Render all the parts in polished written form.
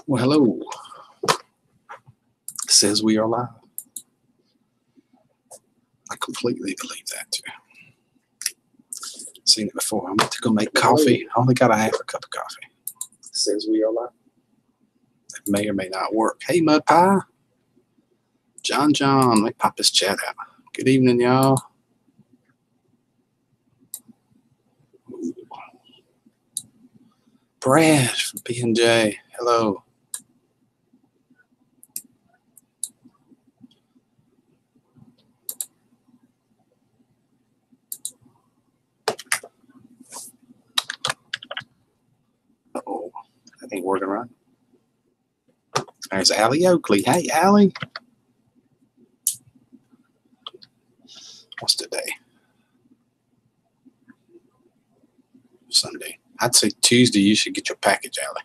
Well, hello. It says we are live. I completely believe that too. Seen it before. I'm about to go make coffee. I only got a half a cup of coffee. It says we are live. It may or may not work. Hey, Mud Pie. John, let me pop this chat out. Good evening, y'all. Brad from B&J. Hello. Uh-oh. That ain't working right. There's Allie Oakley. Hey, Allie. What's today? Sunday. I'd say Tuesday you should get your package, Allie.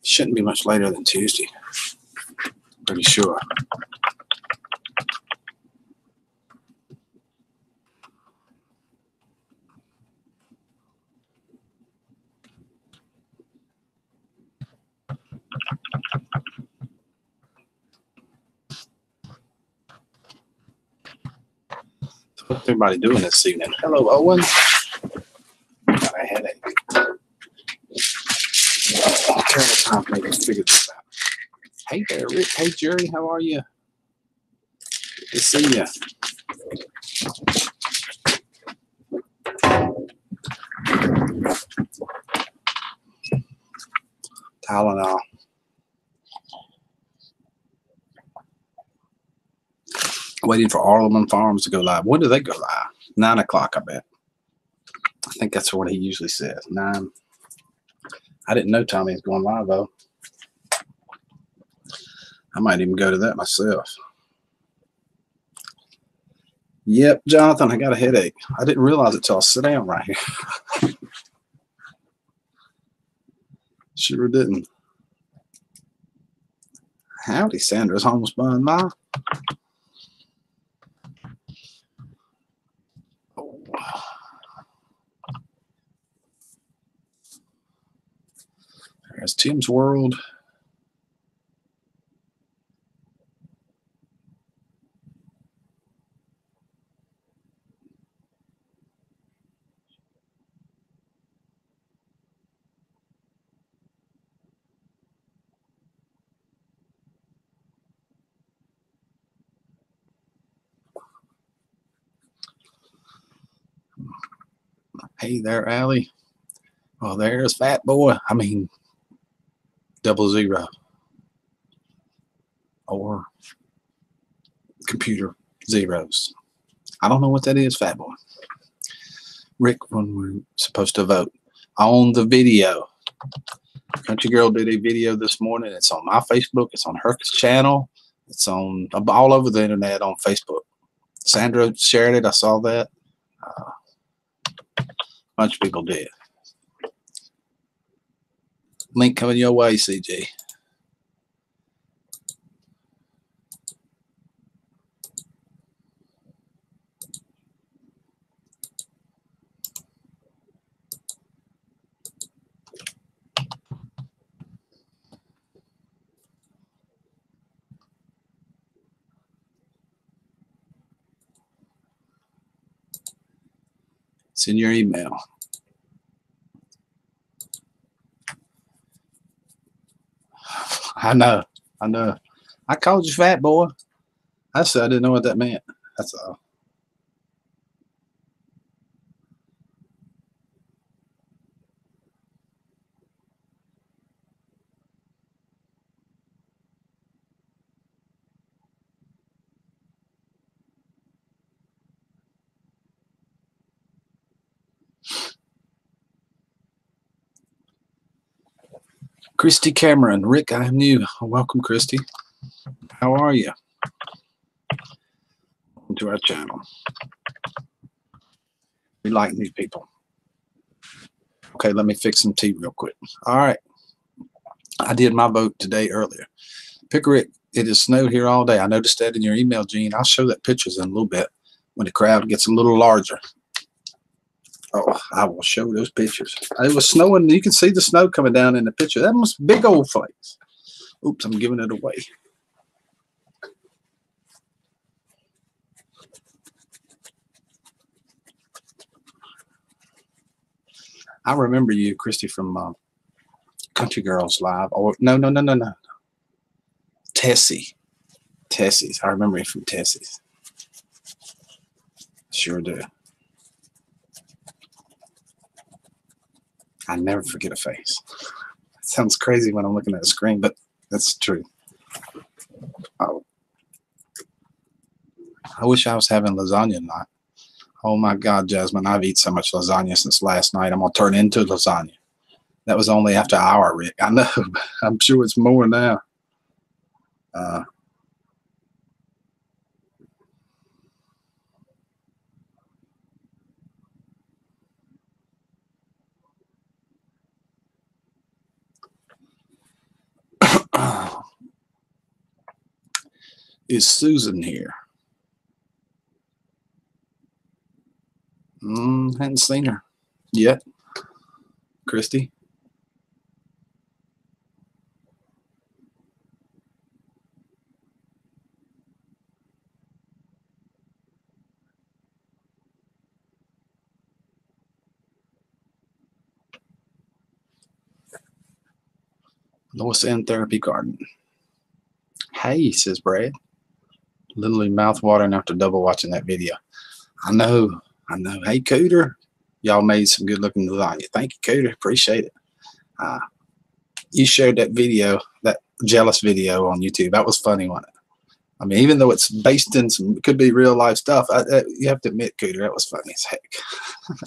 Shouldn't be much later than Tuesday. Pretty sure. What's everybody doing this evening? Hello, Owen. Got a headache. Terrible time for me to figure this out. Hey there, Rick. Hey, Jerry. How are you? Good to see you. Tylenol. Waiting for Arleman Farms to go live. When do they go live? 9 o'clock, I bet. I think that's what he usually says. 9. I didn't know Tommy was going live, though. I might even go to that myself. Yep, Jonathan, I got a headache. I didn't realize it till I sit down right here. Sure didn't. Howdy, Sandra's almost by now. Oh. There's Tim's World. Hey there, Allie. Oh, there's Fat Boy. I mean, 00. Or computer zeros. I don't know what that is, Fat Boy. Rick, when we're supposed to vote on the video. Country Girl did a video this morning. It's on my Facebook. It's on her channel. It's on all over the internet on Facebook. Sandra shared it. I saw that. A bunch of people did. Link coming your way, CG. It's in your email. I know. I called you Fat Boy. I said I didn't know what that meant. That's all. Christy Cameron. Rick, I am new. Welcome, Christy. How are you? Welcome to our channel. We like new people. Okay, let me fix some tea real quick. All right. I did my vote today earlier. Pickerick, it has snowed here all day. I noticed that in your email, Gene. I'll show that pictures in a little bit when the crowd gets a little larger. Oh, I will show those pictures. It was snowing. You can see the snow coming down in the picture. That was big old flakes. Oops, I'm giving it away. I remember you, Christy, from Country Girls Live. Or no. Tessie's. I remember you from Tessie's. Sure do. I never forget a face. It sounds crazy when I'm looking at a screen, but that's true. Oh, I wish I was having lasagna tonight. Oh my God, Jasmine, I've eaten so much lasagna since last night. I'm going to turn into lasagna. That was only after an hour, Rick. I know. I'm sure it's more now. Is Susan here? Hadn't seen her yet. Christy? Lois Ann Therapy Garden. Hey, says Brad. Literally mouth watering after double watching that video. I know. Hey, Cooter. Y'all made some good looking lasagna. Thank you, Cooter. Appreciate it. You shared that video, that jealous video on YouTube. That was funny, wasn't it? I mean, even though it's based in some, could be real life stuff, you have to admit, Cooter, that was funny as heck.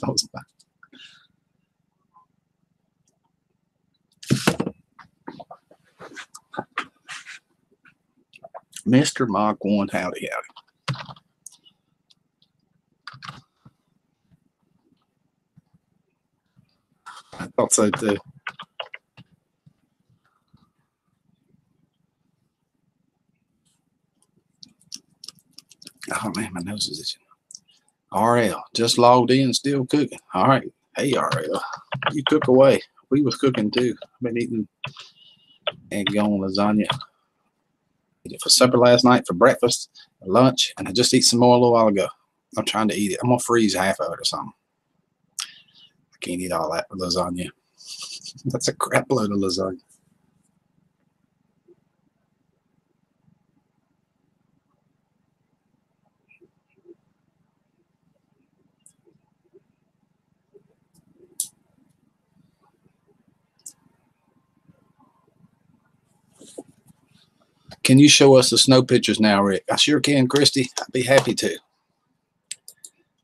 That was fun. Mr. Mach 1, howdy. I thought so too. Oh man, my nose is itching. RL, just logged in, still cooking. All right. Hey, RL, you cook away. We was cooking too. I've been eating egg on lasagna. Ate it for supper last night, for breakfast, for lunch, and I just ate some more a little while ago. I'm trying to eat it. I'm going to freeze half of it or something. I can't eat all that lasagna. That's a crap load of lasagna. Can you show us the snow pictures now, Rick? I sure can, Christy. I'd be happy to.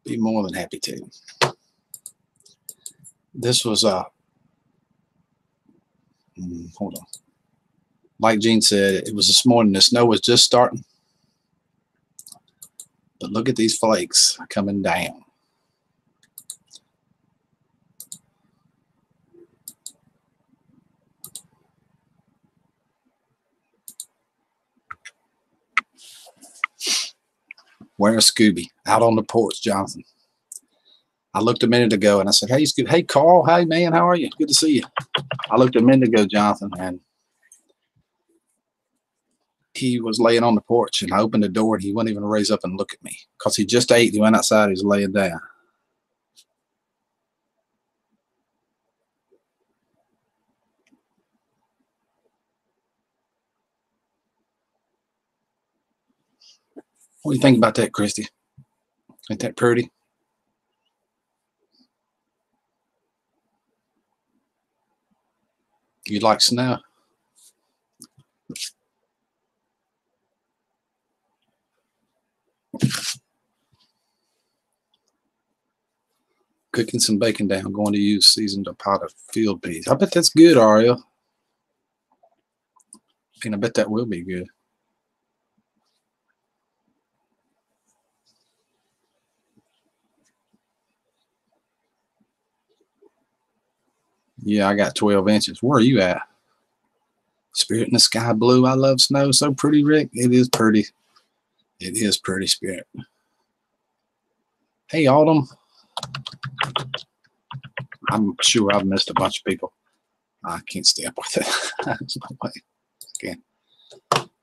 Be more than happy to. This was hold on. Like Gene said, it was this morning. The snow was just starting. But look at these flakes coming down. Where's Scooby? Out on the porch, Jonathan. I looked a minute ago and I said, hey, Scooby. Hey, Carl. Hey, man. How are you? Good to see you. I looked a minute ago, Jonathan, and he was laying on the porch, and I opened the door and he wouldn't even raise up and look at me because he just ate. He went outside. He was laying down. What do you think about that, Christy? Ain't that pretty? You like snow? Cooking some bacon down, going to use seasoned pot of field peas. I bet that's good, Ariel. And I bet that will be good. Yeah, I got 12 inches. Where are you at? Spirit in the sky blue. I love snow. So pretty, Rick. It is pretty. It is pretty, Spirit. Hey, Autumn. I'm sure I've missed a bunch of people. I can't stay up with it. There's no way. again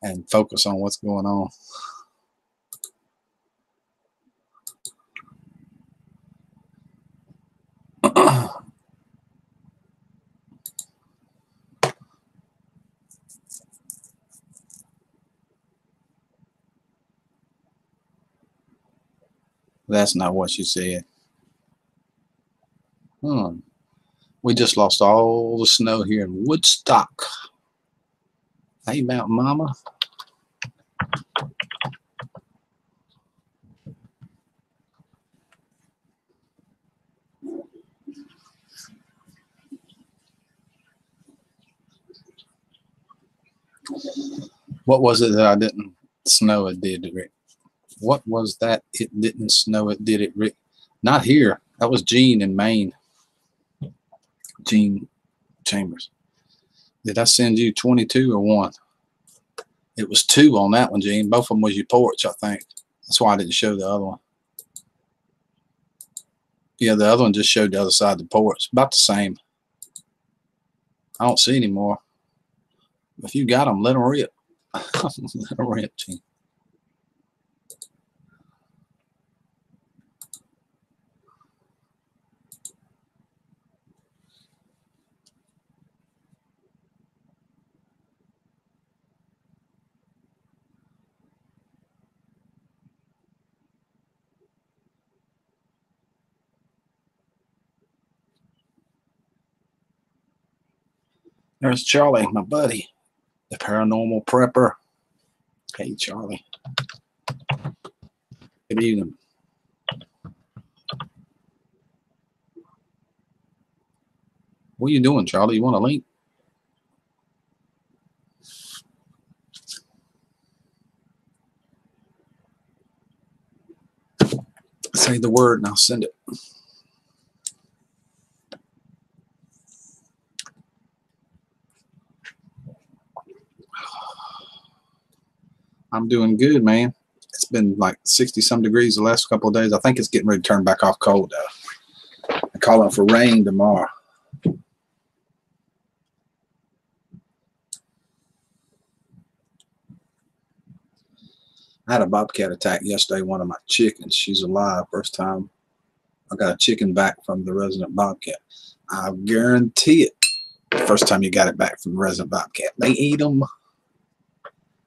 and focus on what's going on. That's not what she said. We just lost all the snow here in Woodstock. Hey, Mountain Mama. What was it that I didn't snow it did, Rick? What was that it didn't snow it did it, Rick? Not here. That was Gene in Maine. Gene Chambers. Did I send you 22 or 1? It was 2 on that one, Gene. Both of them was your porch, I think. That's why I didn't show the other one. Yeah, the other one just showed the other side of the porch. About the same. I don't see any more. If you got them, let them rip. Let them rip, Gene. There's Charlie, my buddy, the paranormal prepper. Hey, Charlie. Good evening. What are you doing, Charlie? You want a link? Say the word and I'll send it. I'm doing good, man. It's been like 60-some degrees the last couple of days. I think it's getting ready to turn back off cold, though. I'm calling for rain tomorrow. I had a bobcat attack yesterday, one of my chickens. She's alive. First time I got a chicken back from the resident bobcat. I guarantee it. The first time you got it back from the resident bobcat. They eat them.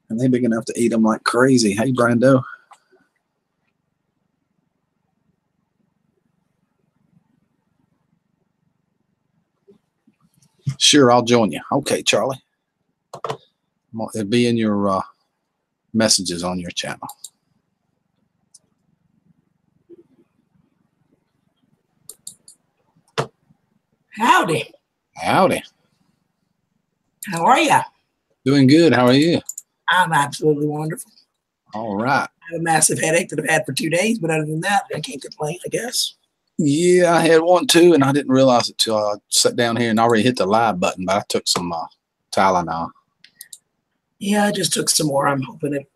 And they're big enough to eat them like crazy. Hey, Brando. Sure, I'll join you. Okay, Charlie. It'll be in your messages on your channel. Howdy. Howdy. How are you? Doing good. How are you? I'm absolutely wonderful. All right. I have a massive headache that I've had for 2 days, but other than that, I can't complain, I guess. Yeah, I had one too, and I didn't realize it till I sat down here and already hit the live button, but I took some Tylenol. Yeah, I just took some more. I'm hoping it.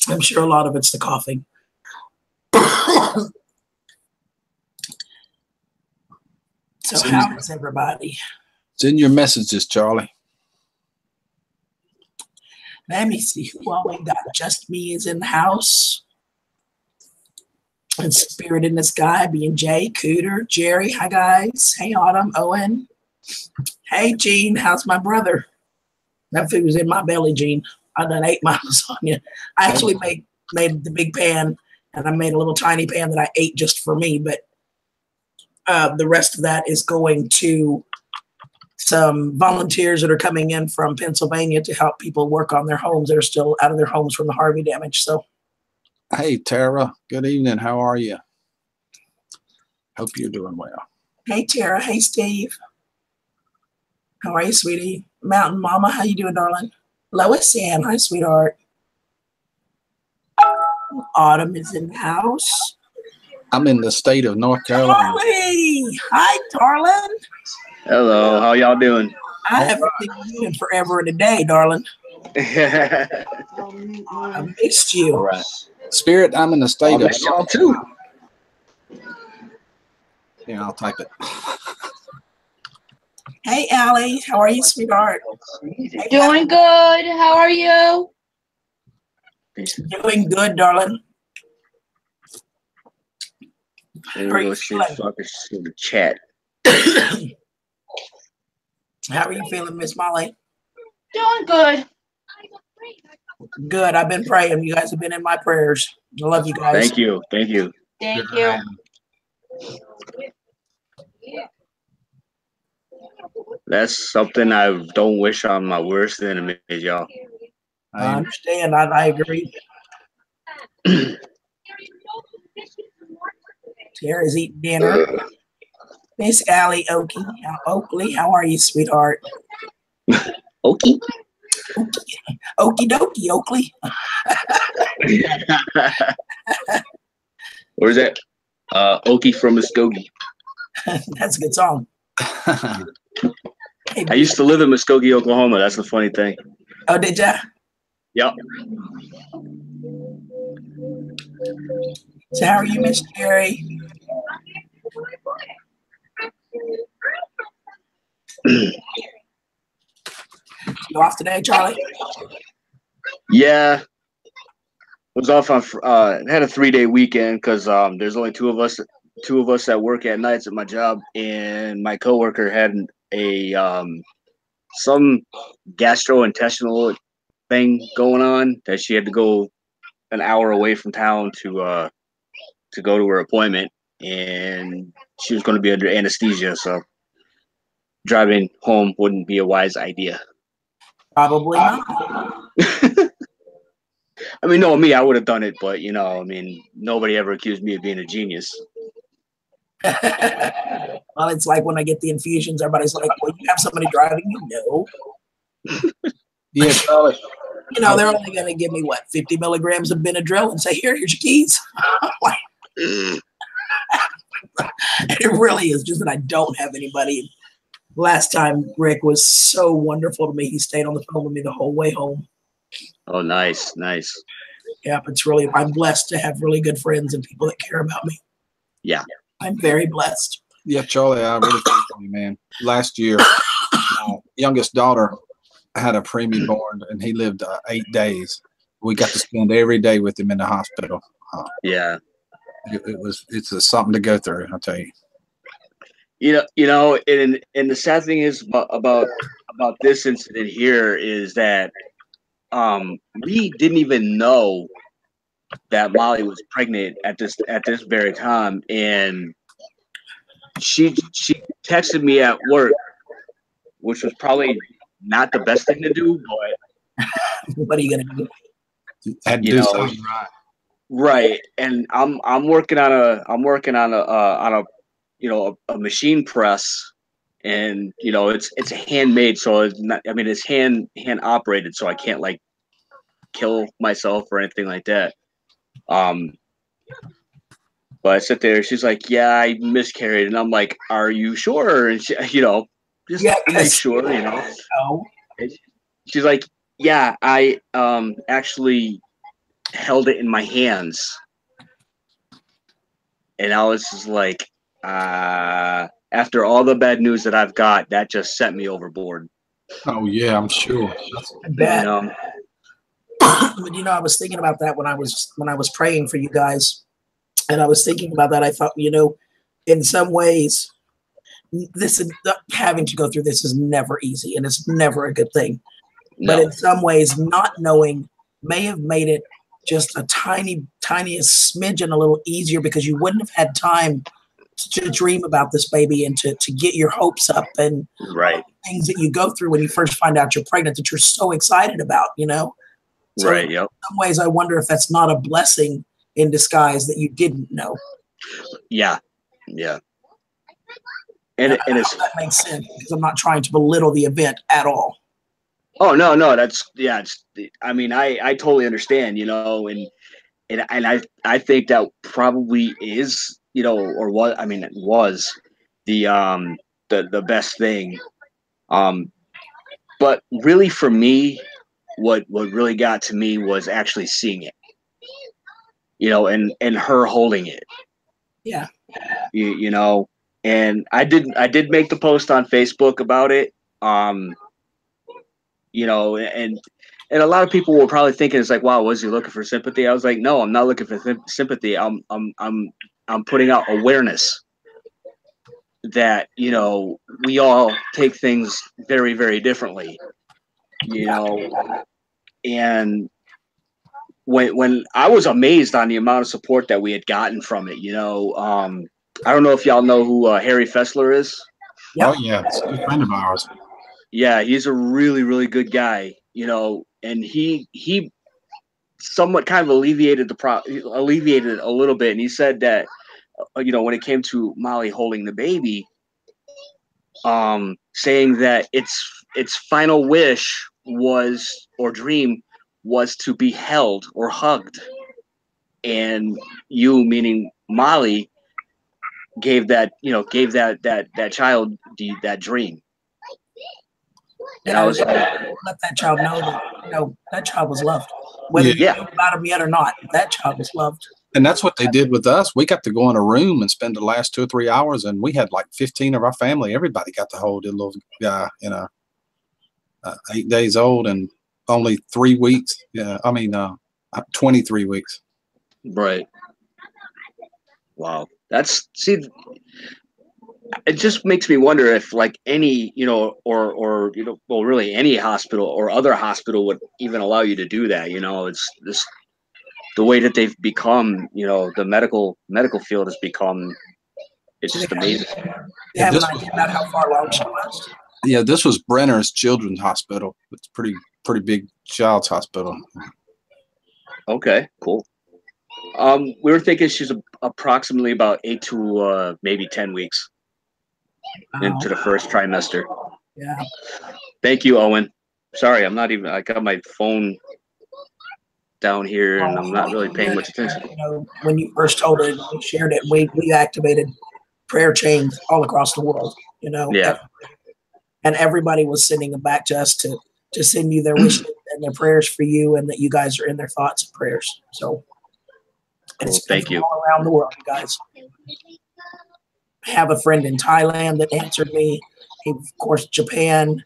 I'm sure a lot of it's the coughing. So how is everybody? It's in your messages, Charlie. Let me see who all we got. Just Me is in the house. And Spirit in the Sky being Jay, Cooter, Jerry. Hi, guys. Hey, Autumn, Owen. Hey, Gene. How's my brother? That food was in my belly, Gene. I done ate my lasagna. I actually made the big pan, and I made a little tiny pan that I ate just for me, but the rest of that is going to some volunteers that are coming in from Pennsylvania to help people work on their homes that are still out of their homes from the Harvey damage. So, hey, Tara. Good evening. How are you? Hope you're doing well. Hey, Tara. Hey, Steve. How are you, sweetie? Mountain Mama, how you doing, darling? Lois Ann, hi, sweetheart. Autumn is in the house. I'm in the state of North Carolina. Charlie! Hi, darling. Hello, how y'all doing? I haven't seen you in forever and a day, darling. I missed you. All right. Spirit, I'm in the state of y'all too. Yeah, I'll type it. Hey, Allie. How are you, sweetheart? Doing good. How are you? Doing good, darling. There we go. See fuckers in the chat. How are you feeling, Miss Molly? Doing good. Good. I've been praying. You guys have been in my prayers. I love you guys. Thank you. Thank you. Thank you. That's something I don't wish on my worst enemies, y'all. I understand. I agree. Tara's eating dinner. Miss Allie Oakley, how are you, sweetheart? Okie? Okie dokie, Oakley. Where's that? Okie from Muskogee. That's a good song. Hey, I used to live in Muskogee, Oklahoma. That's the funny thing. Oh, did ya? Yep. So how are you, Miss Jerry? You off today, Charlie? Yeah. Was off on had a 3-day weekend because there's only two of us that work at nights at my job, and my coworker had a some gastrointestinal thing going on that she had to go an hour away from town to go to her appointment, and she was going to be under anesthesia, so driving home wouldn't be a wise idea. Probably not. I mean, no, me, I would have done it, but nobody ever accused me of being a genius. Well, it's like when I get the infusions, everybody's like, well, you have somebody driving you? No. Yeah, Charlie. They're only going to give me, 50 milligrams of Benadryl and say, here's your keys. It really is just that I don't have anybody. Last time, Rick was so wonderful to me. He stayed on the phone with me the whole way home. Oh, nice, nice. Yeah, I'm blessed to have really good friends and people that care about me. Yeah. I'm very blessed. Yeah, Charlie, I really feel for you, man. Last year, my youngest daughter had a preemie born, and he lived 8 days. We got to spend every day with him in the hospital. Yeah. It's something to go through, I'll tell you. And the sad thing is about this incident here is that we didn't even know that Molly was pregnant at this very time, and she texted me at work, which was probably not the best thing to do, but what are you gonna do? Had to do something right. And I'm working on a a machine press, and it's handmade, so it's not, it's hand operated, so I can't like kill myself or anything like that. But I sit there, she's like, yeah, I miscarried, and I'm like, are you sure? And she, just make sure, No. And she's like, yeah, I actually held it in my hands. And I was just like, after all the bad news that I've got, that just sent me overboard. Oh yeah, I'm sure. I bet. But I was thinking about that when I was praying for you guys, and I was thinking about that. I thought, in some ways, this is having to go through this is never easy, and it's never a good thing. No. But in some ways, not knowing may have made it just a tiniest smidgen a little easier, because you wouldn't have had time to dream about this baby and to get your hopes up and right things that you go through when you first find out you're pregnant that you're so excited about, So right. Yep. In some ways, I wonder if that's not a blessing in disguise that you didn't know. Yeah. Yeah. And it's, that makes sense, because I'm not trying to belittle the event at all. Oh no, that's I totally understand, and I think that probably is, or what it was the best thing. But really for me, what really got to me was actually seeing it, and her holding it. Yeah. And I did make the post on Facebook about it. you know, and a lot of people were probably thinking it's like, wow, was he looking for sympathy? I was like, no, I'm not looking for sympathy. I'm putting out awareness that, you know, we all take things very, very differently, you know, and when I was amazed on the amount of support that we had gotten from it, you know, I don't know if y'all know who Harry Fessler is. Yep. Oh yeah, it's a good friend of ours. Yeah, he's a really, really good guy, you know, and he somewhat kind of alleviated alleviated it a little bit, and he said that, you know, when it came to Molly holding the baby, saying that its final wish was, or dream was, to be held or hugged, and you, meaning Molly, gave that, you know, gave that child that dream. And I was like, let that child know that, you know, that child was loved, whether you Yeah. knew about him yet or not. That child was loved. And that's what they did with us. We got to go in a room and spend the last 2 or 3 hours, and we had like 15 of our family. Everybody got to hold the little guy, you know, 8 days old and only 3 weeks. Yeah, I mean, 23 weeks. right. Wow. See, it just makes me wonder if, like, any, you know, or you know, well, really any hospital or other hospital would even allow you to do that. You know, it's this, the way that they've become, you know, the medical field has become, it's just amazing. They have an idea about how far along she was. Yeah, this was Brenner's Children's Hospital. It's pretty big child's hospital. Okay, cool. We were thinking she's approximately about 8 to maybe 10 weeks into the first trimester. Yeah. Thank you, Owen. Sorry, I'm not even, I got my phone down here and I'm not really paying much attention. You know, when you first told it, we shared it, we activated prayer chains all across the world, you know. Yeah. And everybody was sending them back to us to send you their wishes and their prayers for you, and that you guys are in their thoughts and prayers. So it's Thank you. all around the world, you guys. I have a friend in Thailand that answered me. Of course, Japan.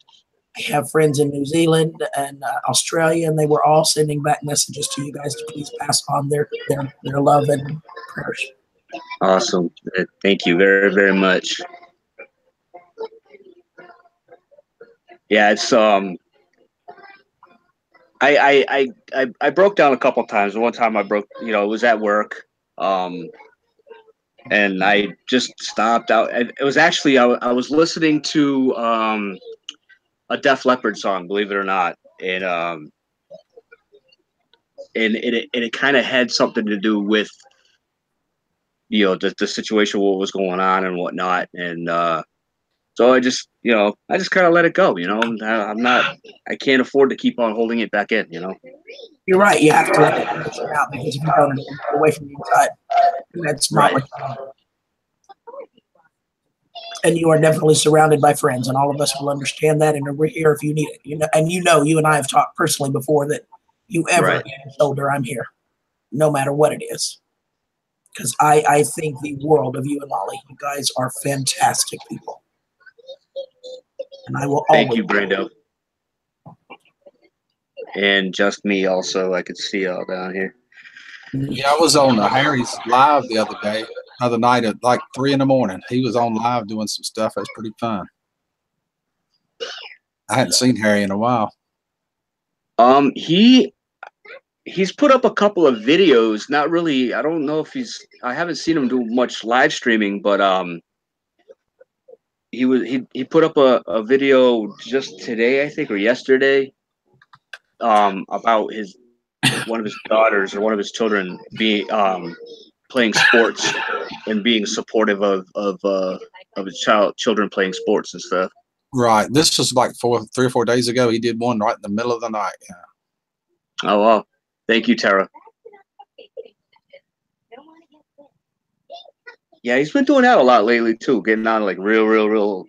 I have friends in New Zealand and Australia, and they were all sending back messages to you guys to please pass on their love and prayers. Awesome. Thank you very, very much. Yeah, it's I broke down a couple of times. One time I broke, you know, it was at work, and I just stopped out. It was actually, I was listening to a Def Leppard song, believe it or not, and it kind of had something to do with, you know, the situation, what was going on and whatnot, and so I just, you know, I just kind of let it go. You know, I can't afford to keep on holding it back in. You know. You're right. You have to let it come out, because if you don't, it'll get away from the inside. And that's not what you want. And you are definitely surrounded by friends, and all of us will understand that. And we're here if you need it. You know, and you and I have talked personally before that you ever need a shoulder, I'm here, no matter what it is. Because I think the world of you and Molly. You guys are fantastic people. And I will Thank always. you, Brando. And just me also, I could see all down here. Yeah, I was on Harry's live the other night at like 3 a.m. He was on live doing some stuff. It was pretty fun. I hadn't seen Harry in a while. He's put up a couple of videos. Not really. I don't know if I haven't seen him do much live streaming, but he put up a video just today, I think, or yesterday, about one of his daughters or one of his children being playing sports and being supportive of his children playing sports and stuff. Right. This was like 3 or 4 days ago. He did one right in the middle of the night. Yeah. Oh wow! Thank you, Tara. Yeah, he's been doing that a lot lately too, getting on like real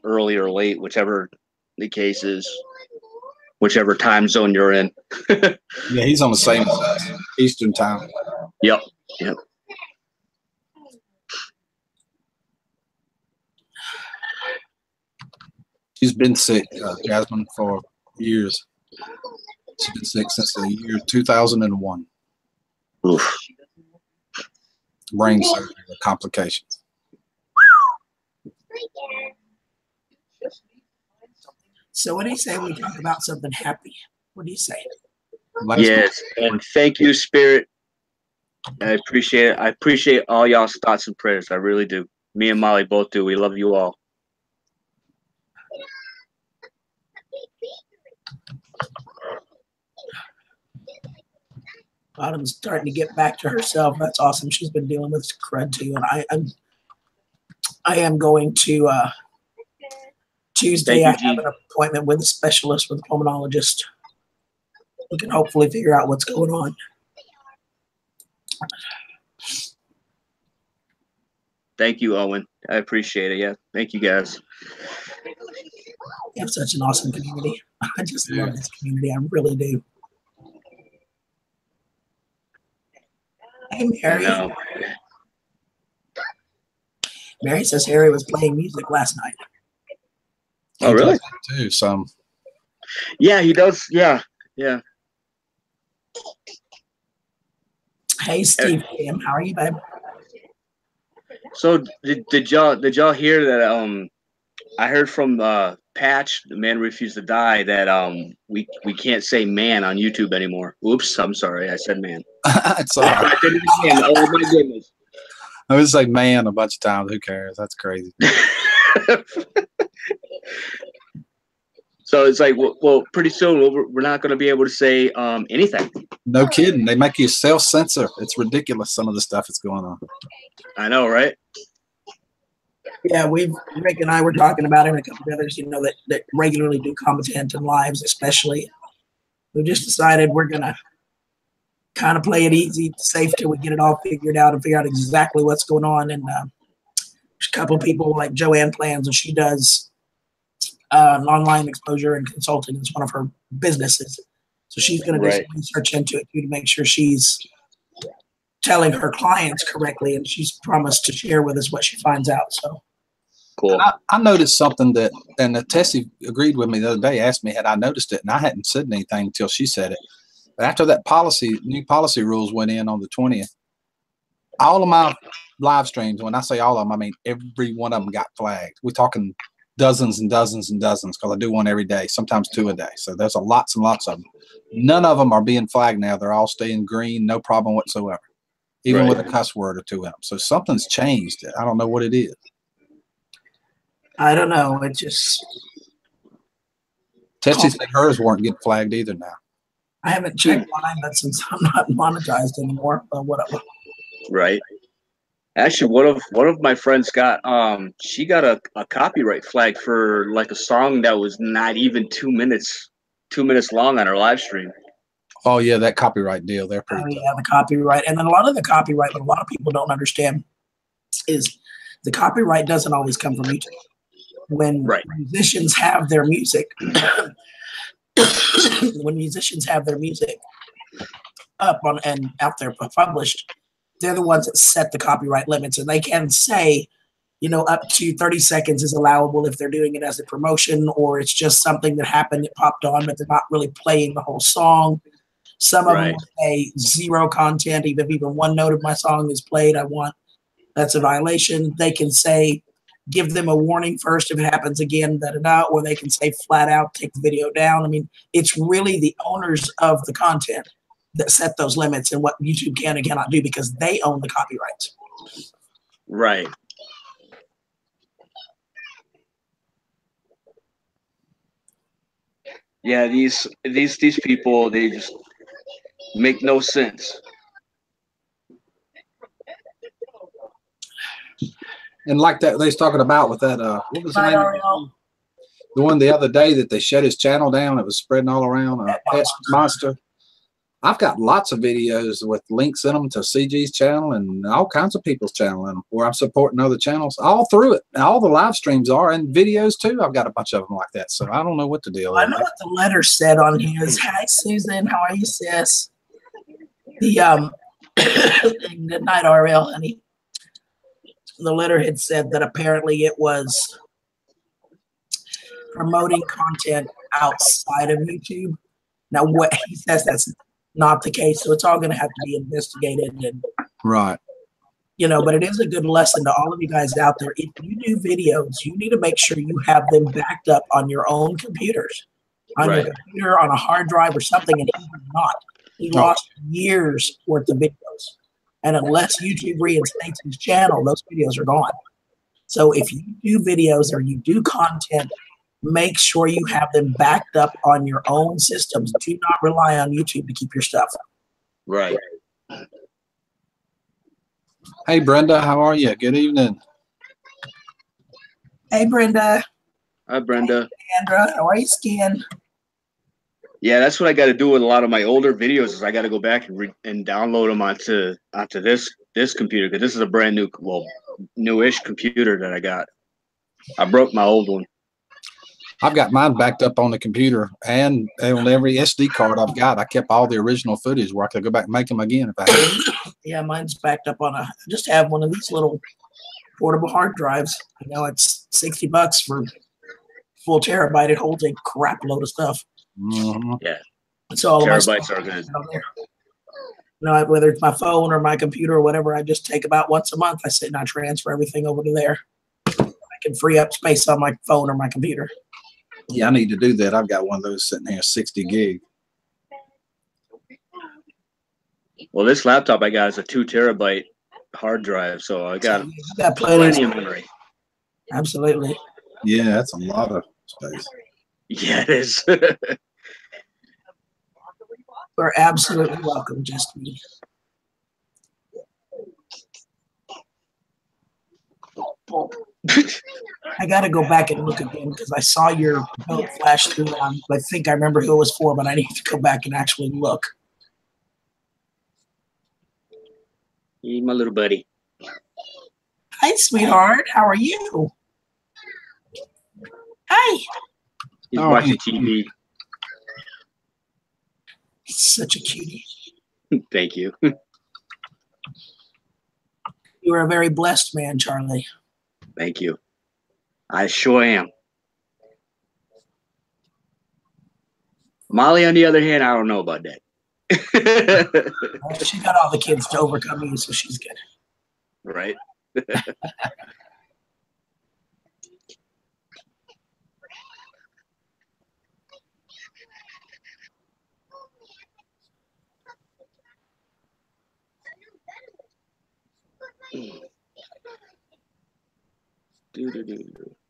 early or late, whichever the case is, whichever time zone you're in. Yeah, he's on the same as us, Eastern time. Yep. She's been sick, Jasmine, for years. She's been sick since the year 2001. Oof. Brain surgery with complications. So what do you say we talk about something happy? What do you say? Yes, and thank you, Spirit. I appreciate it. I appreciate all y'all's thoughts and prayers. I really do. Me and Molly both do. We love you all. Autumn's starting to get back to herself. That's awesome. She's been dealing with crud too, and I am going to Tuesday. I have an appointment with a specialist, with a pulmonologist. We can hopefully figure out what's going on. Thank you, Owen. I appreciate it. Yeah, thank you, guys. We have such an awesome community. I just love this community. I really do. Hey, Mary. Mary says Harry was playing music last night. Oh, really? Too some. Yeah, he does. Yeah, yeah. Hey, Steve. How are you, babe? So did y'all hear that? I heard from Patch, the man refused to die, that we can't say man on YouTube anymore. Oops, I'm sorry, I said man. It's all right. I did it again. Oh my goodness. I would say man a bunch of times. Who cares? That's crazy. So it's like, well, pretty soon we're not going to be able to say anything. No kidding. They make you self-censor. It's ridiculous, some of the stuff that's going on. I know, right? Yeah, Rick and I were talking about it, and a couple of others, that regularly do content and lives, especially. We just decided we're going to kind of play it easy, safe till we get it all figured out and figure out exactly what's going on. And there's a couple of people like Joanne Plans, and she does online exposure and consulting. It's one of her businesses. So she's going to do some research into it too, to make sure she's telling her clients correctly, and she's promised to share with us what she finds out. So cool. I noticed something and Tessie agreed with me the other day, asked me had I noticed it, and I hadn't said anything until she said it. But after that new policy rules went in on the 20th, all of my live streams, when I say all of them, I mean every one of them got flagged. We're talking dozens and dozens and dozens, because I do one every day, sometimes 2 a day. So there's lots and lots of them. None of them are being flagged now. They're all staying green, no problem whatsoever, even with a cuss word or two in them. So something's changed. I don't know what it is. I don't know. It just. Tessie said hers weren't getting flagged either now. I haven't checked mine, but since I'm not monetized anymore, but whatever. Right. Actually, one of my friends got she got a copyright flag for like a song that was not even 2 minutes long on her live stream. Oh yeah, that copyright deal. They're pretty tough. Yeah, the copyright, and then a lot of the copyright, what a lot of people don't understand is the copyright doesn't always come from YouTube. When musicians have their music, up on and out there published, they're the ones that set the copyright limits, and they can say, up to 30 seconds is allowable if they're doing it as a promotion, or it's just something that happened that popped on, but they're not really playing the whole song. Some of them will say 0 content. If even one note of my song is played, that's a violation. They can say, give them a warning first if it happens again, or they can say flat out, take the video down. I mean, it's really the owners of the content that set those limits and what YouTube can and cannot do, because they own the copyrights. Right. Yeah, these people, they just make no sense. And like that, they was talking about with that, what was the name of it? The one the other day that they shut his channel down. It was spreading all around. Pet Monster. I've got lots of videos with links in them to CG's channel and all kinds of people's channel in them where I'm supporting other channels all through it. All the live streams are, and videos too. I've got a bunch of them like that. So I don't know what the deal is. I know what the letter said on here is, "Hi Susan, how are you, sis?" The good night, RL, honey. The letter had said that apparently it was promoting content outside of YouTube, Now, what he says that's not the case, so it's all going to have to be investigated, and Right. but it is a good lesson to all of you guys out there. If you do videos, you need to make sure you have them backed up on your own computers, on your computer, on a hard drive or something, and he did not. He lost years worth of videos. And unless YouTube reinstates his channel, those videos are gone. So if you do videos or you do content, make sure you have them backed up on your own systems. Do not rely on YouTube to keep your stuff. Right. Hey, Brenda, how are you? Good evening. Hey, Brenda. Hi, Brenda. Hey, Andra, how are you, Skin? Yeah, that's what I got to do with a lot of my older videos. Is I got to go back and download them onto this computer, because this is a brand new, newish computer that I got. I broke my old one. I've got mine backed up on the computer, and on every SD card I've got, I kept all the original footage where I could go back and make them again if I had to. Yeah, mine's backed up on I just have one of these little portable hard drives. It's $60 for full terabyte. It holds a crap load of stuff. Mm-hmm. Yeah. So all Terabytes are good. Whether it's my phone or my computer or whatever, I just take about once a month. I sit and I transfer everything over to there. I can free up space on my phone or my computer. Yeah, I need to do that. I've got one of those sitting here, 60 gig. Well, this laptop I got is a 2 terabyte hard drive, so I got plenty of memory. Absolutely. Yeah, that's a lot of space. Yeah, it is. You're absolutely welcome, just me. I got to go back and look again because I saw your note flash through. I think I remember who it was for, but I need to go back and actually look. He's my little buddy. Hi, sweetheart. How are you? Hi. He's watching TV. He's such a cutie. Thank you. You are a very blessed man, Charlie. Thank you. I sure am. Molly, on the other hand, I don't know about that. She got all the kids to overcome you, so she's good. Right.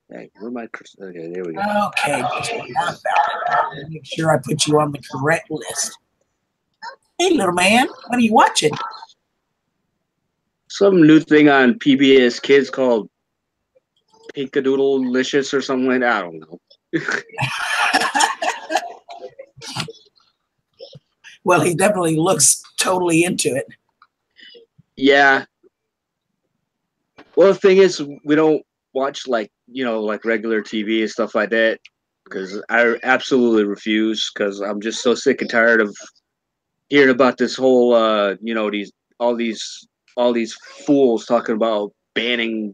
Hey, where my okay, there we go. Okay, make sure I put you on the correct list. Hey, little man, what are you watching? Some new thing on PBS Kids called Pinkadoodle-licious or something like that. I don't know. Well, he definitely looks totally into it. Yeah. Well, the thing is, we don't watch like regular TV and stuff like that, because I absolutely refuse, because I'm just so sick and tired of hearing about this whole all these fools talking about banning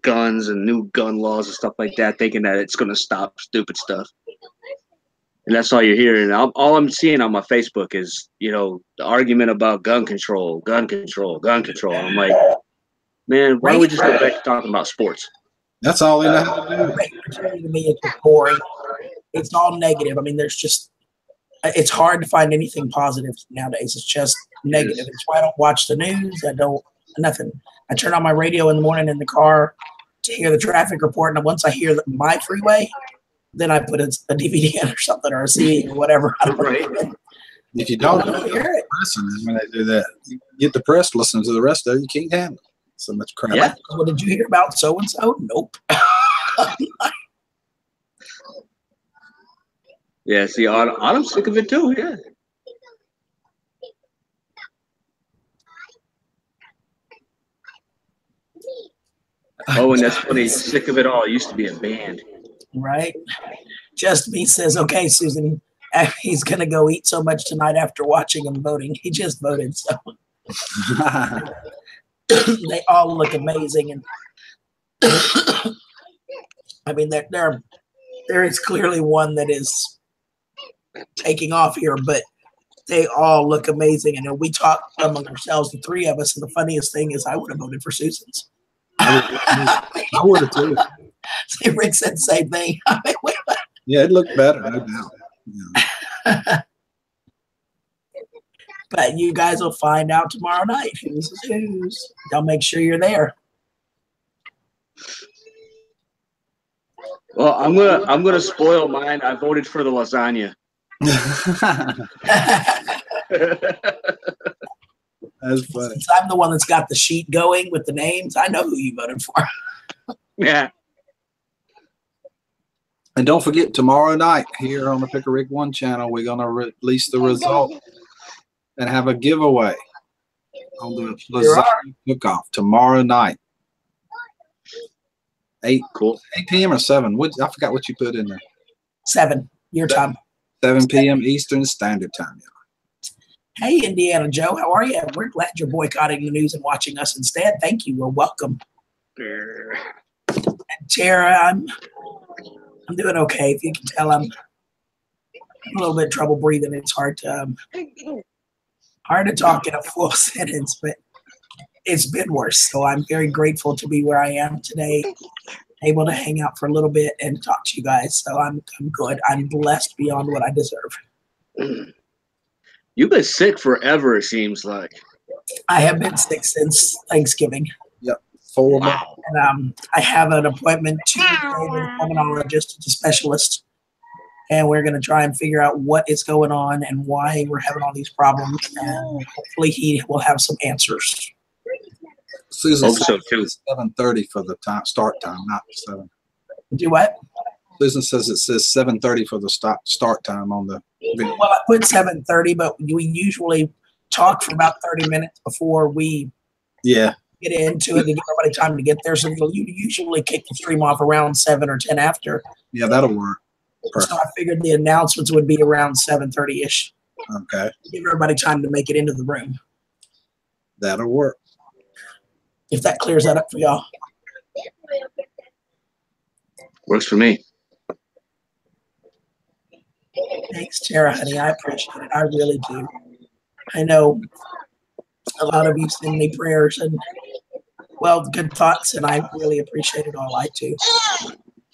guns and new gun laws and stuff like that, thinking that it's going to stop stupid stuff. And that's all you're hearing. All I'm seeing on my Facebook is, the argument about gun control. I'm like, man, why don't we just go back to talking about sports? That's all they know how to do. To me, it's boring. It's all negative. I mean, it's hard to find anything positive nowadays. It's just negative. It's why I don't watch the news. Nothing. I turn on my radio in the morning in the car to hear the traffic report, and once I hear my freeway, then I put a DVD in or something, or a CD or whatever. I don't know. If you don't hear it, when they do that, you get depressed listening to the rest of it. You can't handle it. So much crap. Yeah. Well, did you hear about so and so? Nope. Yeah. See, I'm sick of it too. Yeah. Oh, and that's funny. Sick of it all. It used to be a band. Right. Just Me says, okay, Susan, he's going to go eat so much tonight after watching and voting. He just voted. So they all look amazing. And I mean, there is clearly one that is taking off here, but they all look amazing. And then we talk among ourselves, the three of us. And the funniest thing is I would have voted for Susan's. I would have too. See, Rick said the same thing. I mean, Yeah, it looked better, no doubt. Yeah. but you guys will find out tomorrow night who's who's. I'll make sure you're there. Well, I'm gonna spoil mine. I voted for the lasagna. That's funny. Since I'm the one that's got the sheet going with the names, I know who you voted for. Yeah. And don't forget, tomorrow night here on the Pick a Rick 1 channel, we're going to release the result and have a giveaway on the lasagna cook-off tomorrow night. 8 p.m. or 7? I forgot what you put in there. 7, your time. 7 p.m. Eastern Standard Time. Hey, Indiana Joe, how are you? We're glad you're boycotting the news and watching us instead. Thank you. We're welcome. And Tara, I'm doing okay. If you can tell, I'm a little bit trouble breathing. It's hard to talk in a full sentence, but it's been worse. So I'm very grateful to be where I am today, able to hang out for a little bit and talk to you guys. So I'm good. I'm blessed beyond what I deserve. You've been sick forever, it seems like. I have been sick since Thanksgiving. Yep. 4 months. And I have an appointment Tuesday with a pulmonologist, a specialist, and we're going to try and figure out what is going on and why we're having all these problems. And hopefully he will have some answers. Susan Hope so, too. It's 7:30 for the start time, not 7. Do what? Susan says it says 7:30 for the start time on the video. Well, I put 7:30, but we usually talk for about 30 minutes before we get into it to give everybody time to get there. So you usually kick the stream off around 7 or 10 after. Yeah, that'll work. Perfect. So I figured the announcements would be around 7:30-ish. Okay. Give everybody time to make it into the room. That'll work. If that clears that up for y'all. Works for me. Thanks, Tara, honey. I appreciate it. I really do. I know a lot of you send me prayers and, well, good thoughts, and I really appreciate it all. I do.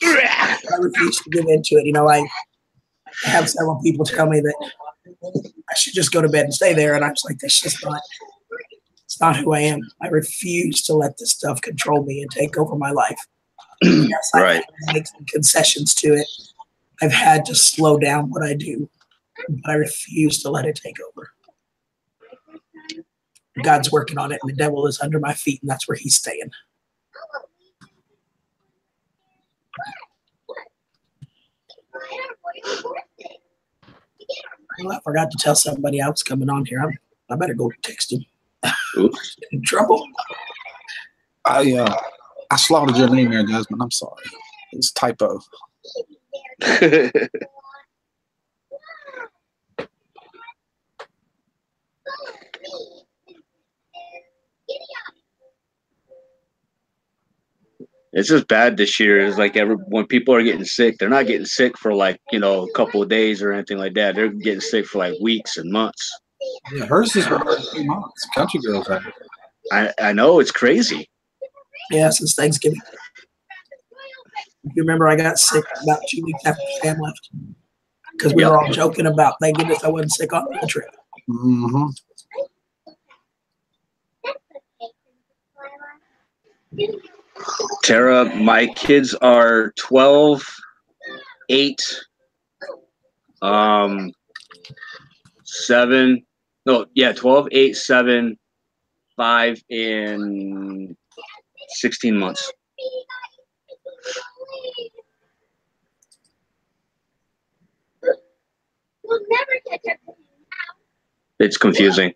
I refuse to give into it. You know, I have several people tell me that I should just go to bed and stay there, and I was like, that's just not, it's not who I am. I refuse to let this stuff control me and take over my life. Yes, I've had to make some concessions to it. I've had to slow down what I do, but I refuse to let it take over. God's working on it, and the devil is under my feet, and that's where he's staying. Well, I forgot to tell somebody I was coming on here. I better go text him. Oops. In trouble. I slaughtered your name there, Jasmine. I'm sorry. It's typo. It's just bad this year. It's like when people are getting sick, they're not getting sick for like, a couple of days or anything like that. They're getting sick for like weeks and months. Yeah, hers is 2 months. Country girls have it. I know, it's crazy. Yeah, since Thanksgiving. You remember I got sick about 2 weeks after Sam left because we were all joking about, thank goodness I wasn't sick on the trip. Mm-hmm. Tara, my kids are 12, 8, 7. No, yeah, 12, 8, 7, 5, and 16 months. It's confusing.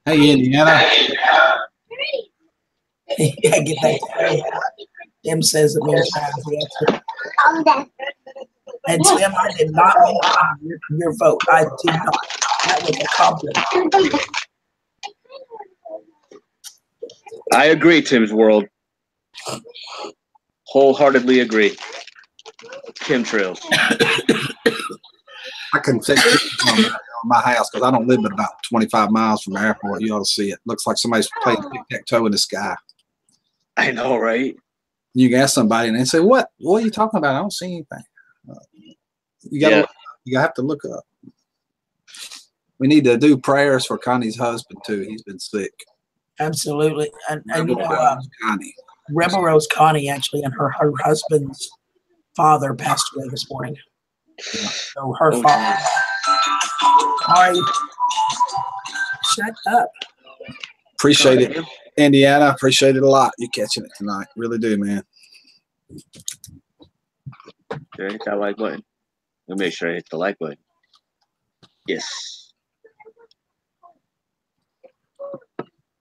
Hey, Indiana. Yeah, get that. Tim says it many times. And Tim, I did not make your vote. I did not. That was a compliment. I agree, Tim's World. Wholeheartedly agree. Chemtrails. I can take pictures on my house because I don't live but about 25 miles from the airport. You ought to see it. Looks like somebody's playing tic-tac-toe in the sky. I know, right? You can ask somebody and they say, "What? What are you talking about? I don't see anything." You got to. You have to look up. We need to do prayers for Connie's husband too. He's been sick. Absolutely. And you know, Connie. Rebel Rose Connie actually, and her husband's father passed away this morning. So her father. Sorry. Shut up. Appreciate it, Indiana. Appreciate it a lot. You catching it tonight. Really do, man. Sure, hit that like button. Let me make sure I hit the like button. Yes.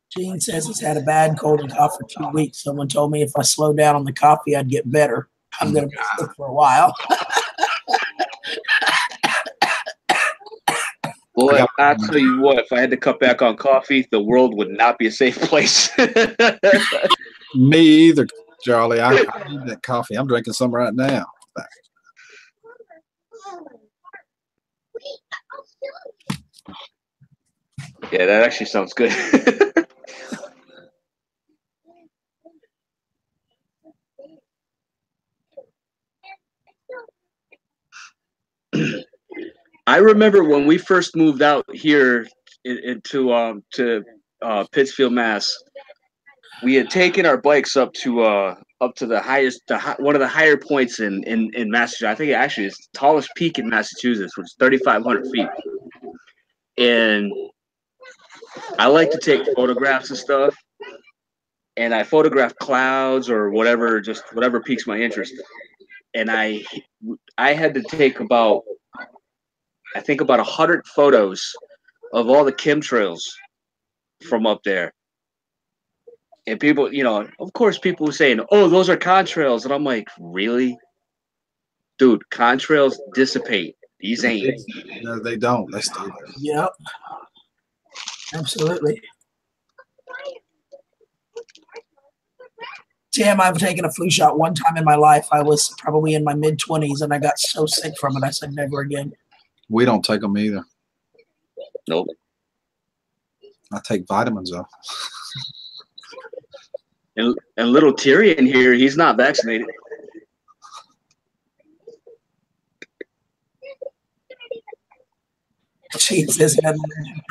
Gene says he's had a bad cold and cough for 2 weeks. Someone told me if I slow down on the coffee, I'd get better. I'm going to be sick for a while. Boy, I'll tell you what, if I had to cut back on coffee, the world would not be a safe place. Me either, Charlie. I need that coffee. I'm drinking some right now. Yeah, that actually sounds good. I remember when we first moved out here into Pittsfield, Mass. We had taken our bikes up to the highest, one of the higher points in Massachusetts. I think it actually is the tallest peak in Massachusetts, which is 3,500 feet. And I like to take photographs and stuff. And I photograph clouds or whatever, just whatever piques my interest. And I had to take about 100 photos of all the chemtrails from up there. And people, of course, people were saying, "Oh, those are contrails," and I'm like, "Really, dude? Contrails dissipate. These ain't." No, they don't. They stay there. Yep. Absolutely. Tim, I've taken a flu shot one time in my life. I was probably in my mid-20s, and I got so sick from it, I said never again. We don't take them either. Nope. I take vitamins though. And little Tyrion here, he's not vaccinated. She says he doesn't mention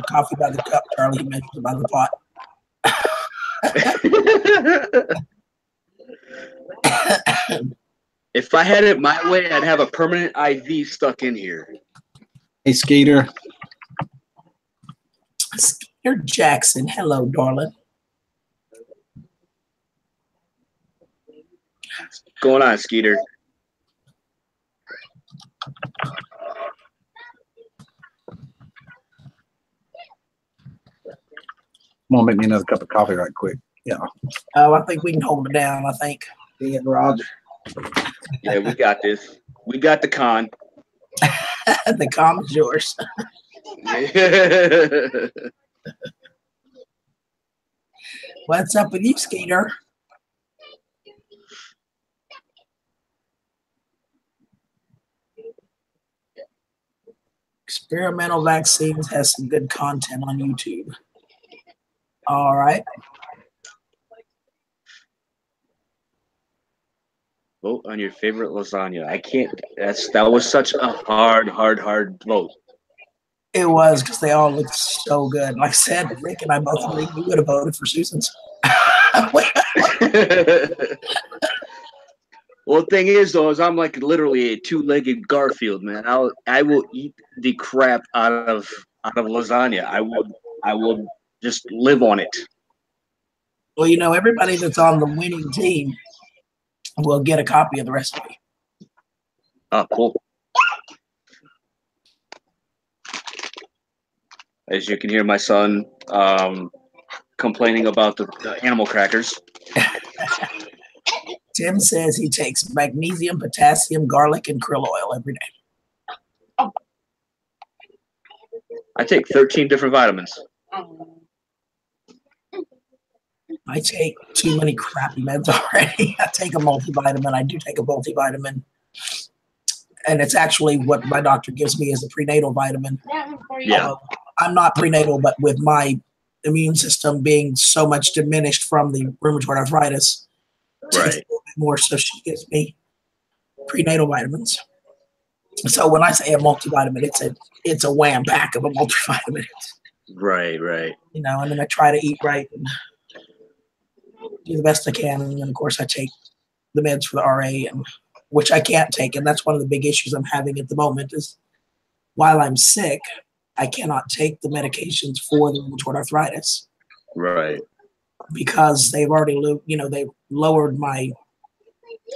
coffee by the cup, Charlie. He mentions it by the pot. If I had it my way, I'd have a permanent IV stuck in here. Hey, Skeeter. Skeeter Jackson. Hello, darling. What's going on, Skeeter? I'm gonna make me another cup of coffee right quick. Yeah. Oh, I think we can hold it down. I think. Yeah, Roger. Yeah, we got this. We got the con. The calm is yours. What's up with you, Skeeter? Experimental Vaccines has some good content on YouTube. All right. Vote on your favorite lasagna. I can't. That was such a hard vote. It was because they all looked so good. Like I said, Rick and I both agreed we would have voted for Susan's. Well, the thing is, though, is I'm like literally a two-legged Garfield, man. I will eat the crap out of lasagna. I will just live on it. Well, everybody that's on the winning team will get a copy of the recipe. Oh, cool. As you can hear, my son complaining about the animal crackers. Tim says he takes magnesium, potassium, garlic, and krill oil every day. I take 13 different vitamins. I take too many crappy meds already. I take a multivitamin. I do take a multivitamin. And it's actually what my doctor gives me as a prenatal vitamin. Yeah. Although I'm not prenatal, but with my immune system being so much diminished from the rheumatoid arthritis, it takes a little bit more. So she gives me prenatal vitamins. So when I say a multivitamin, it's a wham pack of a multivitamin. Right. You know, and then I try to eat right and do the best I can. And then of course I take the meds for the RA, and which I can't take. And that's one of the big issues I'm having at the moment is while I'm sick, I cannot take the medications for the rheumatoid arthritis. Right. Because they've already, they've lowered my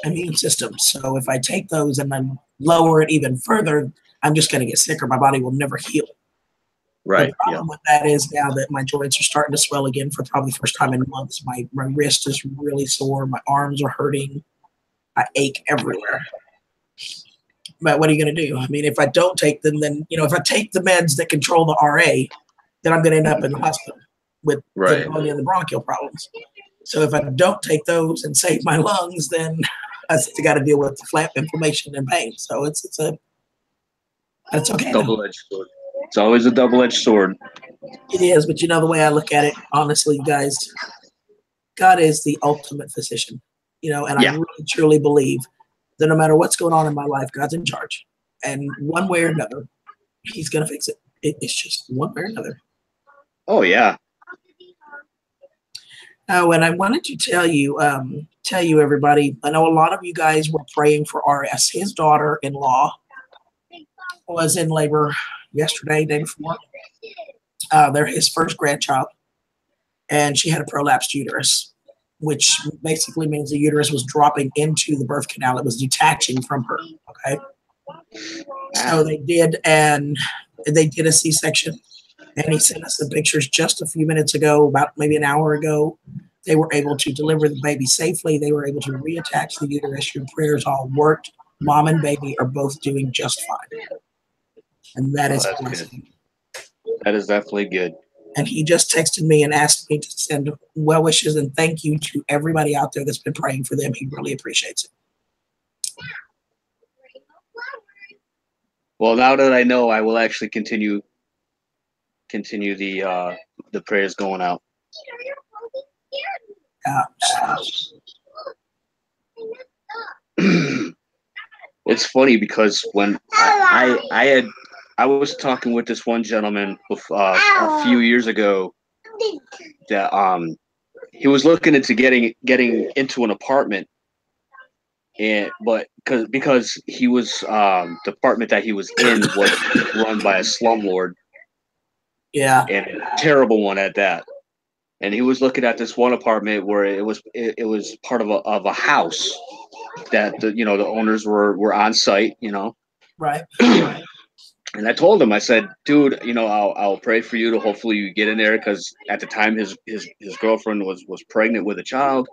immune system. So if I take those and then lower it even further, I'm just going to get sicker. My body will never heal. Right. The problem with that is now that my joints are starting to swell again for probably the first time in months. My wrist is really sore. My arms are hurting. I ache everywhere. But what are you going to do? I mean, if I don't take them, then, if I take the meds that control the RA, then I'm going to end up in the hospital with the pneumonia and the bronchial problems. So if I don't take those and save my lungs, then I got to deal with the flap inflammation and pain. So it's okay. Double-edged sword. It's always a double-edged sword. It is, but the way I look at it, honestly, you guys, God is the ultimate physician, and I really truly believe that no matter what's going on in my life, God's in charge. And one way or another, he's going to fix it. It's just one way or another. Oh, yeah. Oh, and I wanted to tell you, everybody, I know a lot of you guys were praying for RS. His daughter-in-law was in labor yesterday, day before. They're his first grandchild, and she had a prolapsed uterus, which basically means the uterus was dropping into the birth canal. It was detaching from her, okay? So they did a C-section. And he sent us the pictures just a few minutes ago, about maybe an hour ago. They were able to deliver the baby safely. They were able to reattach the uterus. Your prayers all worked. Mom and baby are both doing just fine. And that is awesome. That is definitely good. And he just texted me and asked me to send well wishes and thank you to everybody out there that's been praying for them. He really appreciates it. Well, now that I know, I will actually continue the prayers going out. It's funny because when I was talking with this one gentleman a few years ago that he was looking into getting into an apartment, but because he was the apartment that he was in was run by a slumlord. Yeah. And a terrible one at that. And he was looking at this one apartment where it was part of a house that the owners were on site, Right. And I told him, I said, dude, I'll pray for you to hopefully you get in there, because at the time his girlfriend was pregnant with a child,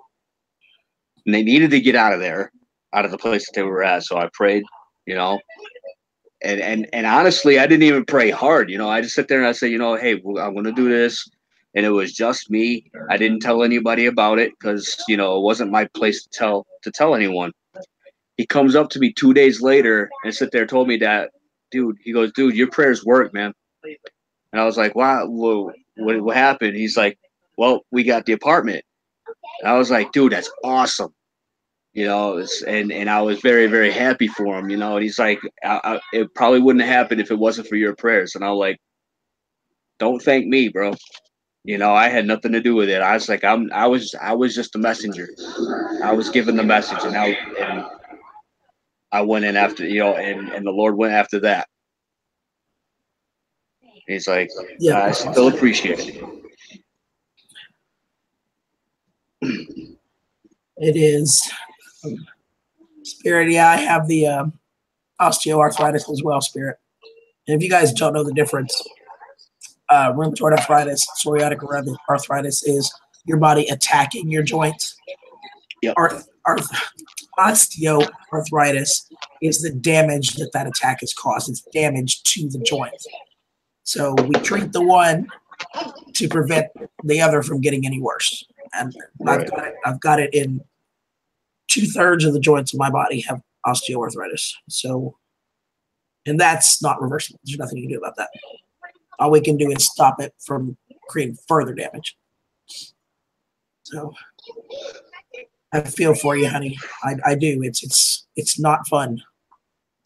and they needed to get out of there, out of the place that they were at. So I prayed, And honestly, I didn't even pray hard. I just sit there and I say, hey, I'm going to do this. And it was just me. I didn't tell anybody about it because, it wasn't my place to tell anyone. He comes up to me 2 days later and sit there and told me that, dude, he goes, dude, your prayers work, man. And I was like, wow, what happened? He's like, well, we got the apartment. And I was like, dude, that's awesome. And I was very, very happy for him, and he's like, it probably wouldn't have happened if it wasn't for your prayers. And I was like, don't thank me, bro. I had nothing to do with it. I was like, I was just a messenger. I was given the message, and I went in after, and the Lord went after that. He's like, yeah, I still appreciate it. It is. Spirit, yeah, I have the osteoarthritis as well, Spirit. And if you guys don't know the difference, rheumatoid arthritis, psoriatic arthritis is your body attacking your joints. Yep. Osteoarthritis is the damage that attack has caused. It's damage to the joints. So we treat the one to prevent the other from getting any worse. and Right. I've got it in 2/3 of the joints of my body have osteoarthritis. So, and that's not reversible. There's nothing you can do about that. All we can do is stop it from creating further damage. So, I feel for you, honey. I do. It's not fun.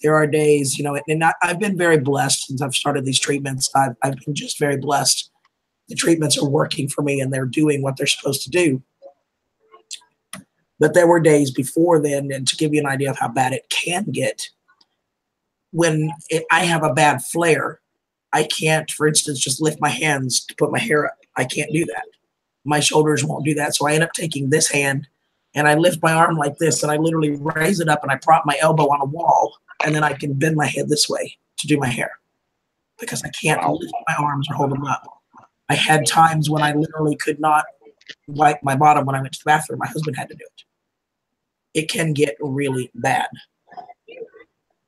There are days, and I've been very blessed since I've started these treatments. I've been just very blessed. The treatments are working for me and they're doing what they're supposed to do. But there were days before then, and to give you an idea of how bad it can get, when I have a bad flare, I can't, for instance, just lift my hands to put my hair up. I can't do that. My shoulders won't do that. So I end up taking this hand and I lift my arm like this and I literally raise it up and I prop my elbow on a wall and then I can bend my head this way to do my hair because I can't lift my arms or hold them up. I had times when I literally could not wipe my bottom when I went to the bathroom. My husband had to do it. It can get really bad.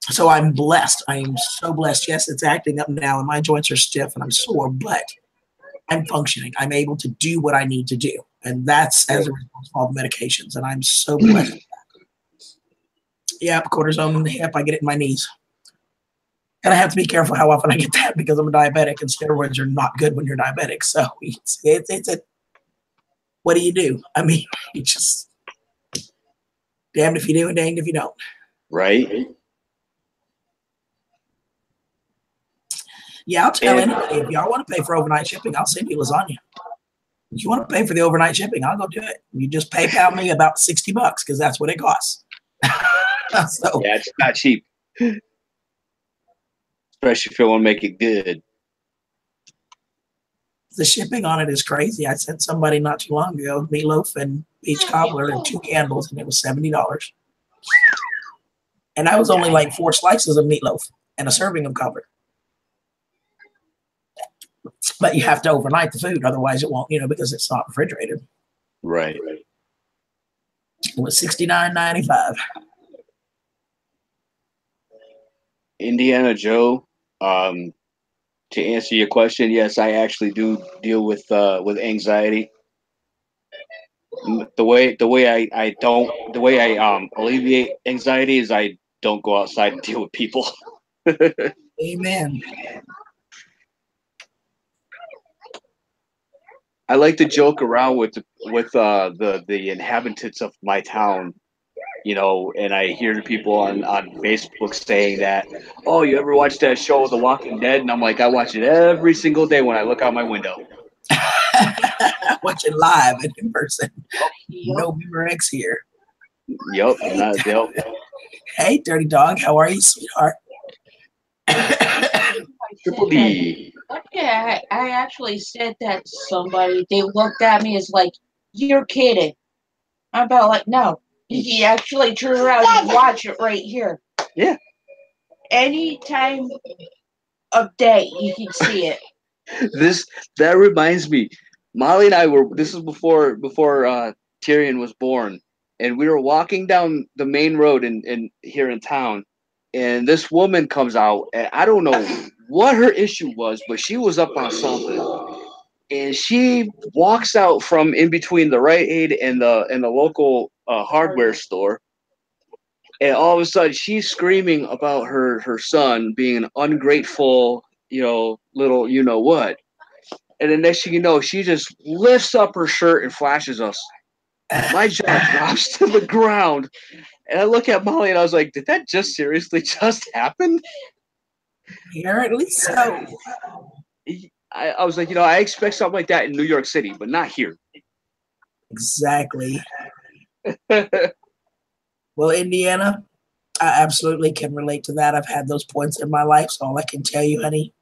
So I'm blessed. I am so blessed. Yes, it's acting up now and my joints are stiff and I'm sore, but I'm functioning. I'm able to do what I need to do. And that's as a result of all the medications. And I'm so blessed. Yeah, cortisone in the hip. I get it in my knees. And I have to be careful how often I get that because I'm a diabetic and steroids are not good when you're diabetic. So it's a, what do you do? I mean, you just damned if you do and danged if you don't. Right. Yeah, I'll tell anybody, if y'all want to pay for overnight shipping, I'll send you lasagna. If you want to pay for the overnight shipping, I'll go do it. You just PayPal me about $60 because that's what it costs. So, yeah, it's not cheap. Especially if you want to make it good. The shipping on it is crazy. I sent somebody not too long ago meatloaf and peach cobbler and 2 candles, and it was $70. And I was only like 4 slices of meatloaf and a serving of cobbler. But you have to overnight the food, otherwise it won't, because it's not refrigerated. Right. It was $69.95. Indiana Joe, to answer your question, yes, I actually do deal with anxiety. The way I alleviate anxiety is I don't go outside and deal with people. Amen. I like to joke around with the inhabitants of my town, and I hear people on Facebook saying that, oh, you ever watch that show, The Walking Dead? And I'm like, I watch it every single day when I look out my window. Watch it live and in person. No Beamer X here. Yep. Hey, Dirty Dog, how are you, sweetheart? Triple D. Yeah, I actually said that to somebody. They looked at me as like, you're kidding. I'm about like, no. He actually turned around and watch it right here. Yeah. Any time of day, you can see it. That reminds me. Molly and I this is before Tyrion was born, and we were walking down the main road in here in town, and this woman comes out, and I don't know what her issue was, but she was up on something, and she walks out from in between the Rite Aid and the local hardware store, and all of a sudden she's screaming about her son being an ungrateful, little what. And the next thing you know, she just lifts up her shirt and flashes us. My jaw drops to the ground. And I look at Molly and I was like, did that just seriously just happen? Apparently so. I was like, I expect something like that in New York City, but not here. Exactly. Well, Indiana, I absolutely can relate to that. I've had those points in my life. So all I can tell you, honey,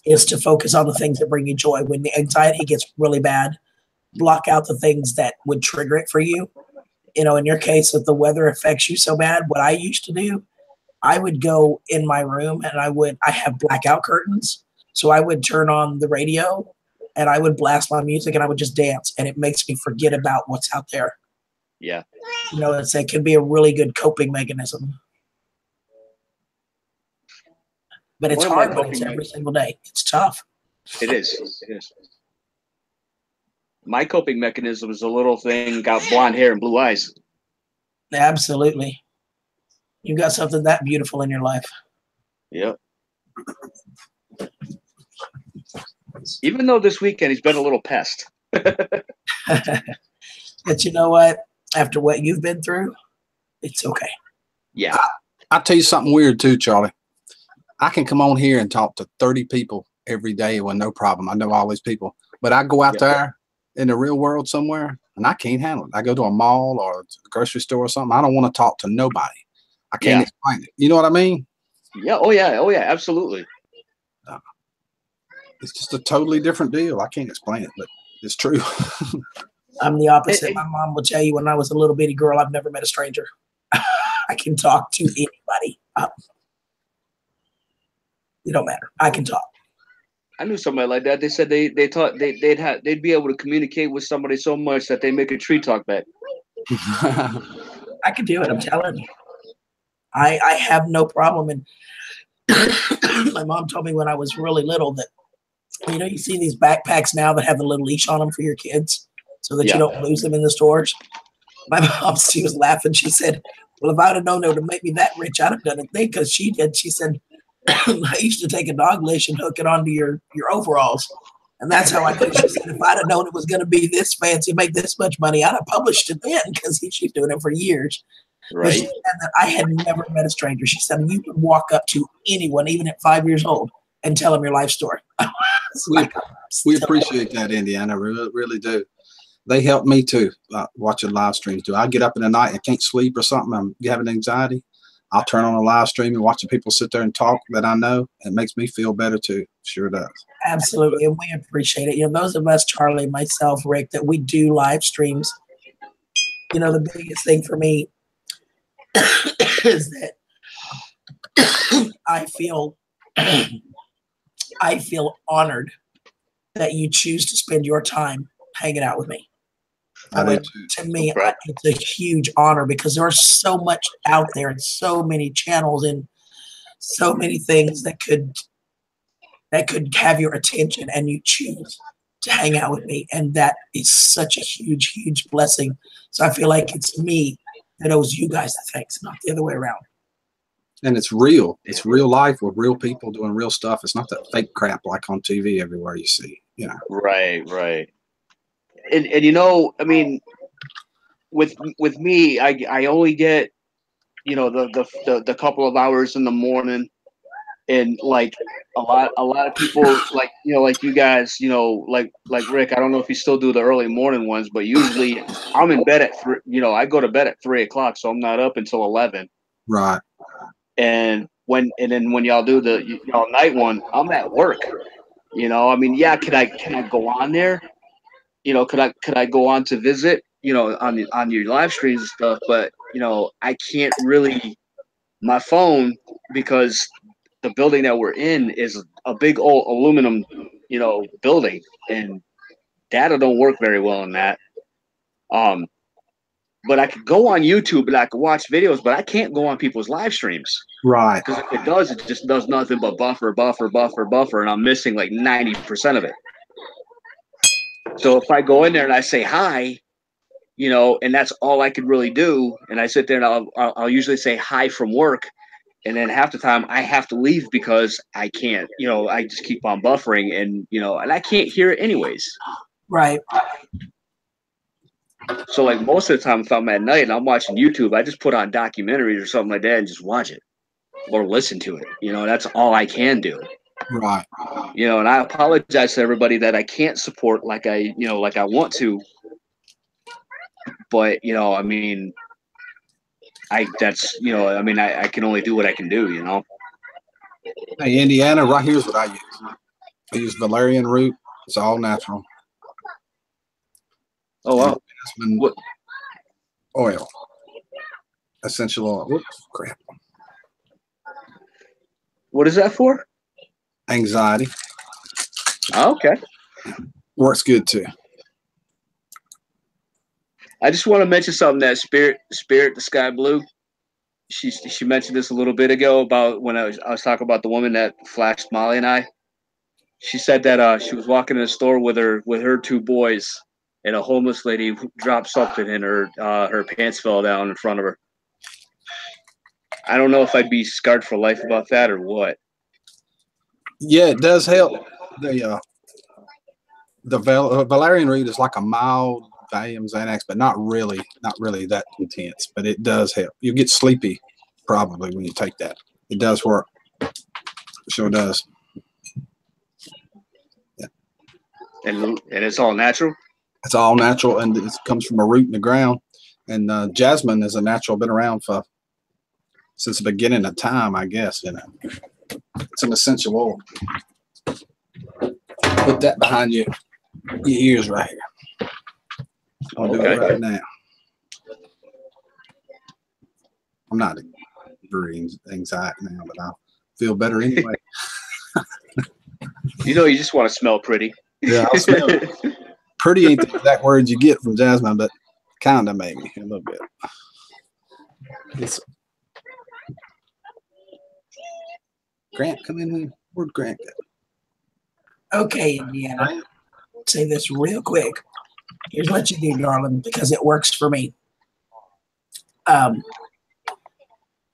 is to focus on the things that bring you joy. When the anxiety gets really bad, block out the things that would trigger it for you. In your case, if the weather affects you so bad, what I used to do, I would go in my room and I have blackout curtains. So I would turn on the radio and I would blast my music and I would just dance. And it makes me forget about what's out there. Yeah. It can be a really good coping mechanism. But it's hard when it's every single day. It's tough. It is. my coping mechanism is a little thing, got blonde hair and blue eyes. Absolutely. You got something that beautiful in your life. Yep. Even though this weekend he's been a little pest. But you know what? After what you've been through, it's okay. Yeah. I'll tell you something weird too, Charlie. I can come on here and talk to 30 people every day with no problem. I know all these people. But I go out there in the real world somewhere and I can't handle it. I go to a mall or a grocery store or something. I don't want to talk to nobody. I can't explain it. You know what I mean? Yeah. Oh, yeah. Oh, yeah. Absolutely. It's just a totally different deal. I can't explain it, but it's true. I'm the opposite. My mom will tell you when I was a little bitty girl, I've never met a stranger. I can talk to anybody. It don't matter. I can talk. I knew somebody like that. They said they thought they'd be able to communicate with somebody so much that they make a tree talk back. I can do it. I'm telling you. I have no problem. And my mom told me when I was really little that, you know, you see these backpacks now that have the little leash on them for your kids so that you don't lose them in the stores. My mom, she was laughing. She said, well, if I'd have known it would make me that rich, I'd have done it. Because she did. She said, I used to take a dog leash and hook it onto your overalls. And that's how I did. She said, if I'd have known it was going to be this fancy, make this much money, I'd have published it then, because she's doing it for years. Right. But she said that I had never met a stranger. She said, you could walk up to anyone, even at 5 years old, and tell them your life story. We appreciate that, Indiana. Really do. They help me too, watching live streams. I get up in the night and can't sleep or something, I'm having anxiety, I'll turn on a live stream and watch the people sit there and talk that I know. It makes me feel better too. Sure does. Absolutely. And we appreciate it. You know, those of us, Charlie, myself, Rick, that we do live streams, you know, the biggest thing for me is that I feel honored that you choose to spend your time hanging out with me. I do too. To me, it's a huge honor because there's so much out there and so many channels and so many things that could have your attention, and you choose to hang out with me. And that is such a huge, huge blessing. So I feel like it's me that owes you guys the thanks, not the other way around. And it's real. It's real life with real people doing real stuff. It's not that fake crap like on TV everywhere you see. You know. Right. And you know, I mean, with me, I only get, you know, the couple of hours in the morning, and like a lot of people, like, you know, like you guys, you know, like Rick, I don't know if you still do the early morning ones, but usually I'm in bed at 3, you know, I go to bed at 3 o'clock, so I'm not up until 11. Right. And then when y'all do the y'all night one, I'm at work. You know, I mean, yeah, can I go on there? You know, could I go on to visit, you know, on your live streams and stuff, but you know, I can't really, my phone, because the building that we're in is a big old aluminum, you know, building, and data don't work very well in that. But I could go on YouTube and I could watch videos, but I can't go on people's live streams. Right. Because if it does, it just does nothing but buffer, and I'm missing like 90% of it. So if I go in there and I say hi, you know, and that's all I could really do, and I sit there and I'll usually say hi from work, and then half the time I have to leave because I can't, you know, I just keep on buffering, and you know, and I can't hear it anyways. Right. So like most of the time, if I'm at night and I'm watching YouTube, I just put on documentaries or something like that and just watch it or listen to it. You know, that's all I can do. Right. You know, and I apologize to everybody that I can't support like I want to. But, you know, I mean, I can only do what I can do, you know. Hey, Indiana, right here's what I use. I use valerian root. It's all natural. Oh, wow. What? Oil. Essential oil. Whoops, crap. What is that for? Anxiety. Oh, okay. Works good too. I just want to mention something that Spirit the Sky Blue. She mentioned this a little bit ago about when I was talking about the woman that flashed Molly and I. She said that she was walking in the store with her 2 boys, and a homeless lady dropped something and her pants fell down in front of her. I don't know if I'd be scarred for life about that or what. Yeah, it does help. The valerian root is like a mild Valium Xanax, but not really that intense. But it does help. You get sleepy probably when you take that. It does work. It sure does. Yeah. And it's all natural? It's all natural, and it comes from a root in the ground. And jasmine is a natural, been around since the beginning of time, I guess. You know, it's an essential oil. Put that behind your ears right here. I'll do it right now. I'm not very anxiety now, but I'll feel better anyway. You know, you just want to smell pretty. Yeah, I'll smell it. Pretty ain't the exact words you get from jasmine, but kind of maybe a little bit. Grant, come in here. Where'd Grant go? Okay, Indiana. Say this real quick. Here's what you do, darling, because it works for me.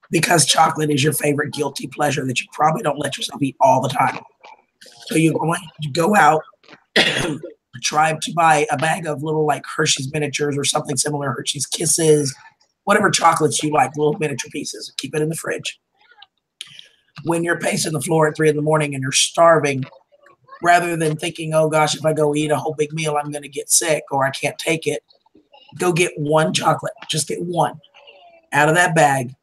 Because chocolate is your favorite guilty pleasure that you probably don't let yourself eat all the time. So you're going to go out, try to buy a bag of little like Hershey's miniatures or something similar, Hershey's Kisses, whatever chocolates you like, little miniature pieces. Keep it in the fridge. When you're pacing the floor at 3 a.m. and you're starving, rather than thinking, oh gosh, if I go eat a whole big meal, I'm going to get sick or I can't take it, go get one chocolate. Just get one out of that bag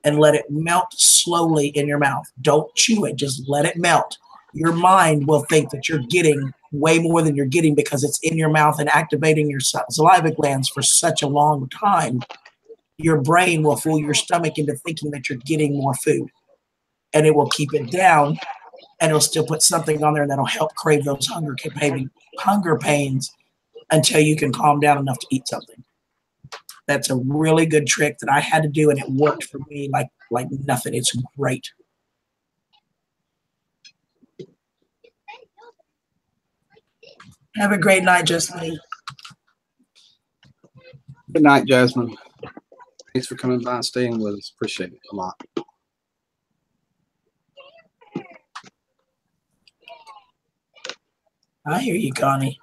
and let it melt slowly in your mouth. Don't chew it. Just let it melt. Your mind will think that you're getting way more than you're getting because it's in your mouth and activating your saliva glands for such a long time. Your brain will fool your stomach into thinking that you're getting more food, and it will keep it down, and it'll still put something on there that'll help crave those hunger pains until you can calm down enough to eat something. That's a really good trick that I had to do, and it worked for me like nothing. It's great. Have a great night, Justine. Good night, Jasmine. Thanks for coming by and staying with us. Appreciate it a lot. I hear you, Connie.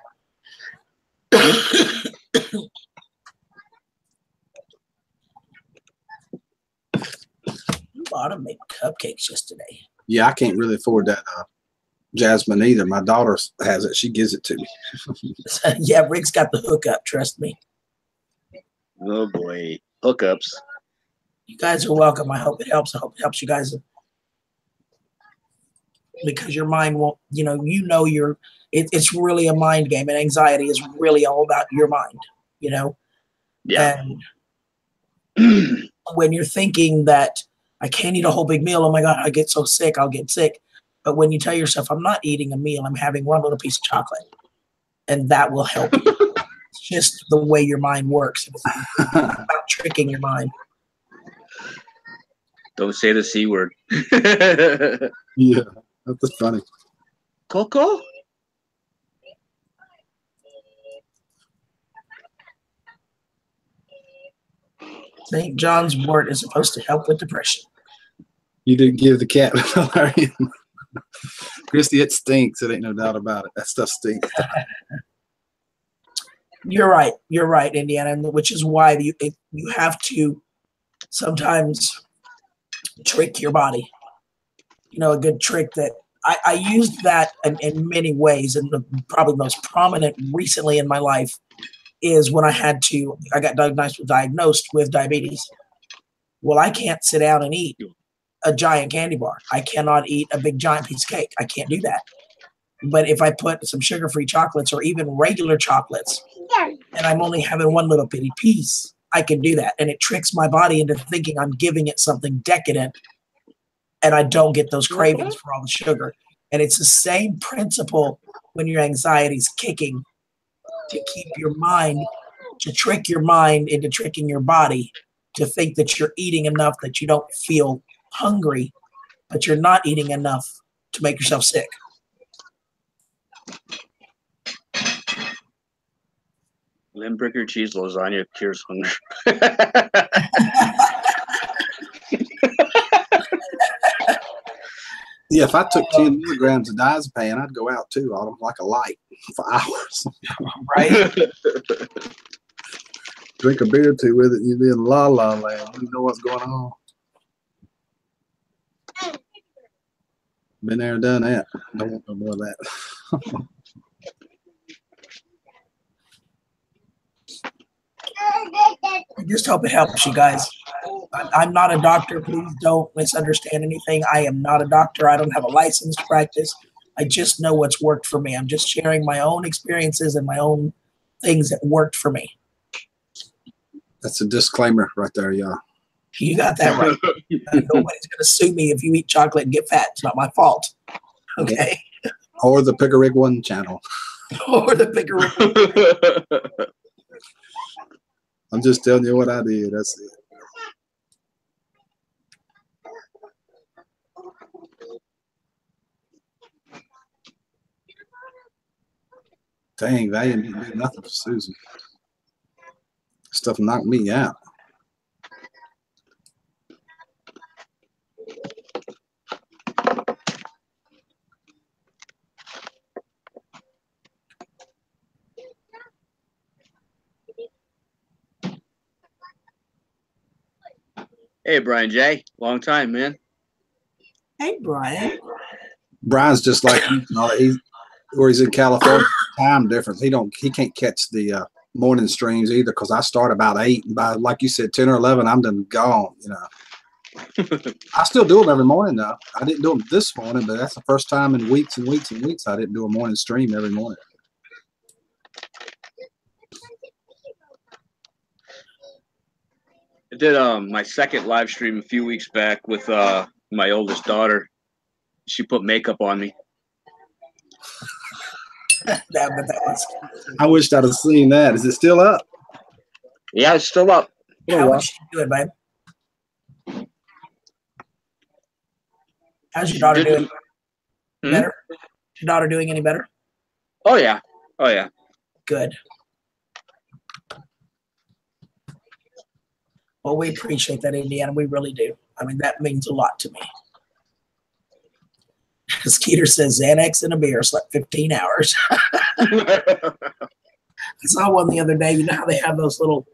Autumn made cupcakes yesterday. Yeah, I can't really afford that jasmine either. My daughter has it. She gives it to me. Yeah, Rick's got the hookup. Trust me. Oh boy, hookups. You guys are welcome. I hope it helps. I hope it helps you guys, because your mind won't. It's really a mind game, and anxiety is really all about your mind. Yeah. And when you're thinking that I can't eat a whole big meal, oh my God, I get so sick, I'll get sick. But when you tell yourself, I'm not eating a meal, I'm having one little piece of chocolate, and that will help you. It's just the way your mind works. It's about tricking your mind. Don't say the C word. Yeah, that's funny. Coco? St. John's wort is supposed to help with depression. You didn't give the cat valerian. Christy, it stinks. It ain't no doubt about it. That stuff stinks. You're right. You're right, Indiana, which is why you have to sometimes trick your body. A good trick that I used that in many ways, and probably the most prominent recently in my life is when I got diagnosed with diabetes. Well, I can't sit down and eat a giant candy bar. I cannot eat a big giant piece of cake. I can't do that. But if I put some sugar-free chocolates or even regular chocolates, and I'm only having one little bitty piece, I can do that. And it tricks my body into thinking I'm giving it something decadent, and I don't get those cravings for all the sugar. And it's the same principle when your anxiety's kicking, to trick your mind into tricking your body to think that you're eating enough that you don't feel hungry, but you're not eating enough to make yourself sick. Limburger cheese lasagna cures hunger. Yeah, if I took 10 milligrams of diazepam, I'd go out too, Autumn, like a light for hours. Right? Drink a beer or two with it, and you'd be in la la land. You know what's going on. Been there and done that. Don't want no more of that. I just hope it helps you guys. I'm not a doctor. Please don't misunderstand anything. I am not a doctor. I don't have a license to practice. I just know what's worked for me. I'm just sharing my own experiences and my own things that worked for me. That's a disclaimer right there, y'all. You got that right. Nobody's going to sue me if you eat chocolate and get fat. It's not my fault. Okay? Or the Pickerick One channel. Or the Pickerick. I'm just telling you what I did. That's it. Dang, Valiant didn't do nothing for Susan. Stuff knocked me out. Hey, Brian J. Long time, man. Hey, Brian. Brian's just like he's where he's in California. Time difference. He can't catch the morning streams either because I start about 8, and by like you said 10 or 11 I'm done gone. You know. I still do them every morning though. I didn't do them this morning, but that's the first time in weeks and weeks and weeks I didn't do a morning stream every morning. I did my second live stream a few weeks back with my oldest daughter. She put makeup on me. I wished I'd have seen that. Is it still up? Yeah, it's still up. How was she doing, babe? How's your daughter doing? Better? Is your daughter doing any better? Oh yeah. Oh yeah. Good. Well, we appreciate that, Indiana. We really do. I mean, that means a lot to me. Skeeter says Xanax and a beer, slept 15 hours. I saw one the other day. You know how they have those little,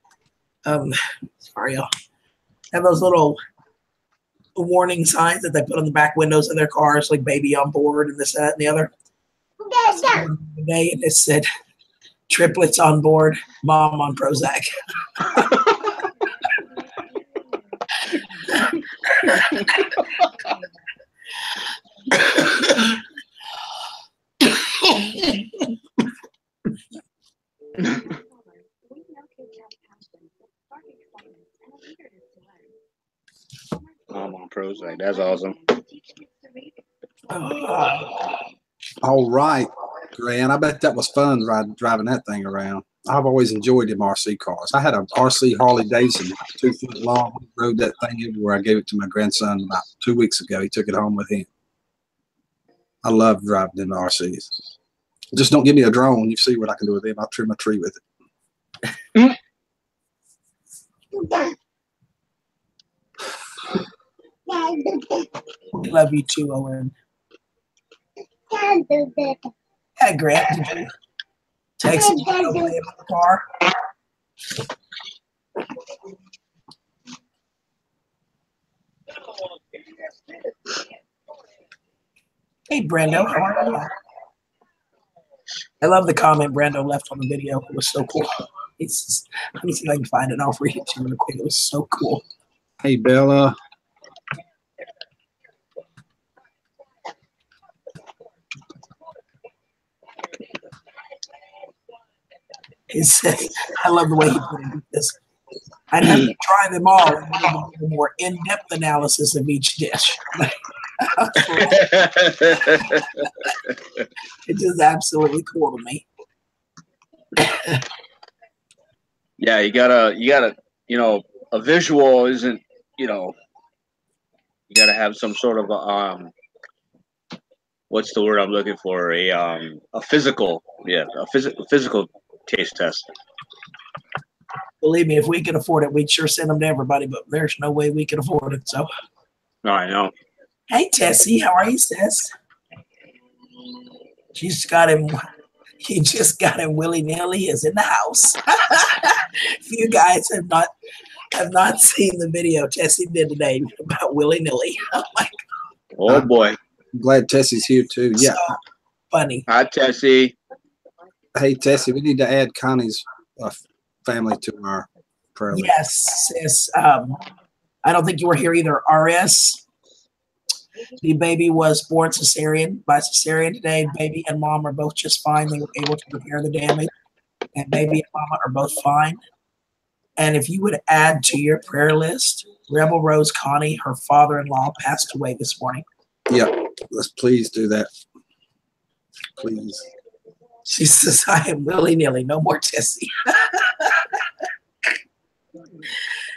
sorry, y'all, have those little warning signs that they put on the back windows of their cars, like baby on board and this, that, and the other. Today, and it said triplets on board, mom on Prozac. I'm on Prozac. That's awesome. All right, Grant. I bet that was fun driving that thing around. I've always enjoyed them RC cars. I had a RC Harley Davidson, 2 foot long. We rode that thing everywhere. I gave it to my grandson about 2 weeks ago. He took it home with him. I love driving them RCs. Just don't give me a drone. You see what I can do with them. I'll trim a tree with it. We love you too, Owen. Hey, Grant, did you text me over there in the car? Hey, Brando, how are you? I love the comment Brando left on the video. It was so cool. Let me see if I can find it. I'll read it to you real quick. It was so cool. Hey, Bella. He said, I love the way he put it. This. I'd have to try them all and do a more in-depth analysis of each dish. It's just absolutely cool to me. Yeah, you gotta, you know, a visual isn't, you know, you gotta have some sort of what's the word I'm looking for? A physical, yeah, a physical taste test. Believe me, if we could afford it, we'd sure send them to everybody, but there's no way we could afford it. So, I know. hey, Tessie, how are you, sis? She's got him. He just got him willy-nilly is in the house. If you guys have not seen the video Tessie did today about willy-nilly, oh my God, Oh boy. I'm glad Tessie's here too. Yeah. so funny. Hi, Tessie. Hey, Tessie, we need to add Connie's family to our prayer list. Yes, sis. I don't think you were here either. RS, the baby was born by cesarean today. Baby and mom are both just fine. They were able to repair the damage, and baby and mama are both fine. And if you would add to your prayer list, Rebel Rose Connie, her father-in-law passed away this morning. Yep. Let's please do that. Please. She says, I am willy-nilly, no more Tessie.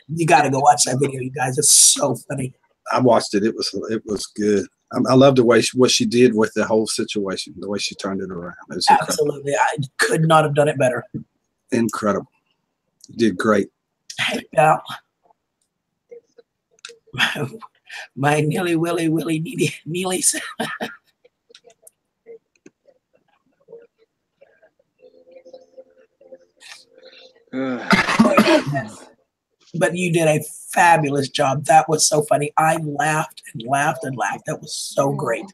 You got to go watch that video, you guys. It's so funny. I watched it. It was good. I love the way what she did with the whole situation, the way she turned it around. It was absolutely. I could not have done it better. Incredible. You did great. Hey, pal. My nilly willy neely. But you did a fabulous job. That was so funny. I laughed and laughed and laughed. That was so great.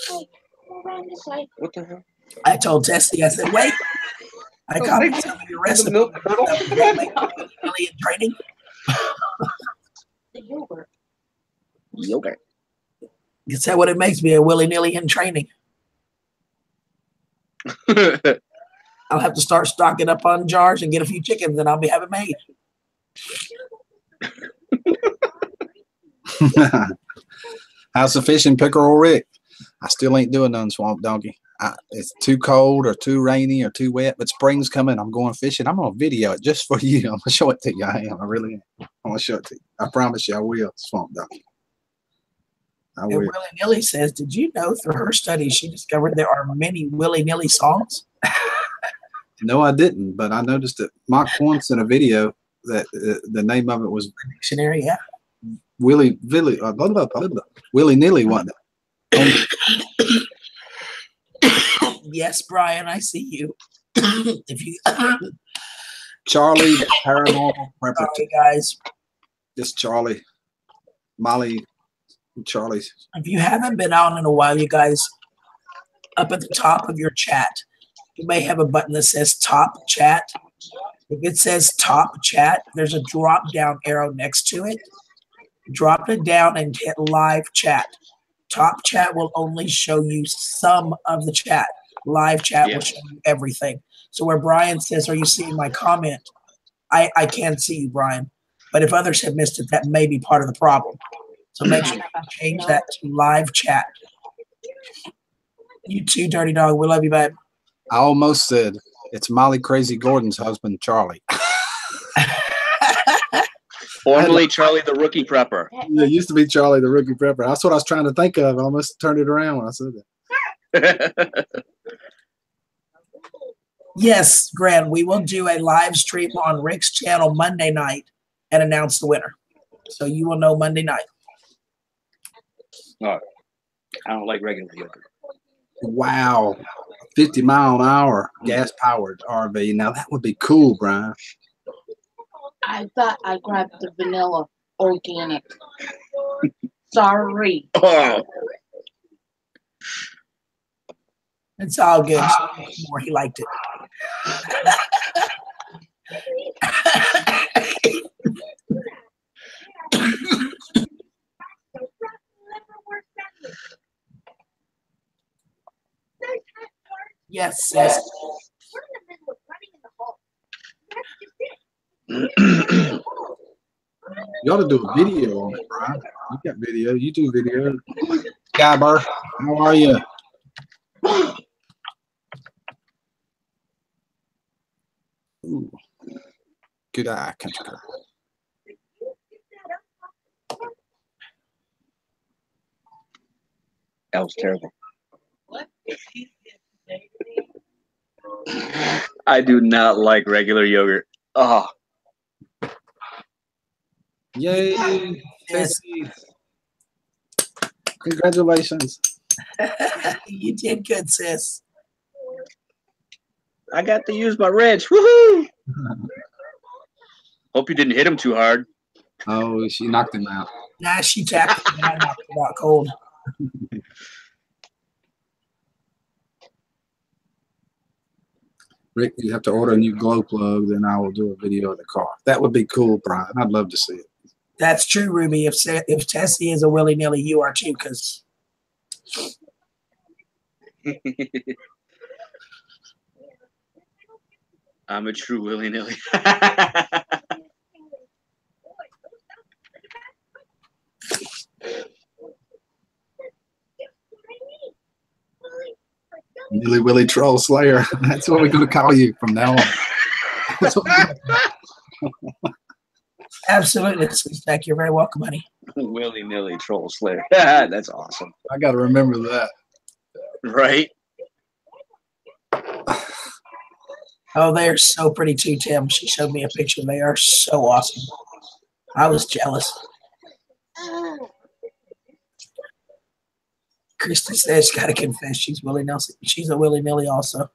What the hell? I told Tessie, I said, wait. I copied some of your recipe. Really in training. The yogurt. Yogurt. Is that what it makes me, a willy-nilly in training? I'll have to start stocking up on jars and get a few chickens, and I'll be having made. How's the fishing, Pickerel Rick? I still ain't doing none, Swamp Donkey. It's too cold or too rainy or too wet, but spring's coming. I'm going fishing. I'm going to video it just for you. I'm going to show it to you. I am. I really am. I'm going to show it to you. I promise you I will, Swamp Donkey. I will. And Willy-nilly says, did you know through her study she discovered there are many willy-nilly songs? No, I didn't, but I noticed that Mark once in a video that the name of it was Dictionary, yeah. willy-nilly, wasn't it? Yes, Brian, I see you. If you Charlie, the paranormal prepper. sorry, guys. Just Charlie, Molly, and Charlie's. If you haven't been on in a while, you guys, up at the top of your chat, you may have a button that says top chat. If it says top chat, there's a drop down arrow next to it. Drop it down and hit live chat. Top chat will only show you some of the chat. Live chat will show you everything. So where Brian says, are you seeing my comment? I can't see you, Brian. But if others have missed it, that may be part of the problem. So make sure you change that to live chat. You too, Dirty Dog. We love you, babe. I almost said it's Molly Crazy Gordon's husband, Charlie. Formerly Charlie the Rookie Prepper. Yeah, it used to be Charlie the Rookie Prepper. That's what I was trying to think of. I almost turned it around when I said that. Yes, Grant, we will do a live stream on Rick's channel Monday night and announce the winner. So you will know Monday night. Oh, I don't like regular yogurt. Wow. 50 mile an hour gas powered RV. Now that would be cool, Brian. I thought I grabbed the vanilla organic. Sorry. Oh. It's all good. More, he liked it. Yes, sis. You ought to do a video on it, Brian. You got video. You do video. Gabber, how are you? Ooh. Good eye, country girl. That was terrible. I do not like regular yogurt. Oh, Yay, Tessie. Congratulations. You did good, sis. I got to use my wrench. Woohoo! Hope you didn't hit him too hard. Oh, she knocked him out. Nah, she tapped it and I knocked it out cold. Rick, you have to order a new glow plug, then I will do a video of the car. That would be cool, Brian. I'd love to see it. That's true, Ruby. If Tessie is a willy-nilly, you are too, because I'm a true willy-nilly. Nilly Willy Troll Slayer. That's what we're going to call you from now on. That's what absolutely, Beck, you're very welcome, honey. Willy-nilly troll slayer. That's awesome. I got to remember that. Right? Oh, they're so pretty too, Tim. She showed me a picture. They are so awesome. I was jealous. Kristen says she's got to confess she's willy-nilly. She's a willy-nilly also.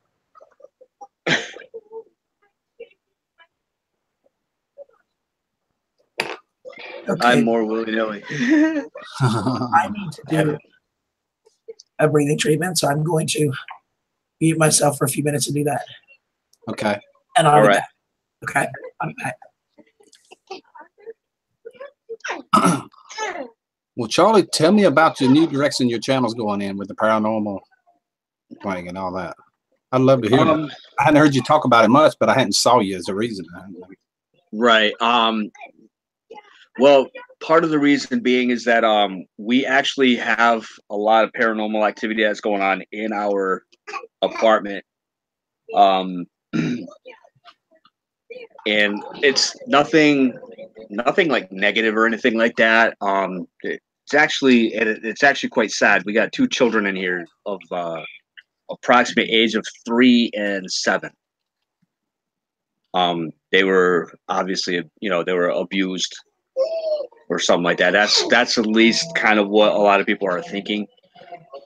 Okay. I'm more willy-nilly. I need to do a breathing treatment, so I'm going to mute myself for a few minutes to do that. Okay. And I'll All be right. back. Okay, I'll be back. Well, Charlie, tell me about your new direction your channel's going in with the paranormal playing and all that. I'd love to hear that. I hadn't heard you talk about it much, but I hadn't saw you as a reason. Right. Well, part of the reason being is that we actually have a lot of paranormal activity that's going on in our apartment. And it's nothing like negative or anything like that. It's actually quite sad. We got 2 children in here of approximate age of 3 and 7. They were obviously, they were abused or something like that. That's at least kind of what a lot of people are thinking.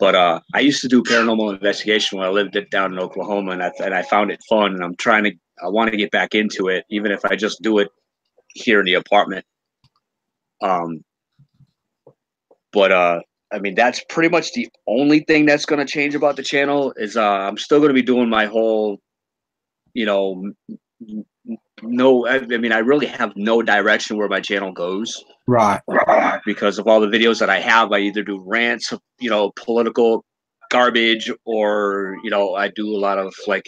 But I used to do paranormal investigation when I lived down in Oklahoma, and I found it fun, and I want to get back into it, even if I just do it here in the apartment. But I mean, that's pretty much the only thing that's going to change about the channel is I'm still going to be doing my whole, no, I mean, I really have no direction where my channel goes. Right. Because of all the videos that I have, I either do rants, political garbage, or, I do a lot of like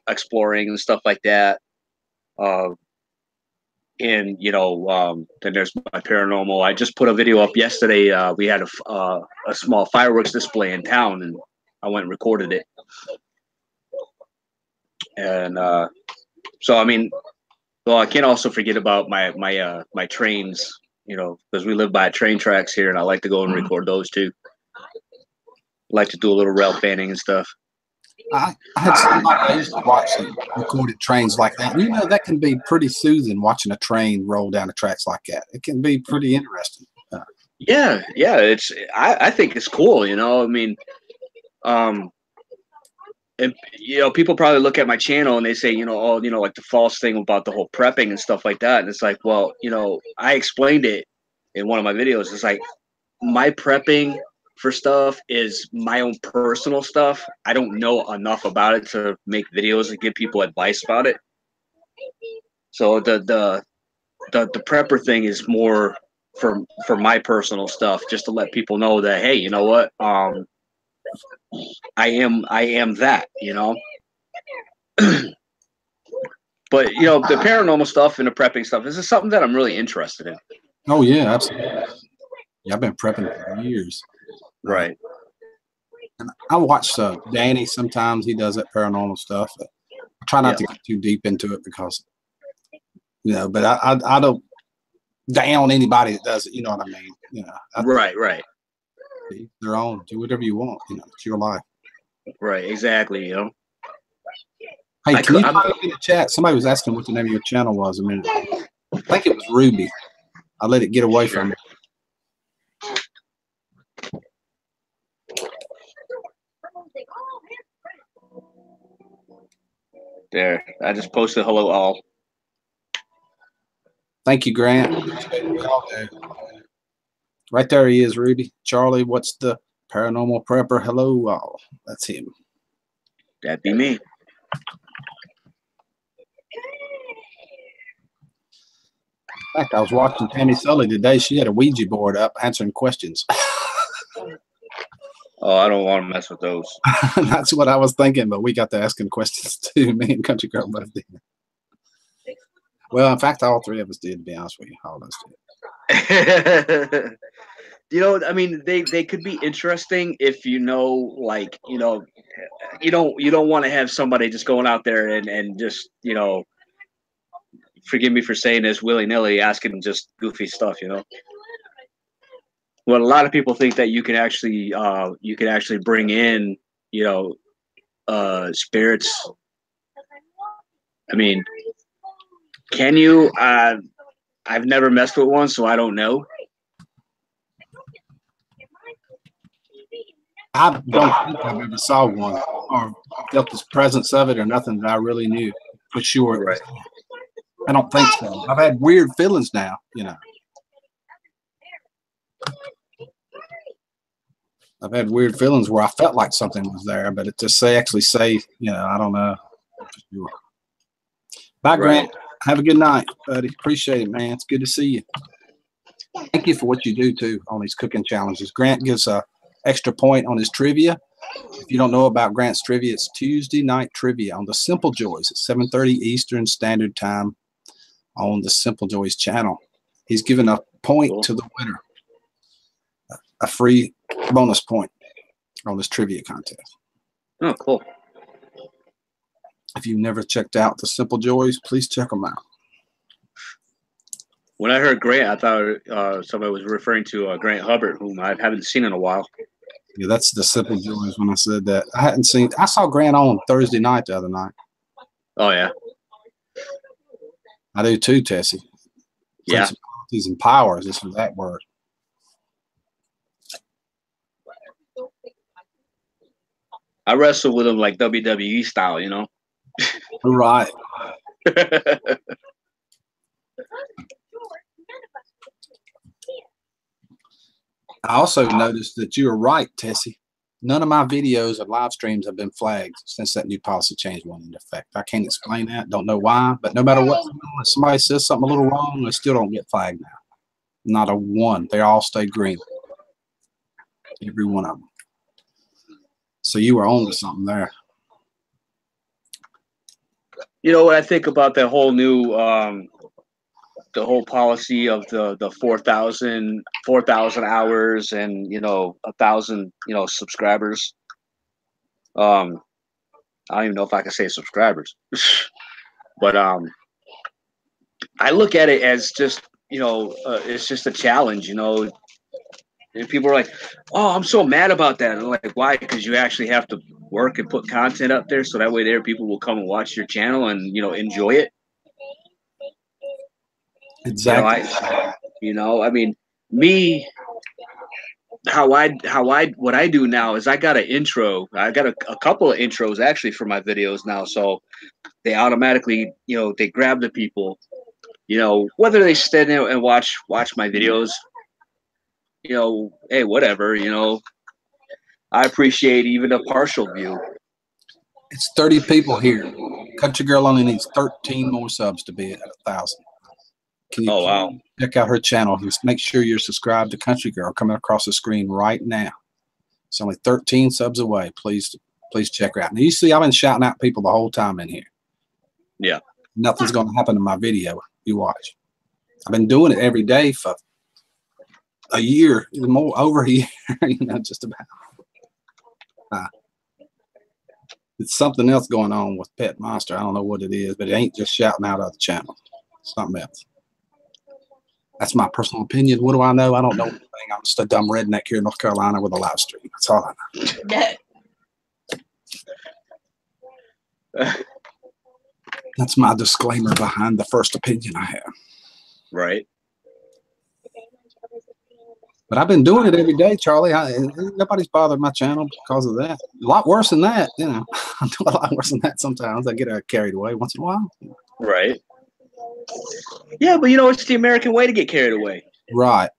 exploring and stuff like that. And, then there's my paranormal. I just put a video up yesterday. We had a small fireworks display in town, and I went and recorded it. And so, I mean, well, I can't also forget about my trains, because we live by train tracks here, and I like to go and record those too. Like to do a little rail fanning and stuff. I had somebody I used to watch recorded trains like that. That can be pretty soothing, watching a train roll down the tracks like that. It can be pretty interesting. Yeah, I think it's cool. I mean, and people probably look at my channel and they say, like the false thing about the whole prepping and stuff like that. And it's like, well, I explained it in one of my videos. It's like my prepping for stuff is my own personal stuff. I don't know enough about it to make videos and give people advice about it. So the prepper thing is more for my personal stuff, just to let people know that, hey, you know what? I am that, But the paranormal stuff and the prepping stuff, this is something that I'm really interested in. Oh yeah, absolutely. Yeah, I've been prepping for years. Right. And I watch Danny sometimes. He does that paranormal stuff. I try not to get too deep into it because, but I don't down anybody that does it. You know what I mean? Right. Their own. Do whatever you want. It's your life. Right. Exactly. Hey, can you type in the chat? Somebody was asking what the name of your channel was a minute ago. I think it was Ruby. I let it get away from me. There, I just posted hello all. Thank you, Grant. Right there he is, Ruby. Charlie, what's the paranormal prepper? Hello all. That's him. That'd be me. In fact, I was watching Tammy Sully today. She had a Ouija board up answering questions. Oh, I don't want to mess with those. That's what I was thinking, but we got to asking questions too. Me and Country Girl both did. Well, in fact, all three of us did, to be honest with you. All of us did. You know, I mean, they could be interesting if you know, like, you know, you don't want to have somebody just going out there and just, you know, forgive me for saying this, willy-nilly asking just goofy stuff, you know. Well, a lot of people think that you can actually bring in, you know, spirits. I mean, can you? I've never messed with one, so I don't know. I don't think I've ever saw one or felt the presence of it or nothing that I really knew for sure. Right. I don't think so. I've had weird feelings now, you know. I've had weird feelings where I felt like something was there, but it just actually say, you know, I don't know. Bye, Grant. Have a good night, buddy. Appreciate it, man. It's good to see you. Thank you for what you do, too, on these cooking challenges. Grant gives a extra point on his trivia. If you don't know about Grant's trivia, it's Tuesday night trivia on the Simple Joys at 7:30 Eastern Standard Time on the Simple Joys channel. He's given a point to the winner, a free bonus point on this trivia contest. Oh, cool. If you've never checked out the Simple Joys, please check them out. When I heard Grant, I thought somebody was referring to Grant Hubbard, whom I haven't seen in a while. Yeah, that's the Simple Joys. When I said that, I saw Grant on Thursday night the other night. Oh yeah, I do too, Tessie. Yeah. Principalities and powers. This was that word. I wrestle with him like WWE style, you know. Right. I also noticed that you were right, Tessie. None of my videos or live streams have been flagged since that new policy change went into effect. I can't explain that. Don't know why. But no matter what, if somebody says something a little wrong, they still don't get flagged now. Not a one. They all stay green. Every one of them. So you were on to something there. You know what I think about that whole new the whole policy of the 4,000 hours and, you know, 1,000, you know, subscribers. I don't even know if I can say subscribers, but I look at it as just, you know, it's just a challenge, you know. And people are like, "Oh, I'm so mad about that." And I'm like, why? Because you actually have to work and put content up there, so that way there people will come and watch your channel and, you know, enjoy it. Exactly. You know, I mean, me, what I do now is I got an intro. I got a couple of intros actually for my videos now. So they automatically, you know, they grab the people, you know, whether they stand there and watch my videos, you know, hey, whatever, you know, I appreciate even a partial view. It's 30 people here. Country Girl only needs 13 more subs to be at 1,000. Can you check out her channel? Just make sure you're subscribed to Country Girl coming across the screen right now. It's only 13 subs away. Please check her out. Now, you see, I've been shouting out people the whole time in here. Yeah. Nothing's going to happen in my video. You watch. I've been doing it every day for a year, over a year, you know, just about. It's something else going on with Pet Monster. I don't know what it is, but it ain't just shouting out of the channel. It's something else. That's my personal opinion. What do I know? I don't know anything. I'm just a dumb redneck here in North Carolina with a live stream. That's all I know. That's my disclaimer behind the first opinion I have. Right. But I've been doing it every day, Charlie. Nobody's bothered my channel because of that. A lot worse than that, you know. I do a lot worse than that sometimes. I get carried away once in a while. Right. Yeah, but you know, it's the American way to get carried away. Right.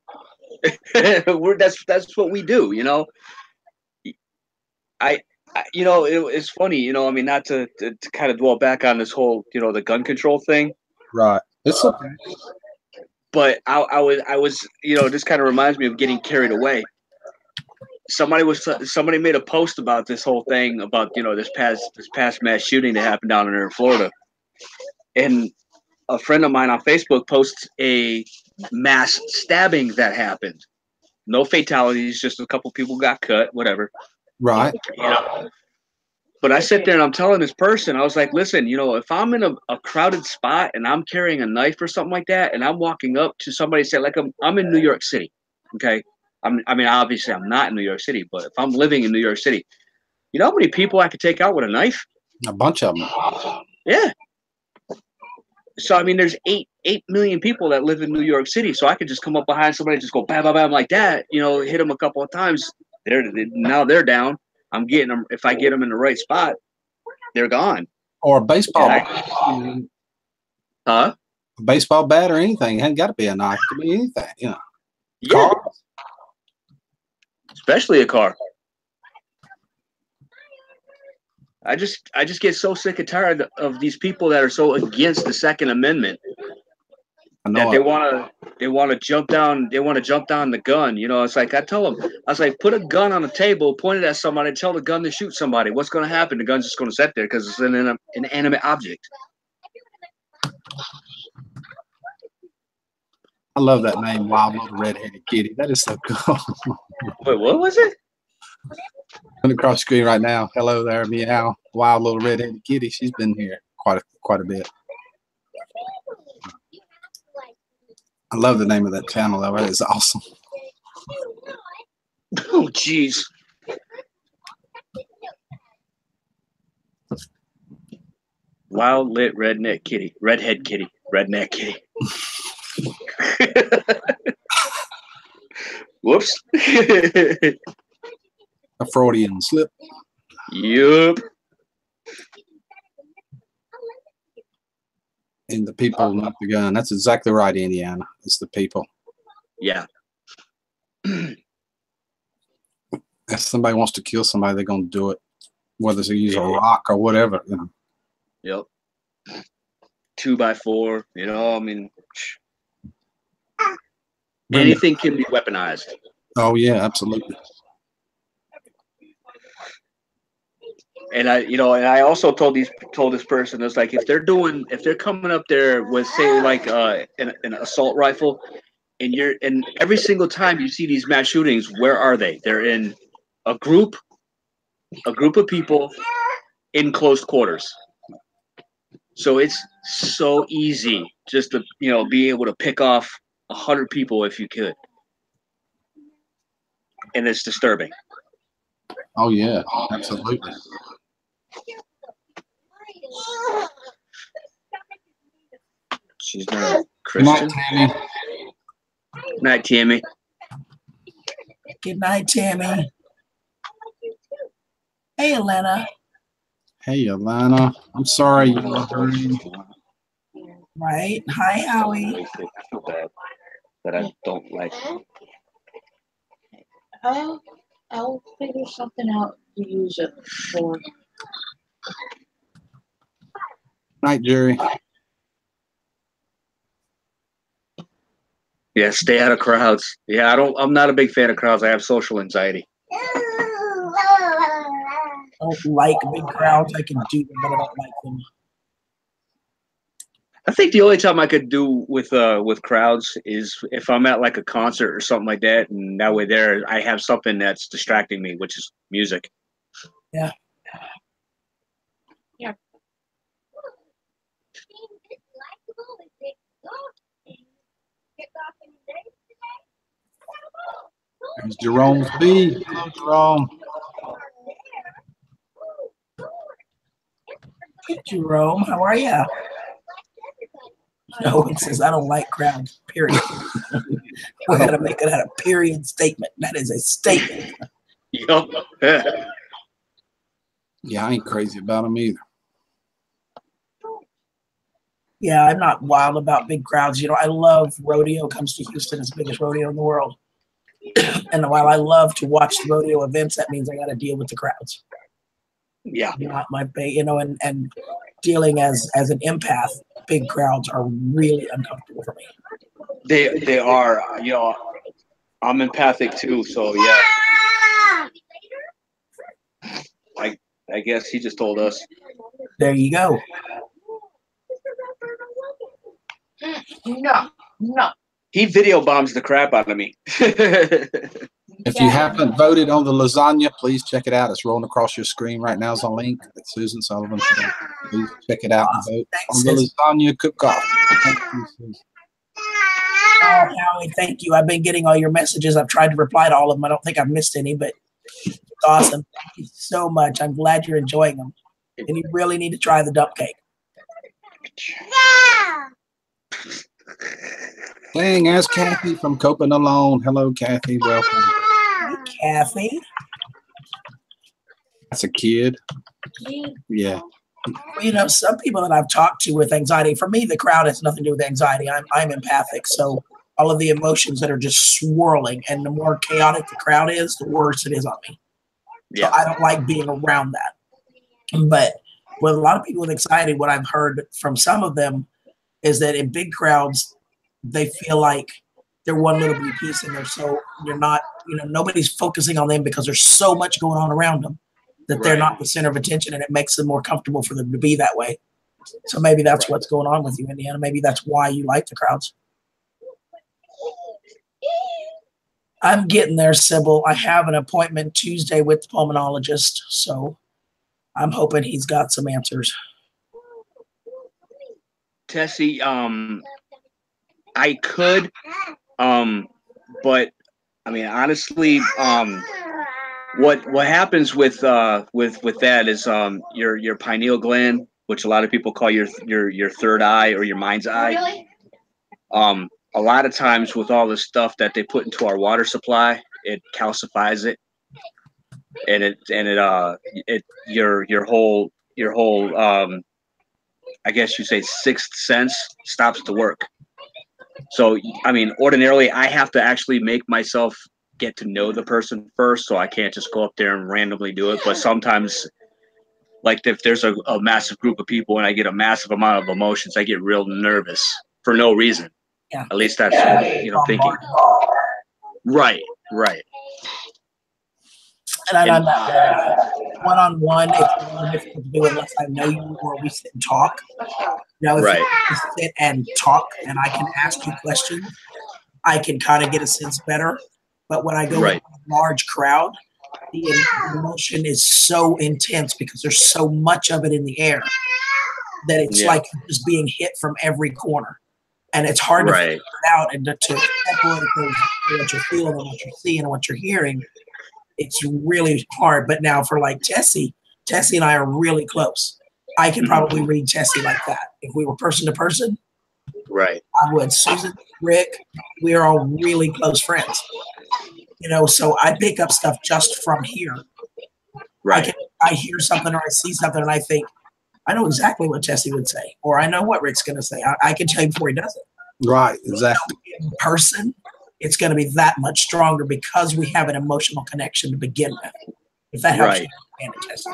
That's what we do, you know. You know, it's funny, you know. I mean, not to kind of dwell back on this whole, you know, the gun control thing. Right. It's okay. But I was, you know, this kind of reminds me of getting carried away. Somebody made a post about this whole thing about, you know, this past mass shooting that happened down there in Florida, and a friend of mine on Facebook posts a mass stabbing that happened. No fatalities, just a couple people got cut, whatever. Right. You know. But I sit there and I'm telling this person, I was like, listen, you know, if I'm in a crowded spot and I'm carrying a knife or something like that, and I'm walking up to somebody, say, like, I'm in New York City, okay? I mean, obviously I'm not in New York City, but if I'm living in New York City, you know how many people I could take out with a knife? A bunch of them. Yeah. So, I mean, there's 8 million people that live in New York City, so I could just come up behind somebody and just go bam, bam, bam like that, you know, hit them a couple of times. Now they're down. I'm getting them. If I get them in the right spot, they're gone. Or a baseball Yeah. bat. Huh? A baseball bat or anything. It ain't got to be a knife. It could be anything, you know. Yeah. Car. Especially a car. I just get so sick and tired of these people that are so against the Second Amendment that they want to jump down. They want to jump down the gun. You know, it's like I tell them, I was like, put a gun on the table, point it at somebody, tell the gun to shoot somebody. What's going to happen? The gun's just going to sit there because it's an inanimate object. I love that name, Wild Little Red-Headed Kitty. That is so cool. Wait, what was it? I'm across the screen right now. Hello there, meow. Wild Little Red-Headed Kitty. She's been here quite a bit. I love the name of that channel, though. It is awesome. Oh, jeez. Wild lit redneck kitty. Redhead kitty. Redneck kitty. Whoops. A Freudian slip. Yup. And the people, not the gun. That's exactly right, Indiana. It's the people. Yeah. If somebody wants to kill somebody, they're going to do it, whether they use a rock or whatever. You know. Yep. 2x4. You know, I mean, anything can be weaponized. Oh yeah, absolutely. And I also told this person, it's like, if they're coming up there with, say, like an assault rifle, and every single time you see these mass shootings, where are they? They're in a group of people in close quarters. So it's so easy just to, you know, be able to pick off 100 people if you could. And it's disturbing. Oh yeah, absolutely. She's not Christian. Night, Tammy. Good night, Tammy. Hey, Elena. Hey, Alana. I'm sorry you were hurting. Right. Hi, Howie. I feel bad that I don't like. I'll figure something out to use it for. Night, Jerry. Yeah, stay out of crowds. Yeah, I'm not a big fan of crowds. I have social anxiety. I don't like big crowds. I can do them, but I don't like them. I think the only time I could do with crowds is if I'm at like a concert or something like that, and that way there I have something that's distracting me, which is music. Yeah. Yeah. There's Jerome's B. Hello, Jerome. Hey, Jerome, how are you? No one says I don't like crowds. Period. We're gonna make it a period statement. That is a statement. Yup. Yeah, I ain't crazy about them either. Yeah, I'm not wild about big crowds. You know, I love rodeo. Comes to Houston, it's the biggest rodeo in the world. And while I love to watch the rodeo events, that means I got to deal with the crowds. Yeah. Not my, you know, and dealing as an empath, big crowds are really uncomfortable for me. They are. You know, I'm empathic too, so yeah. I guess he just told us. There you go. No. He video bombs the crap out of me. If you haven't voted on the lasagna, please check it out. It's rolling across your screen right now. It's a link that Susan Sullivan put in. Please check it out and vote on the lasagna cook-off. Thank you, Susan. Oh, Howie, thank you. I've been getting all your messages. I've tried to reply to all of them. I don't think I've missed any, but it's awesome. Thank you so much. I'm glad you're enjoying them. And you really need to try the dump cake. Dang, ask Kathy from Coping Alone. Hello, Kathy. Welcome. Hey, Kathy. That's a kid. Yeah. Well, you know, some people that I've talked to with anxiety, for me, the crowd has nothing to do with anxiety. I'm empathic. So all of the emotions that are just swirling, and the more chaotic the crowd is, the worse it is on me. Yeah. So I don't like being around that. But with a lot of people with anxiety, what I've heard from some of them is that in big crowds, they feel like they're one little bitty piece, and you're not, you know, nobody's focusing on them because there's so much going on around them that they're not the center of attention, and it makes them more comfortable for them to be that way. So maybe that's what's going on with you, Indiana. Maybe that's why you like the crowds. I'm getting there, Sybil. I have an appointment Tuesday with the pulmonologist, so I'm hoping he's got some answers. Tessie, I could, but I mean, honestly, what happens with that is your pineal gland, which a lot of people call your third eye or your mind's eye. A lot of times with all the stuff that they put into our water supply, it calcifies it, and your whole I guess you say sixth sense stops to work. So I mean, ordinarily I have to actually make myself get to know the person first, so I can't just go up there and randomly do it. But sometimes, like if there's a massive group of people and I get a massive amount of emotions, I get real nervous for no reason. Yeah. At least that's thinking. Right. And I'm not one-on-one. It's more difficult to do unless I know you or we sit and talk. You know, if you sit and talk and I can ask you questions, I can kind of get a sense better. But when I go with a large crowd, the emotion is so intense because there's so much of it in the air that it's like you're just being hit from every corner. And it's hard to figure it out and to separate what you're feeling and what you're seeing and what you're hearing. It's really hard. But now for like Tessie and I are really close. I can probably read Tessie like that. If we were person to person, I would. Susan, Rick, we are all really close friends. You know, so I pick up stuff just from here. I hear something or I see something and I think, I know exactly what Tessie would say, or I know what Rick's going to say. I can tell you before he does it. Right, exactly. In person, it's going to be that much stronger because we have an emotional connection to begin with. If that helps you understand it, Tessie.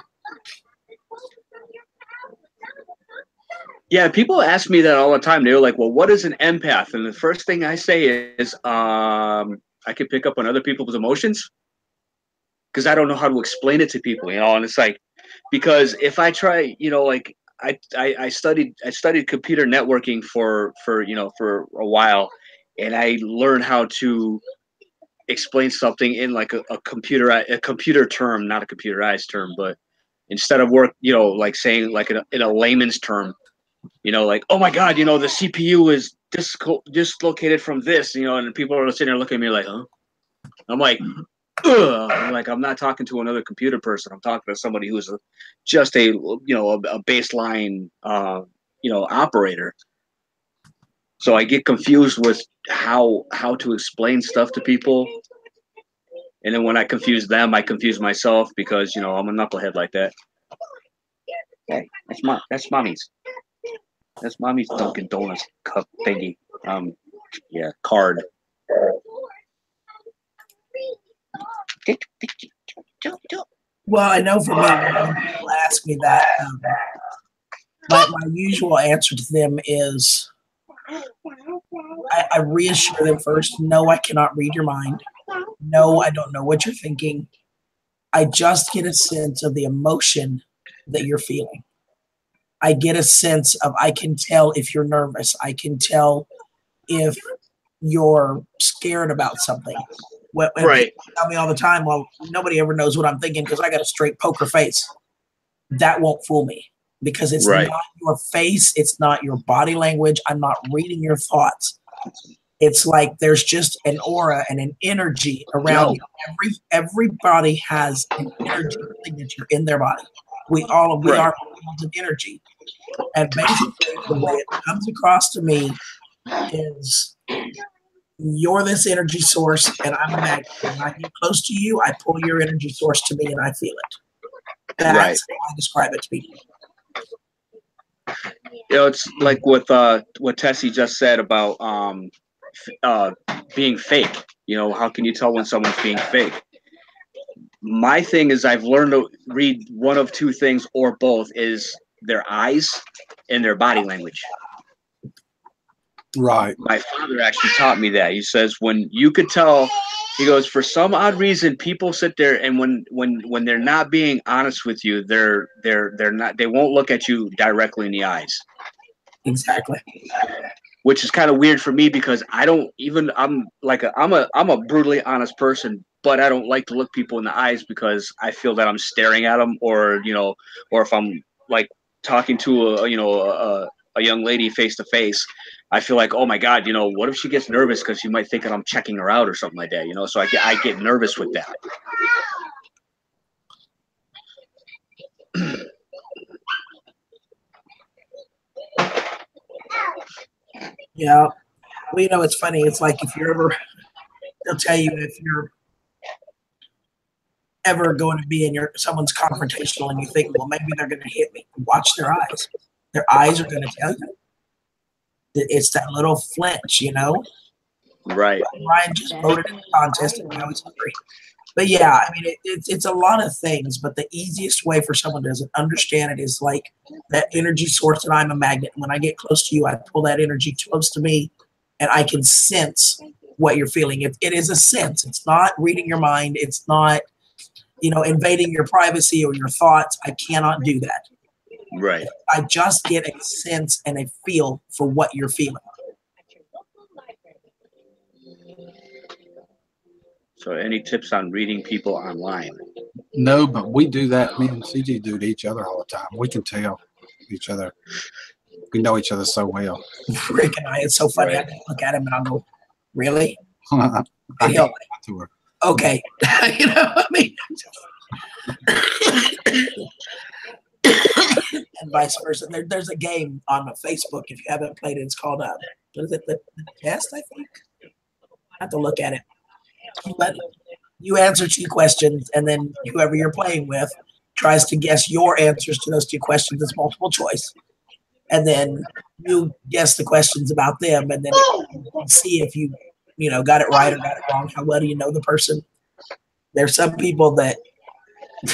Yeah, people ask me that all the time. They're like, well, what is an empath? And the first thing I say is, I can pick up on other people's emotions because I don't know how to explain it to people, you know. And it's like, because if I try, you know, like I studied computer networking for a while, and I learned how to explain something in like a computer term, not a computerized term, but instead of like saying like in a layman's term, you know, like, oh my God, you know, the CPU is dislocated from this, you know, and people are sitting there looking at me like, huh? I'm like, ugh. I'm not talking to another computer person. I'm talking to somebody who's just a baseline, operator. So I get confused with how to explain stuff to people. And then when I confuse them, I confuse myself because, you know, I'm a knucklehead like that. Hey, that's mommy's. That's mommy's Dunkin' Donuts cup thingy. Yeah, card. Well, I know for me, when people ask me that, my usual answer to them is I reassure them first, no, I cannot read your mind. No, I don't know what you're thinking. I just get a sense of the emotion that you're feeling. I get a sense of, I can tell if you're nervous. I can tell if you're scared about something. Right. People tell me all the time, well, nobody ever knows what I'm thinking because I got a straight poker face. That won't fool me because it's Right. not your face. It's not your body language. I'm not reading your thoughts. It's like there's just an aura and an energy around you. Everybody has an energy signature in their body. We are fields of energy. And basically the way it comes across to me is you're this energy source and I'm a magnet. When I get close to you, I pull your energy source to me and I feel it. That's how I describe it to people. You know, it's like what Tessie just said about being fake. You know, how can you tell when someone's being fake? My thing is I've learned to read one of two things or both, is their eyes and their body language. Right. My father actually taught me that. He says when you could tell, he goes, for some odd reason, people sit there and when they're not being honest with you, they're not, they won't look at you directly in the eyes. Exactly. Which is kind of weird for me because I don't even, I'm a brutally honest person, but I don't like to look people in the eyes because I feel that I'm staring at them, or, you know, or if I'm like talking to a young lady face to face, I feel like, oh my God, you know, what if she gets nervous because she might think that I'm checking her out or something like that, you know? So I get nervous with that. Yeah. Well, you know, it's funny. It's like if you're ever, they'll tell you if you're ever going to be in someone's confrontational and you think, well, maybe they're going to hit me. Watch their eyes. Their eyes are going to tell you. It's that little flinch, you know? Right. Ryan just voted in the contest and now he's hungry. But yeah, I mean, it's a lot of things, but the easiest way for someone who doesn't understand it is like that energy source, and I'm a magnet. When I get close to you, I pull that energy close to me and I can sense what you're feeling. It is a sense. It's not reading your mind. It's not, you know, invading your privacy or your thoughts. I cannot do that. Right. I just get a sense and a feel for what you're feeling. So any tips on reading people online? No, but we do that. Me and CG do to each other all the time. We can tell each other. We know each other so well. Rick and I, it's so funny. Right. I look at him and I'll go, really? I And go he'll, back to her. okay. You know what I mean? And vice versa. There's a game on Facebook, if you haven't played it, it's called, what is it, the Test, I think? I have to look at it. But you answer 2 questions, and then whoever you're playing with tries to guess your answers to those 2 questions. It's multiple choice. And then you guess the questions about them, and then see if you got it right or got it wrong. How well do you know the person? There's some people that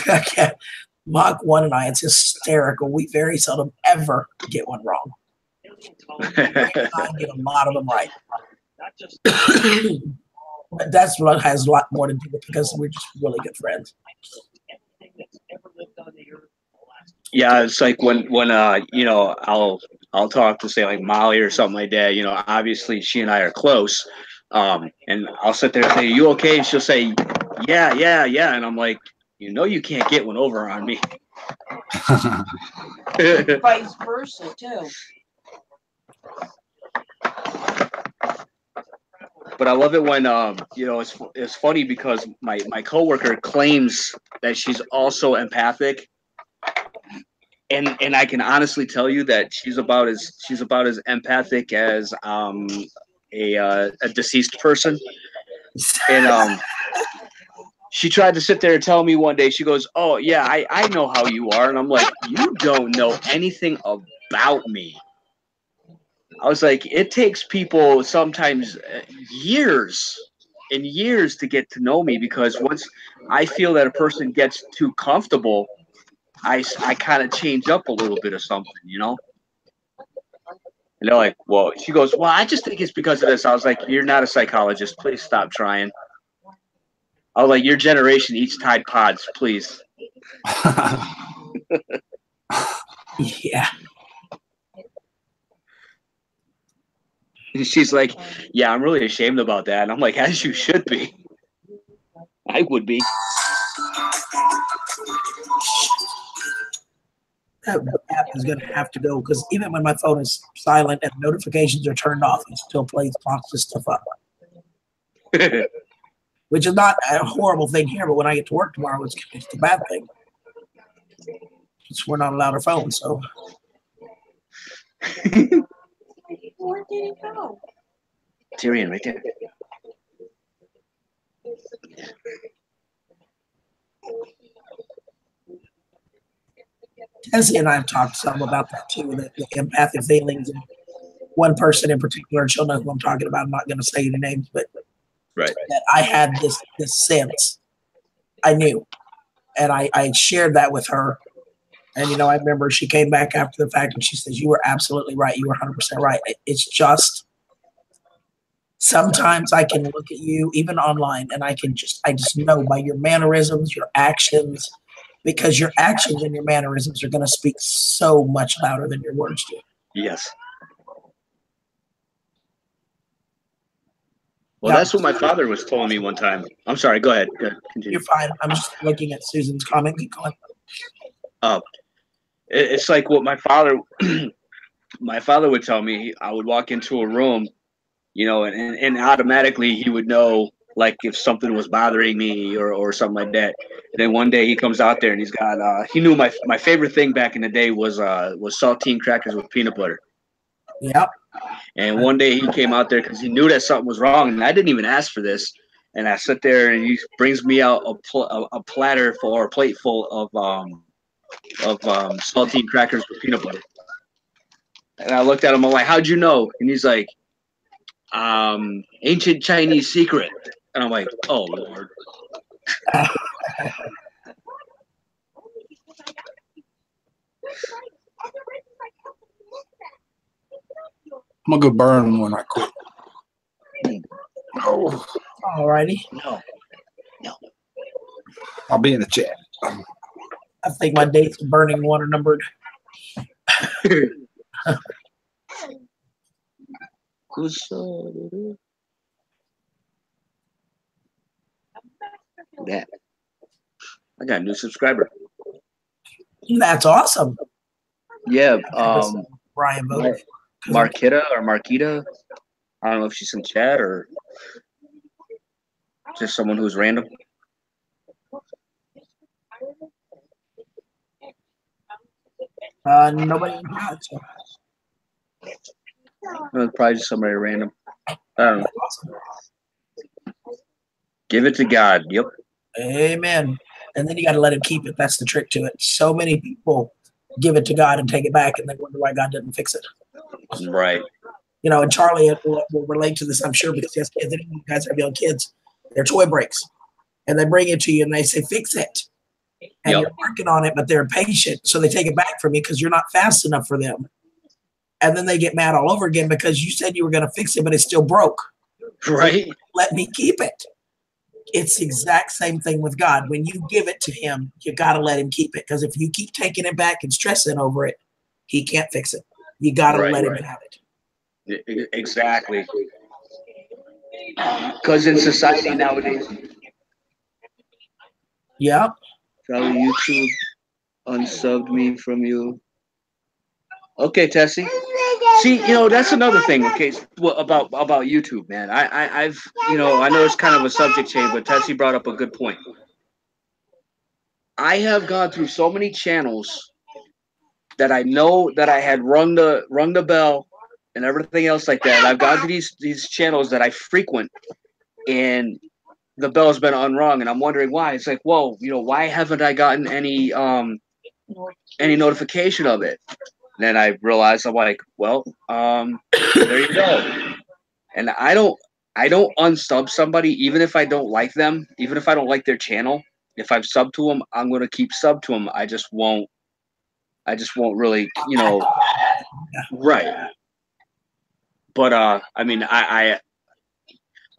I can't. Mach 1 and I, it's hysterical. We very seldom ever get one wrong. I get a lot of them right. But that's what has a lot more to do with it because we're just really good friends. Yeah, it's like when I'll talk to, say, like Molly or something like that. You know, obviously she and I are close, and I'll sit there and say, "You okay?" And she'll say, "Yeah, yeah, yeah," and I'm like, you can't get one over on me. Vice versa too. But I love it when it's funny because my coworker claims that she's also empathic, and I can honestly tell you that she's about as empathic as a deceased person. And she tried to sit there and tell me one day, she goes, "Oh yeah, I know how you are," and I'm like, "You don't know anything about me." I was like, it takes people sometimes years and years to get to know me, because once I feel that a person gets too comfortable, I kind of change up a little bit of something, you know? And they're like, well, she goes, well, I just think it's because of this. I was like, you're not a psychologist. Please stop trying. I was like, your generation eats Tide Pods, please. Yeah. And she's like, yeah, I'm really ashamed about that. And I'm like, as you should be. I would be. That app is going to have to go, because even when my phone is silent and notifications are turned off, it still plays lots of stuff up. Which is not a horrible thing here, but when I get to work tomorrow, it's a bad thing. We're not allowed our phones, so. Where did it go? Tyrion, right there. Tessie and I have talked some about that too, the empathic feelings. And one person in particular, and she'll know who I'm talking about. I'm not going to say any names, but right. That I had this sense. I knew, and I shared that with her. And, you know, I remember she came back after the fact and she says, you were absolutely right. You were 100% right. It's just sometimes I can look at you, even online, and I just know by your mannerisms, your actions, because your actions and your mannerisms are going to speak so much louder than your words do. Yes. Well, that's what my father was telling me one time. I'm sorry. Go ahead. Continue. You're fine. I'm just looking at Susan's comment. Keep going. It's like what my father would tell me. I would walk into a room, you know, and automatically he would know, like, if something was bothering me or something like that. And then one day he comes out there and he's got he knew my favorite thing back in the day was saltine crackers with peanut butter. Yep. And one day he came out there because he knew that something was wrong, and I didn't even ask for this. And I sit there and he brings me out a platter or a plate full of saltine crackers with peanut butter. And I looked at him, I'm like, how'd you know? And he's like, ancient Chinese secret. And I'm like, oh, Lord. I'm going to go burn when I quit. Oh. All righty. No. I'll be in the chat. I think my dates of burning one are numbered. That. I got a new subscriber. That's awesome. Yeah. Brian voted. Marquita. I don't know if she's in chat or just someone who's random. Nobody in chat. So. Probably just somebody random. I don't know. Give it to God. Yep. Amen. And then you got to let him keep it. That's the trick to it. So many people give it to God and take it back and then wonder why God didn't fix it. Right. You know, and Charlie will relate to this, I'm sure, because he has kids. And you guys have young kids. Their toy breaks. And they bring it to you and they say, fix it. And you're working on it, but they're impatient. So they take it back from you because you're not fast enough for them. And then they get mad all over again because you said you were going to fix it, but it's still broke. Right. Let me keep it. It's the exact same thing with God. When you give it to him, you got to let him keep it. Because if you keep taking it back and stressing over it, he can't fix it. You got to let him have it. Exactly. Because in society nowadays. Yeah. Probably YouTube unsubbed me from you. Okay, Tessie. See, you know, that's another thing. Okay, about YouTube, man. I've, you know, I know it's kind of a subject change, but Tessie brought up a good point. I have gone through so many channels that I know that I had rung the bell and everything else like that. And I've gone to these channels that I frequent, and the bell's been unrung, and I'm wondering why. It's like, whoa, why haven't I gotten any notification of it? And then I realized, I'm like, well, there you go. And I don't unsub somebody, even if I don't like them, even if I don't like their channel. If I've subbed to them, I'm going to keep sub to them. I just won't really, right. But I mean, I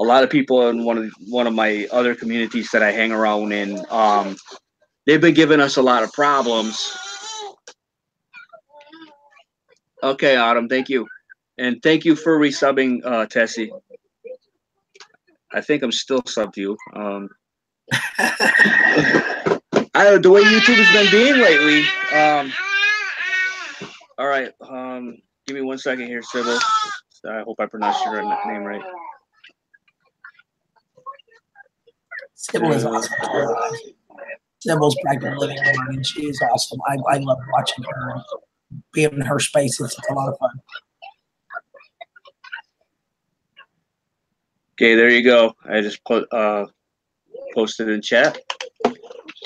a lot of people in one of my other communities that I hang around in, they've been giving us a lot of problems. Okay, Autumn, thank you. And thank you for resubbing, Tessie. I think I'm still subbed to you. The way YouTube has been being lately. All right. Give me 1 second here, Sybil. I hope I pronounced your name right. Sybil is awesome. Sybil's practically living learning. She is awesome. I love watching her, being in her spaces. It's a lot of fun. Okay, there you go. I just posted in chat.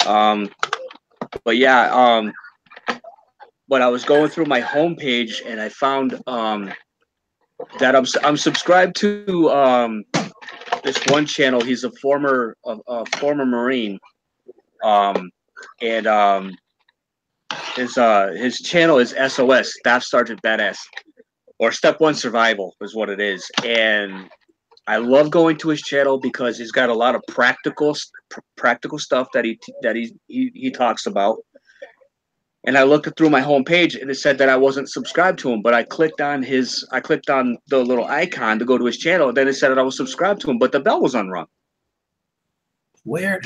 But yeah, but I was going through my homepage and I found that I'm subscribed to this one channel. He's a former Marine, and his channel is SOS, Staff Sergeant Badass, or Step One Survival is what it is. And I love going to his channel because he's got a lot of practical stuff that he talks about. And I looked through my homepage and it said that I wasn't subscribed to him, but I clicked on the little icon to go to his channel. And then it said that I was subscribed to him, but the bell was unrung. Weird.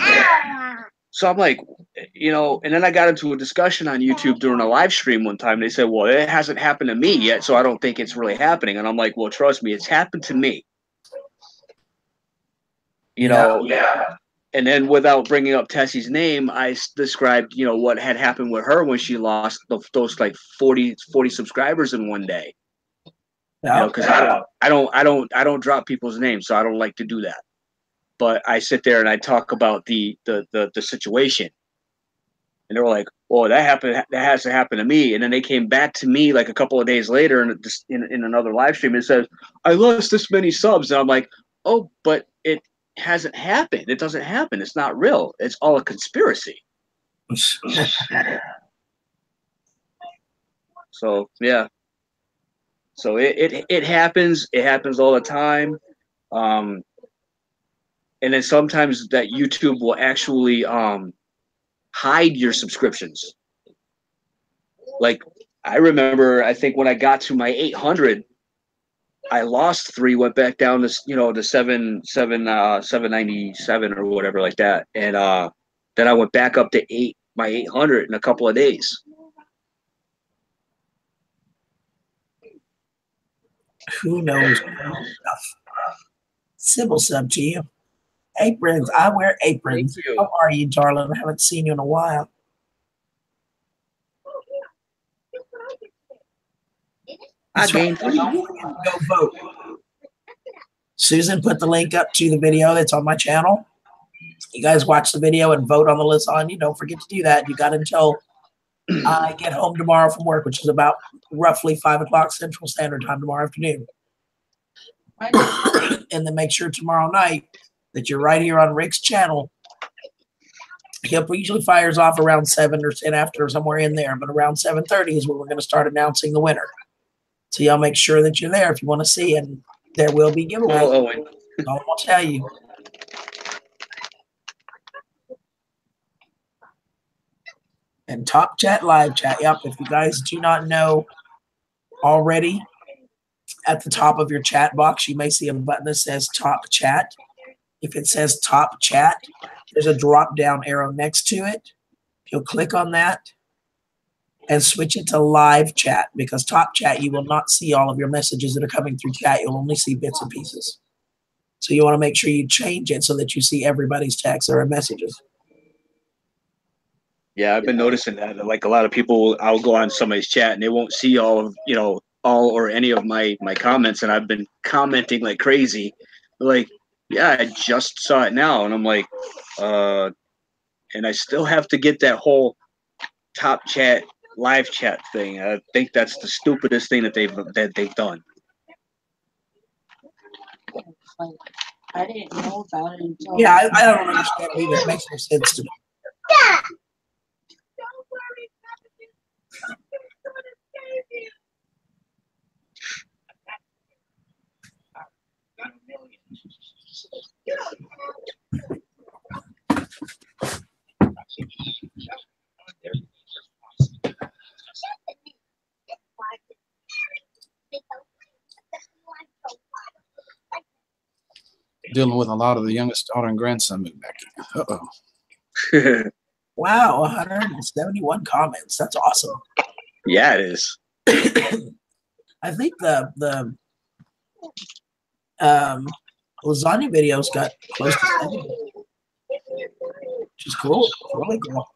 So I'm like, and then I got into a discussion on YouTube during a live stream one time. They said, well, it hasn't happened to me yet, so I don't think it's really happening. And I'm like, well, trust me, it's happened to me. Yeah. And then without bringing up Tessie's name, I described, what had happened with her when she lost those like 40 subscribers in one day. Yeah. Because I don't drop people's names, so I don't like to do that. But I sit there and I talk about the situation, and they were like, "Oh, that hasn't happened to me." And then they came back to me like a couple of days later in another live stream and says, "I lost this many subs," and I'm like, "Oh, but it hasn't happened. It doesn't happen. It's not real. It's all a conspiracy." So yeah. So it happens. It happens all the time. And then sometimes that YouTube will actually hide your subscriptions. Like I remember, I think when I got to my 800, I lost 3, went back down to to 797 or whatever like that, and then I went back up to my 800 in a couple of days. Who knows? Sybil sub to you. Aprons. I wear aprons. How are you, darling? I haven't seen you in a while. Go vote. Susan put the link up to the video that's on my channel. You guys watch the video and vote on the lasagna. Don't forget to do that. You got until I get home tomorrow from work, which is about roughly 5 o'clock Central Standard Time tomorrow afternoon. And then make sure tomorrow night that you're right here on Rick's channel. He usually fires off around 7 or 10 after, or somewhere in there, but around 7:30 is when we're going to start announcing the winner. So y'all make sure that you're there if you want to see, and there will be giveaway. Owen. I will tell you. And Top Chat, Live Chat. Yep, if you guys do not know already, at the top of your chat box, you may see a button that says Top Chat. If it says Top Chat, there's a drop-down arrow next to it. You'll click on that and switch it to Live Chat, because Top Chat, you will not see all of your messages that are coming through chat. You'll only see bits and pieces. So you want to make sure you change it so that you see everybody's texts or messages. Yeah, I've been noticing that. Like a lot of people, I'll go on somebody's chat and they won't see all of all or any of my comments, and I've been commenting like crazy. Like, yeah, I just saw it now, and I'm like, and I still have to get that whole top chat, live chat thing. I think that's the stupidest thing that they've done. Like, I didn't know about it until. Yeah, I don't understand it either. It makes no sense to me. Dealing with a lot of the youngest daughter and grandson moved back in. Uh-oh. Wow, 171 comments. That's awesome. Yeah, it is. I think the lasagna videos got close to 70, which is cool. Really cool.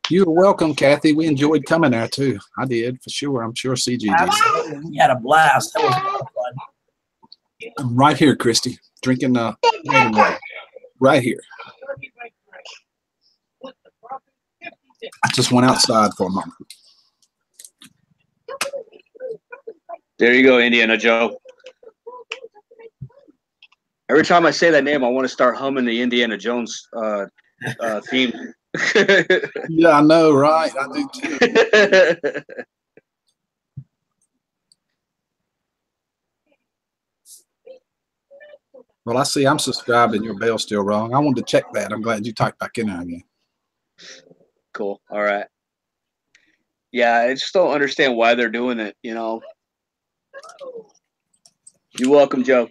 You're welcome, Kathy. We enjoyed coming there too. I did for sure. I'm sure CG did. Absolutely. We had a blast. That was a lot of fun. I'm right here, Christy, drinking right here. I just went outside for a moment. There you go, Indiana Joe. Every time I say that name, I want to start humming the Indiana Jones theme. Yeah, I know, right? I do too. Well, I see I'm subscribed and your bell's still wrong. I wanted to check that. I'm glad you typed back in there again. Cool. All right. Yeah, I just don't understand why they're doing it, You're welcome, Joe.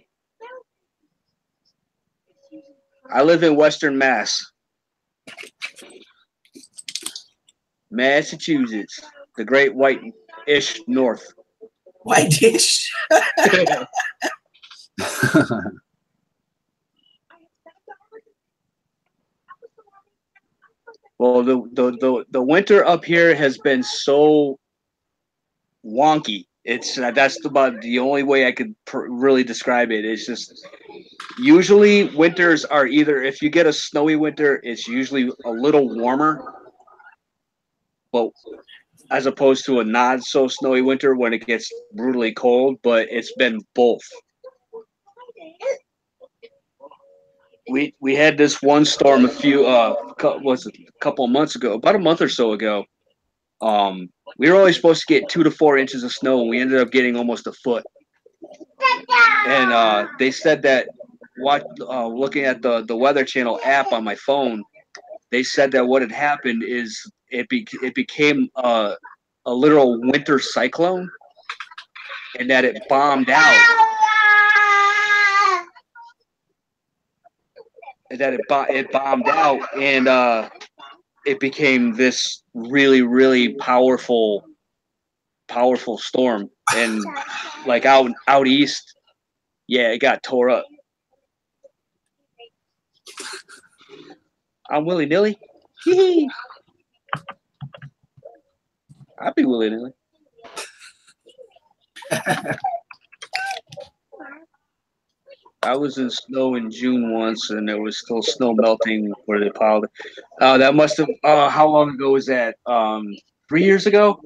I live in Western Mass. Massachusetts, the great white-ish north. White-ish. Well, the winter up here has been so wonky. That's about the only way I could really describe it. It's just usually winters are either, if you get a snowy winter, it's usually a little warmer, but as opposed to a not so snowy winter when it gets brutally cold. But it's been both. We had this one storm a couple of months ago, about a month or so ago. We were only supposed to get 2 to 4 inches of snow, and we ended up getting almost a foot. And they said that looking at the Weather Channel app on my phone, they said that what had happened is it became a literal winter cyclone, and that it bombed out. And that it bombed out, and it became this really, really powerful storm. And like out east, yeah, it got tore up. I'm willy nilly. I'd be willy nilly. I was in snow in June once, and there was still snow melting where they piled it. That must have. How long ago was that? 3 years ago.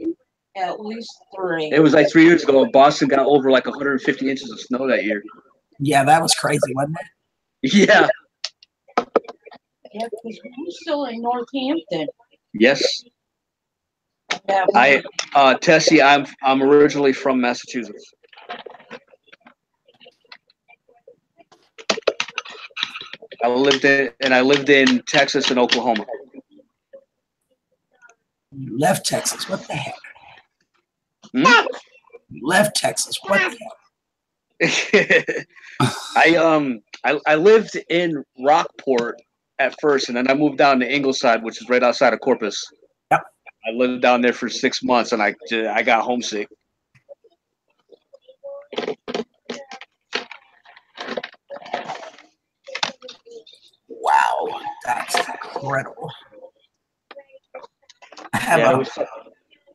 At least 3. It was like 3 years ago. Boston got over like 150 inches of snow that year. Yeah, that was crazy, wasn't it? Yeah. Yeah, because we're still in Northampton. Yes. Yeah, Tessie, I'm originally from Massachusetts. I lived in Texas and Oklahoma. You left Texas. What the heck? Hmm? You left Texas. What the heck? I lived in Rockport at first, and then I moved down to Ingleside, which is right outside of Corpus. Yep. I lived down there for 6 months, and I got homesick. Wow, that's incredible. have Yeah, it a was.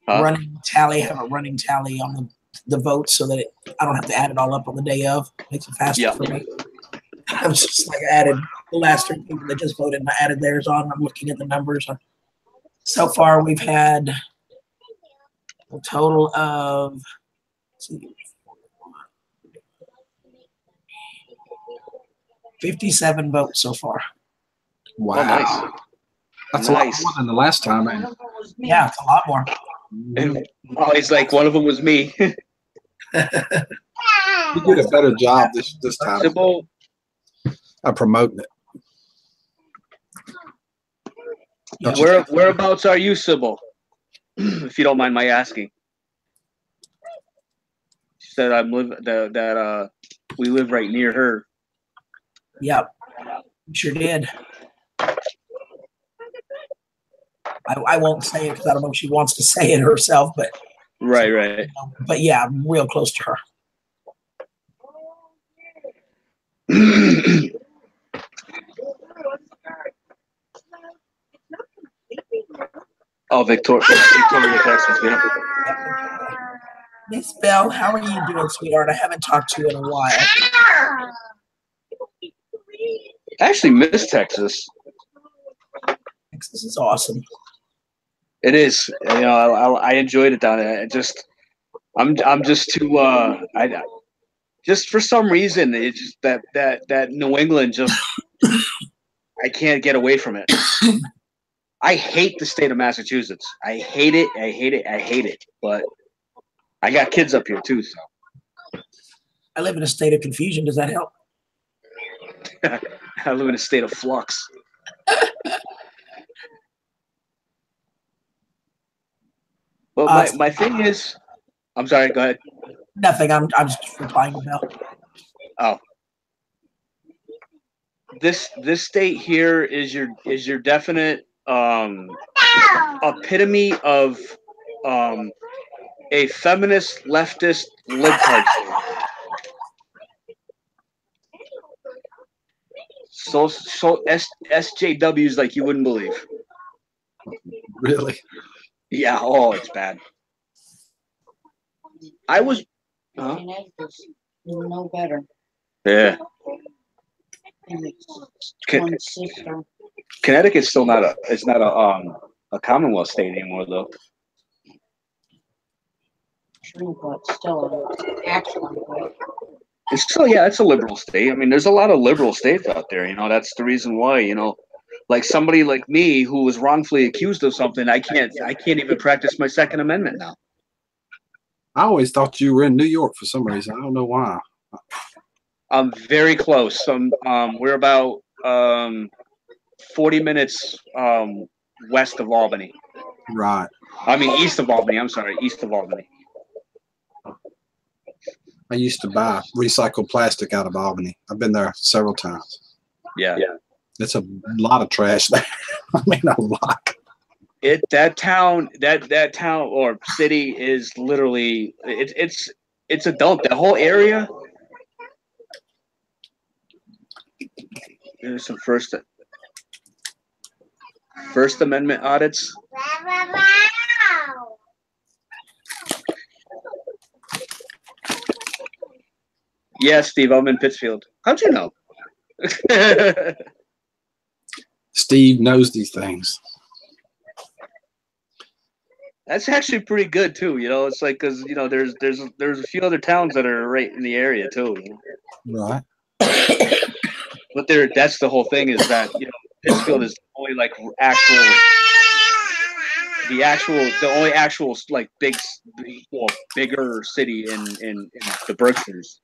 Huh? running tally. Have a running tally on the votes so that I don't have to add it all up on the day of. Makes it faster Yeah. for me. I was just like added the last 3 people that just voted, and I added theirs on. I'm looking at the numbers. So far, we've had a total of, let's see, 57 votes so far. Wow. Oh, nice. That's Nice. a lot more than the last time. One Man. of them was me. Yeah, it's a lot more. And Molly's like, one of them was me. You did a better job this time Sybil, of promoting it. Yeah. whereabouts are you, Sybil? If you don't mind my asking. She said that we live right near her. Yep, sure did. I won't say it because I don't know if she wants to say it herself, but Right. but yeah, I'm real close to her. Oh, Victoria, Texas. Yeah. Miss Belle, how are you doing, sweetheart? I haven't talked to you in a while. I actually miss Texas. Texas is awesome. It is. You know, I enjoyed it down there. I'm just too. I just for some reason it's just that New England just I can't get away from it. I hate the state of Massachusetts. I hate it. But I got kids up here too, so I live in a state of confusion. Does that help? I live in a state of flux. But my thing is, I'm sorry. Go ahead. Nothing. I'm just replying to Belle. Oh, this state here is your definite epitome of a feminist leftist libtard state. So SJWs like you wouldn't believe. Really? Yeah. Oh, it's bad. I was. Huh? Connecticut's no better. Yeah. And it's Con- one sister. Connecticut's still not a Commonwealth state anymore though. True, but still an excellent way. It's still, yeah, it's a liberal state. I mean, there's a lot of liberal states out there. You know, that's the reason why. You know, like somebody like me who was wrongfully accused of something, I can't even practice my Second Amendment now. I always thought you were in New York for some reason. I don't know why. I'm very close. We're about 40 minutes west of Albany. Right. I mean, east of Albany. I'm sorry, east of Albany. I used to buy recycled plastic out of Albany. I've been there several times. Yeah. It's a lot of trash there. I mean, a lot. That town or city is literally it's a dump. That whole area. There's some First Amendment audits. Yeah, Steve, I'm in Pittsfield. How'd you know? Steve knows these things. That's actually pretty good too. You know, it's like because you know there's a few other towns that are right in the area too. You know? Right. But that's the whole thing is that you know Pittsfield is only like the only actual like bigger city in the Berkshires.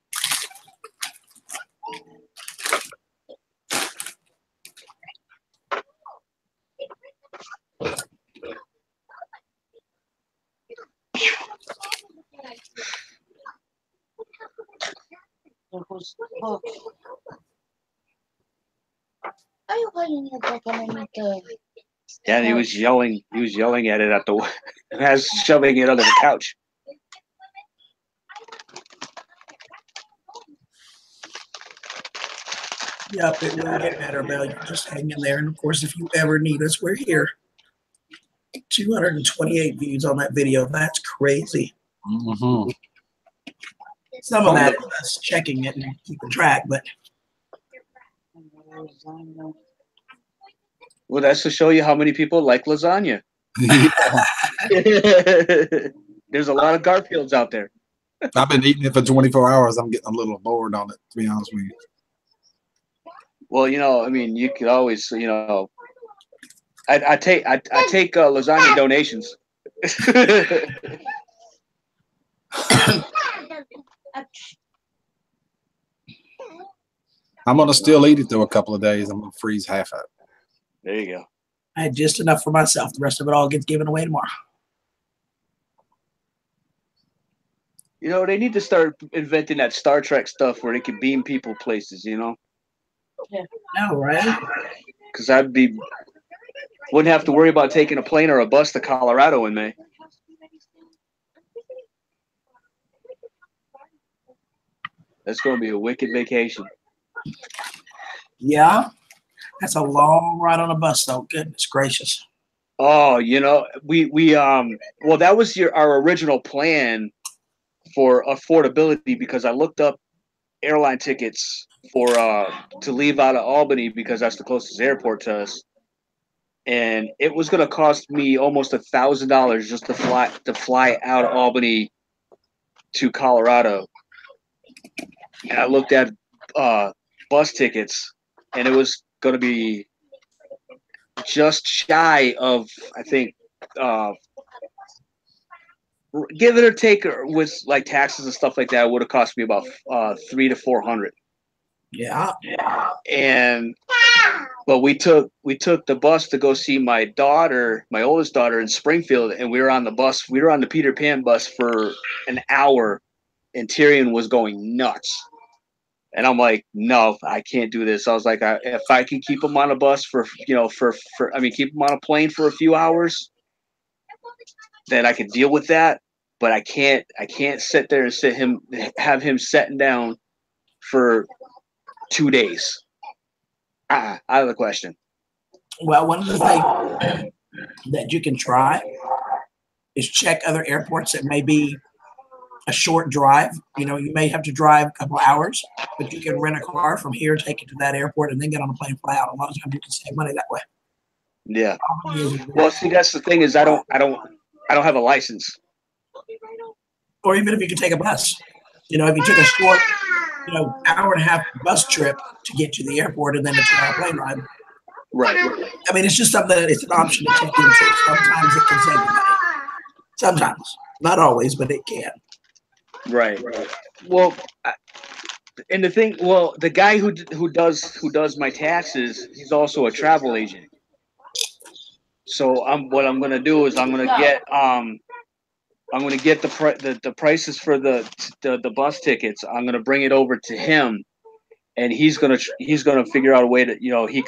Look. Are you holding your book underneath the... Yeah, he was yelling at it at the as shoving it under the couch. Yep, it will get better, Belle. You just hang in there. And of course, if you ever need us, we're here 228 views on that video. That's crazy. Mm-hmm. Some of that is checking it and keeping track, but Well, that's to show you how many people like lasagna. There's a lot of Garfields out there. I've been eating it for 24 hours. I'm getting a little bored on it, to be honest with you. Well, I mean, you could always, I take lasagna donations. I'm gonna still eat it though a couple of days. I'm gonna freeze half of it. There you go. I had just enough for myself. The rest of it all gets given away tomorrow. They need to start inventing that Star Trek stuff where they can beam people places, No, right? Because wouldn't have to worry about taking a plane or a bus to Colorado in May. That's going to be a wicked vacation. Yeah. That's a long ride on a bus, though. Goodness gracious. Oh, well, that was our original plan for affordability, because I looked up airline tickets to leave out of Albany, because that's the closest airport to us, and it was going to cost me almost $1,000 just to fly out of Albany to Colorado. And I looked at bus tickets, and it was going to be just shy of, I think, give it or take, with like taxes and stuff like that, it would have cost me about $300 to $400. Yeah. But we took the bus to go see my oldest daughter in Springfield, and we were on the bus. We were on the Peter Pan bus for an hour, and Tyrion was going nuts. And I'm like, no, I can't do this. I was like, if I can keep him on a bus keep him on a plane for a few hours, then I could deal with that. But I can't sit there and have him sitting down for 2 days. Out of the question. Well, one of the things that you can try is check other airports that may be a short drive. You may have to drive a couple hours, but you can rent a car from here, take it to that airport, and then get on a plane and fly out. A lot of times you can save money that way. Yeah. Well, see, that's the thing is I don't have a license. Or even if you could take a bus. If you took a short, hour and a half bus trip to get to the airport and then a 2-hour plane ride. Right. I mean, it's just something that it's an option to take into. Sometimes it can save you money. Sometimes. Not always, but it can. Right. Well, and the guy who does my taxes, he's also a travel agent. So what I'm gonna do is I'm gonna get the prices for the bus tickets. I'm gonna bring it over to him, and he's gonna figure out a way that he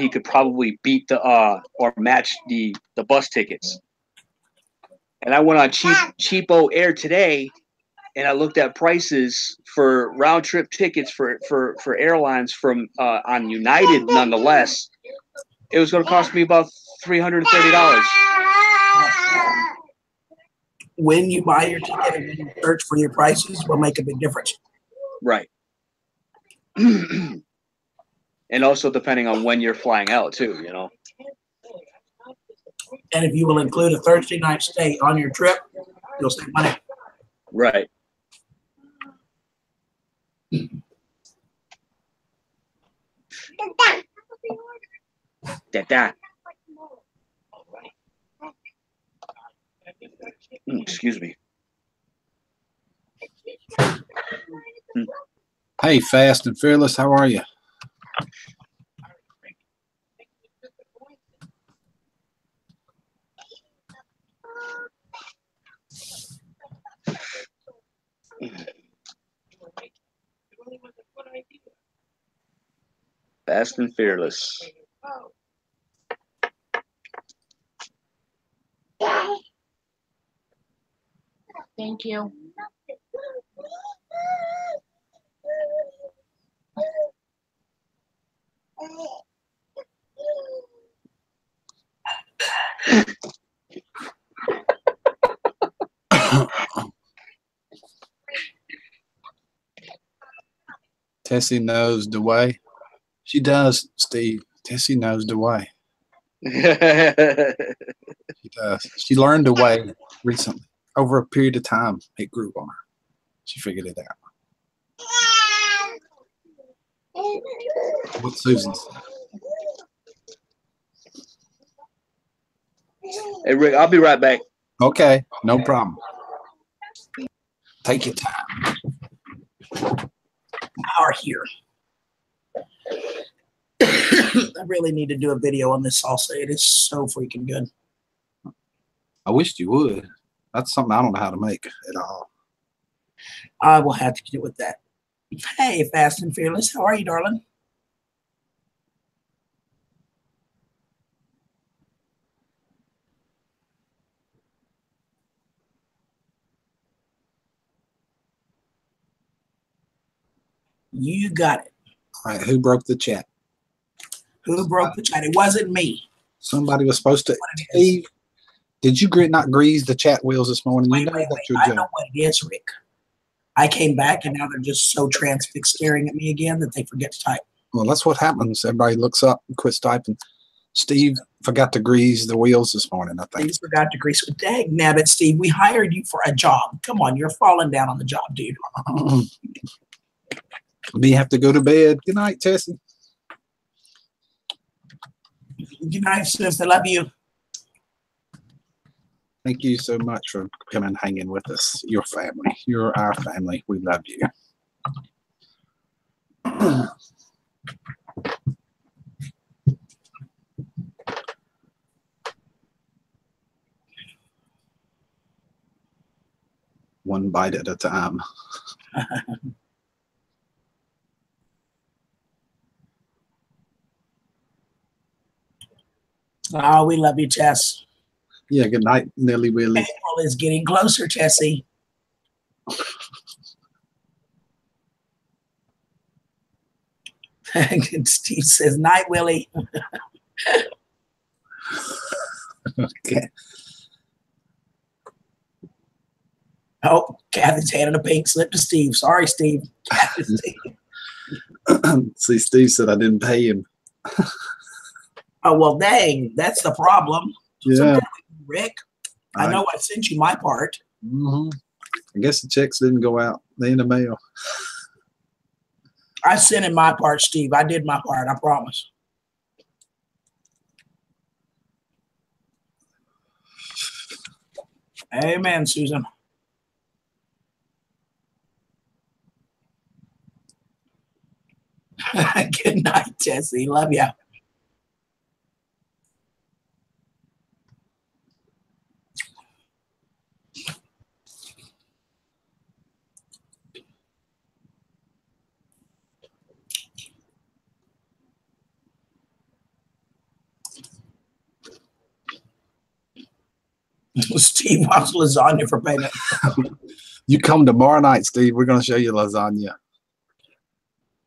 could probably beat or match the bus tickets. And I went on cheapo air today, and I looked at prices for round trip tickets for airlines from on United. Nonetheless, it was going to cost me about $330. When you buy your ticket and when you search for your prices will make a big difference. Right. And also depending on when you're flying out too, And if you will include a Thursday night stay on your trip, you'll save money. Right. That. Excuse me. Hey, Fast and Fearless, how are you? Fast and Fearless. Thank you. Tessie knows the way. She does, Steve. Tessie knows the way. She does. She learned the way recently. Over a period of time, it grew on her. She figured it out. What Susan said. Hey, Rick, I'll be right back. Okay, no problem. Take your time. Are here. I really need to do a video on this salsa. It is so freaking good. I wished you would. That's something I don't know how to make at all. I will have to get with that. Hey, Fast and Fearless. How are you, darling? You got it. All right, who broke the chat? Who broke the chat? It wasn't me. Somebody was supposed to. Steve, did you not grease the chat wheels this morning? Wait, You know wait, that's wait. your I job. know what it is, Rick. I came back and now they're just so transfixed staring at me again that they forget to type. Well, that's what happens. Everybody looks up and quits typing. Steve forgot to grease the wheels this morning, I think. Steve forgot to grease with dang nabbit, Steve. We hired you for a job. Come on, you're falling down on the job, dude. Me have to go to bed. Good night, Tessie. Good night, sis. I love you. Thank you so much for coming and hanging with us. Your family. You're our family. We love you. One bite at a time. Oh, we love you, Tess. Yeah, good night, Nelly Willie. April is getting closer, Tessie. Steve says, night, Willie. Okay. Oh, Kathy's handing a pink slip to Steve. Sorry, Steve. See, Steve said I didn't pay him. Oh, well, dang. That's the problem. Yeah. Rick, I know I sent you my part. Mm-hmm. I guess the checks didn't go out. They in the mail. I sent in my part, Steve. I did my part. I promise. Amen, Susan. Good night, Tessie. Love ya. Steve wants lasagna for payment. You come tomorrow night, Steve. We're going to show you lasagna.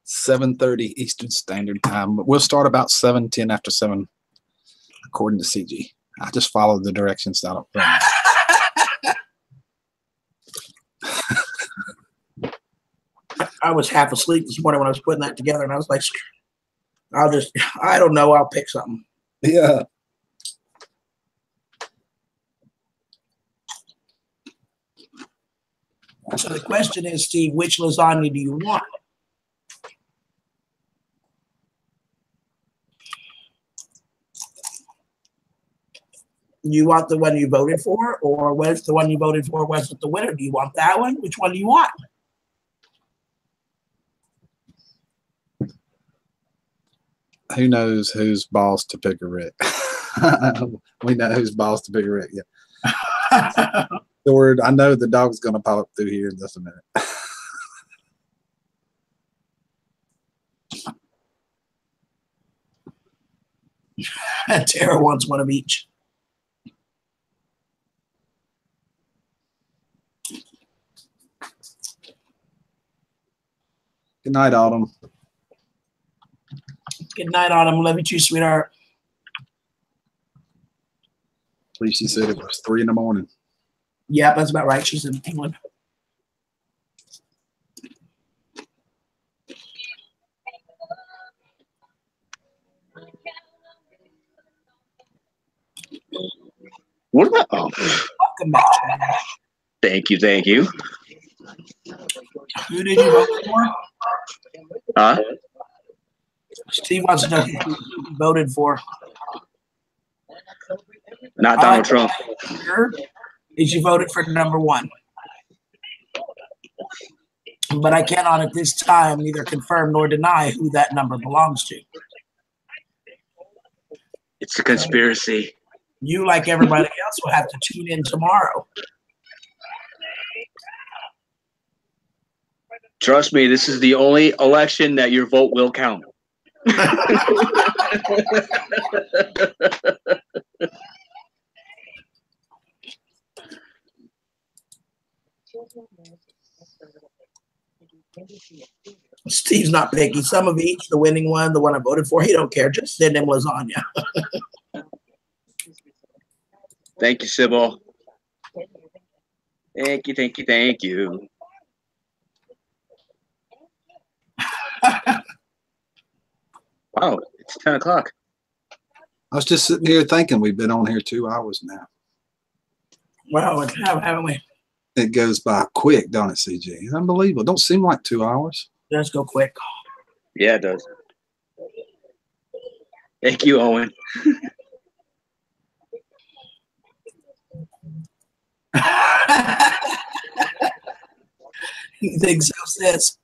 7:30 Eastern Standard Time. But we'll start about 7:10 after 7, according to CG. I just followed the directions down up front. I was half asleep this morning when I was putting that together, and I was like, I don't know, I'll pick something. Yeah. So the question is, Steve, which lasagna do you want? You want the one you voted for, or was the one you voted for wasn't the winner? Do you want that one? Which one do you want? Who knows whose balls to pick a Rick? We know whose balls to pick a Rick. Yeah. The word, I know the dog's going to pop through here in just a minute. Tara wants one of each. Good night, Autumn. Good night, Autumn. Love you too, sweetheart. At least she said it was 3 in the morning. Yeah, that's about right. She's in England. What about? Oh, Welcome back, Chad. thank you, thank you. Who did you vote for? Steve wants to know who you voted for. Not Donald Trump. Sure is you voted for number 1. But I cannot at this time neither confirm nor deny who that number belongs to. It's a conspiracy. You, like everybody else, will have to tune in tomorrow. Trust me, this is the only election that your vote will count. Steve's not picky. Some of each, the winning one, the one I voted for, he don't care. Just send him lasagna. Thank you, Sybil. Thank you, thank you, thank you. Wow, it's 10 o'clock. I was just sitting here thinking we've been on here 2 hours now. Wow, haven't we? It goes by quick, don't it, CG? It's unbelievable. Don't seem like 2 hours. Let's go quick. Yeah, it does. Thank you, Owen. You think so, sis?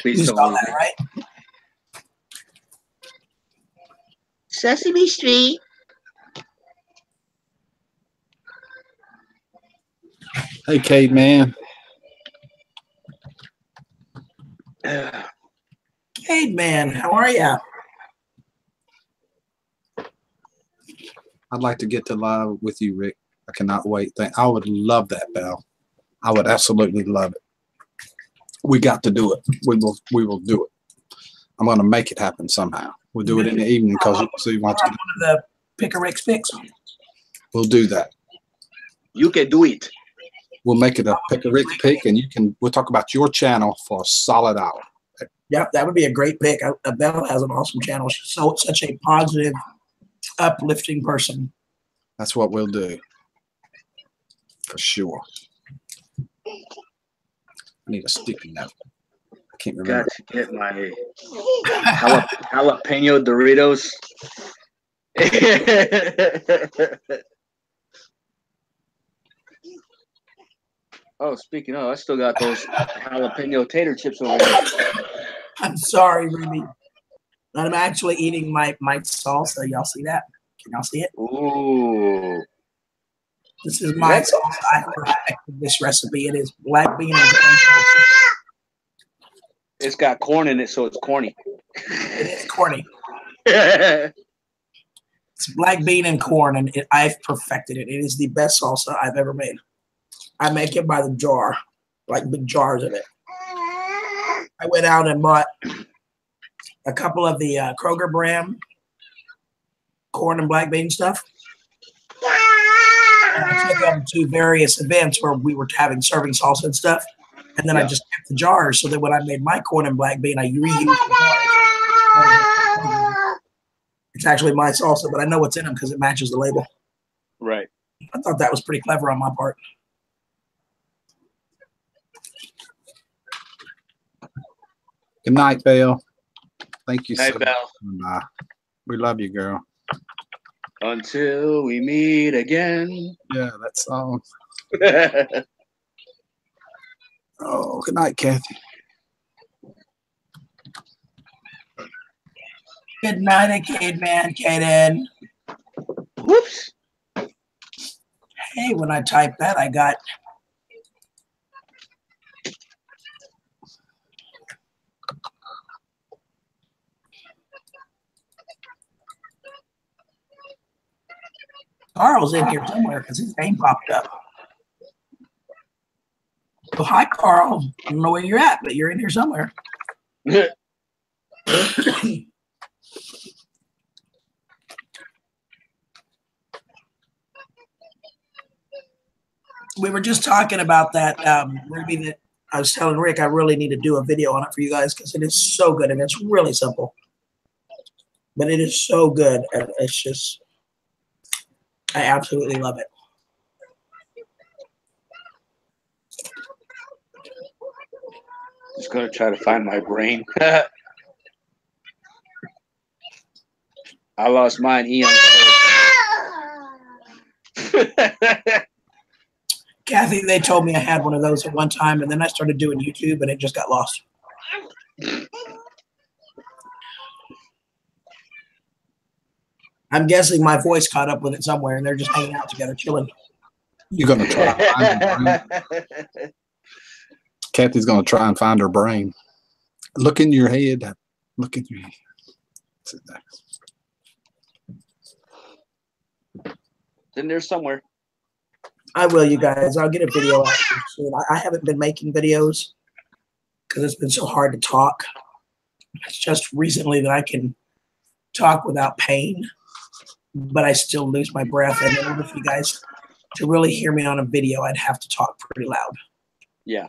Please You don't saw lose that, me. right? Sesame Street. Hey, Cade, man. Hey, man, how are you? I'd like to get to live with you, Rick. I cannot wait. I would love that, Belle. I would absolutely love it. We got to do it. We will do it. I'm going to make it happen somehow. We'll do it in the evening because Steve wants to. One of the Pick a Rick's picks. We'll do that. You can do it. We'll make it a pick a Rick pick, and we'll talk about your channel for a solid hour. Yep, that would be a great pick. Belle has an awesome channel. She's such a positive, uplifting person. That's what we'll do. For sure. I need a sticky note. I can't remember. Got to get my jalapeno Doritos. Oh, speaking of, I still got those jalapeno tater chips over there. I'm sorry, Ruby. I'm actually eating my salsa. Y'all see that? Can y'all see it? Ooh. This is my salsa. I perfected this recipe. It is black bean and corn salsa. It's got corn in it, so it's corny. It is corny. It's black bean and corn, and I've perfected it. It is the best salsa I've ever made. I make it by the jar, like big jars of it. I went out and bought a couple of the Kroger brand corn and black bean stuff. And I took them to various events where we were having serving salsa and stuff. And then I just kept the jars so that when I made my corn and black bean, I reused the jars. It's actually my salsa, but I know what's in them because it matches the label. Right. I thought that was pretty clever on my part. Good night, Belle. Thank you Night, so Belle. much. We love you, girl. Until we meet again. Yeah, that song. Oh, good night, Kathy. Good night, Cademan, Caden. Whoops. Hey, when I typed that, I got Carl's in here somewhere because his name popped up. Well, hi, Carl. I don't know where you're at, but you're in here somewhere. We were just talking about that, Ruby, that I was telling Rick I really need to do a video on it for you guys because it is so good and it's really simple. but it is so good. It's just, I absolutely love it. Just gonna try to find my brain. I lost mine eons ago. Kathy, they told me I had one of those at one time, and then I started doing YouTube, and it just got lost. I'm guessing my voice caught up with it somewhere, and they're just hanging out together, chilling. You're going to try and find her brain. Kathy's going to try and find her brain. Look in your head. Look in your head. Sit there. It's in there somewhere. I will, you guys. I'll get a video out soon. I haven't been making videos because it's been so hard to talk. It's just recently that I can talk without pain, but I still lose my breath. And in order for you guys to really hear me on a video, I'd have to talk pretty loud. Yeah.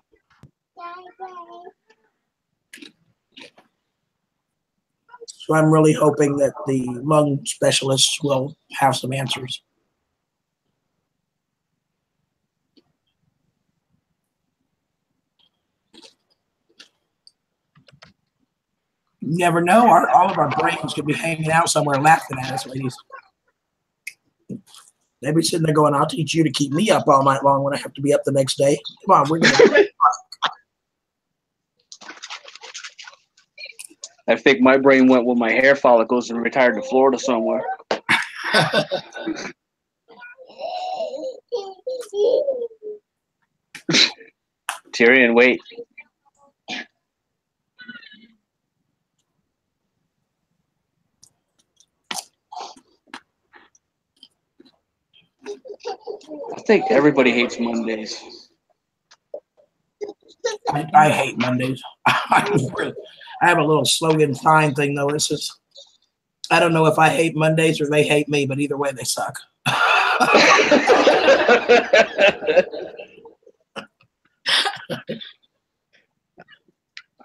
So I'm really hoping that the lung specialists will have some answers. You never know. All of our brains could be hanging out somewhere laughing at us, ladies. They'd be sitting there going, I'll teach you to keep me up all night long when I have to be up the next day. Come on, we're going to. I think my brain went with my hair follicles and retired to Florida somewhere. Tyrion, wait. I think everybody hates Mondays. I hate Mondays. I have a little slogan sign thing, though. It's just, I don't know if I hate Mondays or they hate me, but either way, they suck. I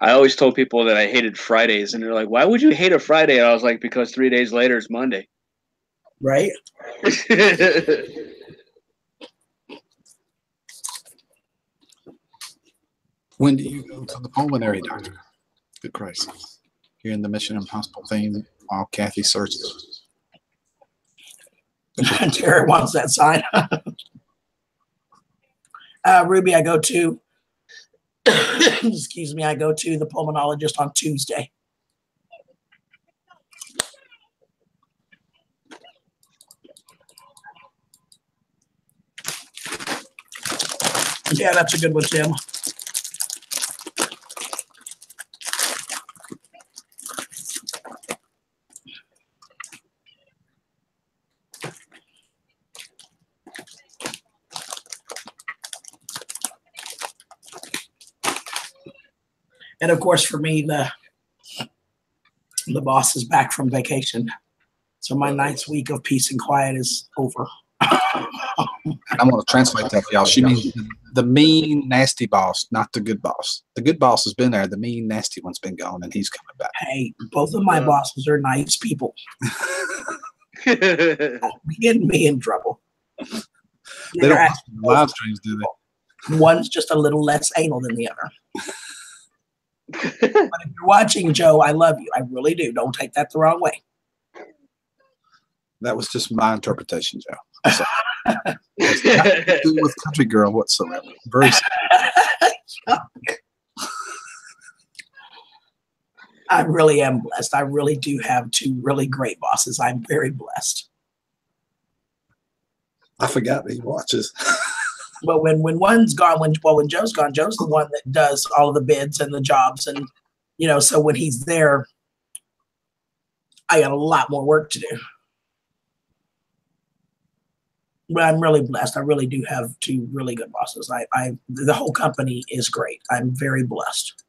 always told people that I hated Fridays, and they're like, why would you hate a Friday? And I was like, because 3 days later is Monday. Right? When do you go to the pulmonary doctor? Good Christ. Hearing the Mission Impossible theme while Kathy searches. Terry wants that sign. Ruby, I go to, excuse me, I go to the pulmonologist on Tuesday. Yeah, that's a good one, Tim. And of course, for me, the boss is back from vacation. So my ninth week of peace and quiet is over. I'm going to translate that for y'all. She means the mean, nasty boss, not the good boss. The good boss has been there. The mean, nasty one's been gone, and he's coming back. Hey, both of my bosses are nice people. Don't be getting me in trouble. They don't watch live streams, do they? One's just a little less anal than the other. But if you're watching, Joe, I love you. I really do. Don't take that the wrong way. That was just my interpretation, Joe. So, it's nothing to do with Country Girl whatsoever. Very simple. I really am blessed. I really do have two really great bosses. I'm very blessed. I forgot that he watches. But when one's gone, when Joe's gone, Joe's the one that does all of the bids and the jobs, and so when he's there, I got a lot more work to do. But I'm really blessed. I really do have two really good bosses. The whole company is great. I'm very blessed.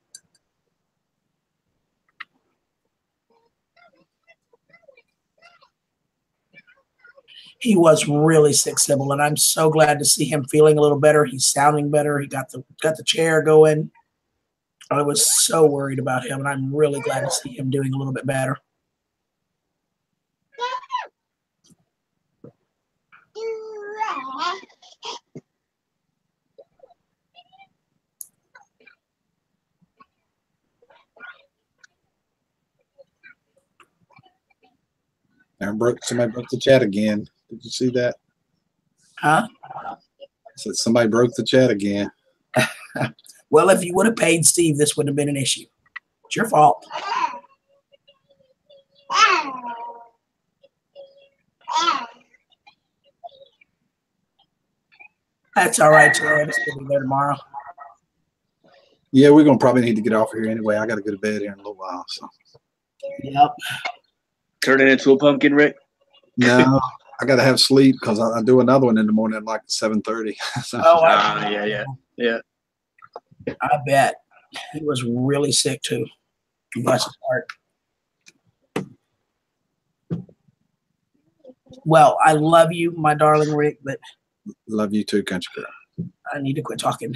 He was really sick, Sybil, and I'm so glad to see him feeling a little better. He's sounding better. He got the chair going. I was so worried about him, and I'm really glad to see him doing a little bit better. Somebody broke the chat again. Did you see that? Huh? I said somebody broke the chat again. Well, if you would have paid Steve, this wouldn't have been an issue. It's your fault. That's all right, Joe. It's going to be there tomorrow. Yeah, we're gonna probably need to get off here anyway. I got to go to bed here in a little while. So. Yep. Turn it into a pumpkin, Rick? No, I got to have sleep because I do another one in the morning at like 7:30. So. Oh, yeah. I bet. He was really sick too. Bless his heart. Well, I love you, my darling Rick, but Love you too, country girl. I need to quit talking.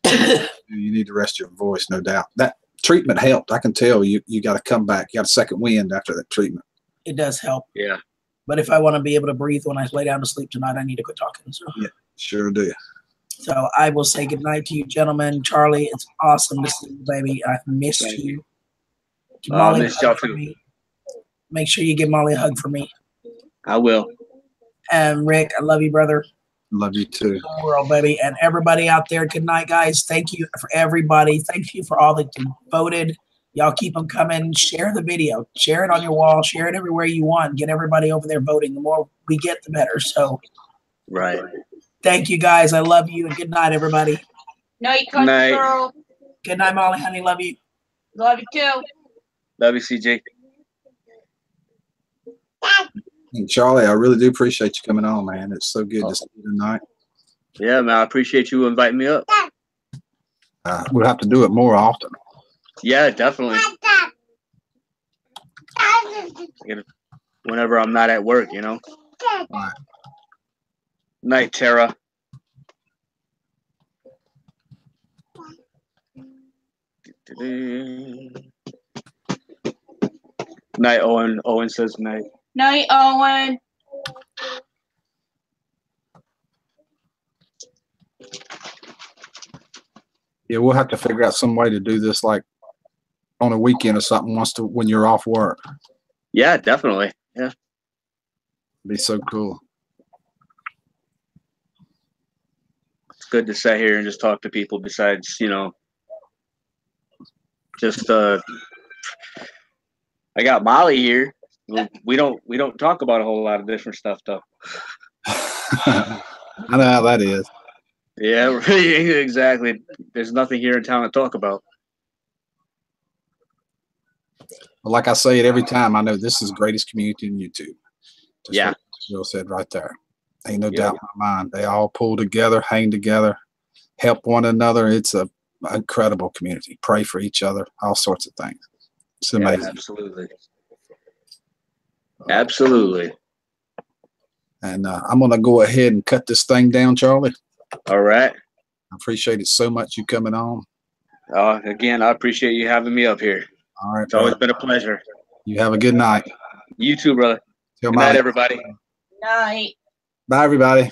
You need to rest your voice, no doubt. That treatment helped. I can tell you got to come back. You got a second wind after that treatment. It does help. Yeah. But if I want to be able to breathe when I lay down to sleep tonight, I need to quit talking. So. Yeah, sure do. So I will say goodnight to you, gentlemen. Charlie, it's awesome to see you, baby. I've missed you. I missed y'all too. Me. Make sure you give Molly a hug for me. I will. And Rick, I love you, brother. Love you too. World, baby. And everybody out there, good night, guys. Thank you for everybody. Thank you for all that you voted. Y'all keep them coming. Share the video. Share it on your wall. Share it everywhere you want. Get everybody over there voting. The more we get, the better. So, right. Thank you, guys. I love you. And good night, everybody. Night, country girl. Good night, Molly, honey. Love you. Love you too. Love you, CJ. And Charlie, I really do appreciate you coming on, man. It's so good to see you tonight. Yeah, man. I appreciate you inviting me up. We'll have to do it more often. Yeah, definitely. Whenever I'm not at work, you know. Right. Night, Tara. Night, Owen. Owen says night. Night, Owen. Yeah, we'll have to figure out some way to do this like on a weekend or something when you're off work. Yeah, definitely. Yeah. It'd be so cool. It's good to sit here and just talk to people besides, you know, just I got Molly here. We don't talk about a whole lot of different stuff though. I know how that is. Yeah, exactly. There's nothing here in town to talk about. Well, like I say it every time, I know this is the greatest community in YouTube. Just yeah. Like Jill said right there. Ain't no doubt in my mind. They all pull together, hang together, help one another. It's an incredible community. Pray for each other, all sorts of things. It's amazing. Yeah, absolutely. Absolutely. And I'm going to go ahead and cut this thing down, Charlie. All right. I appreciate it so much you coming on. Again, I appreciate you having me up here. All right. It's always been a pleasure. You have a good night. You too, brother. Good night, everybody. Night. Bye, everybody.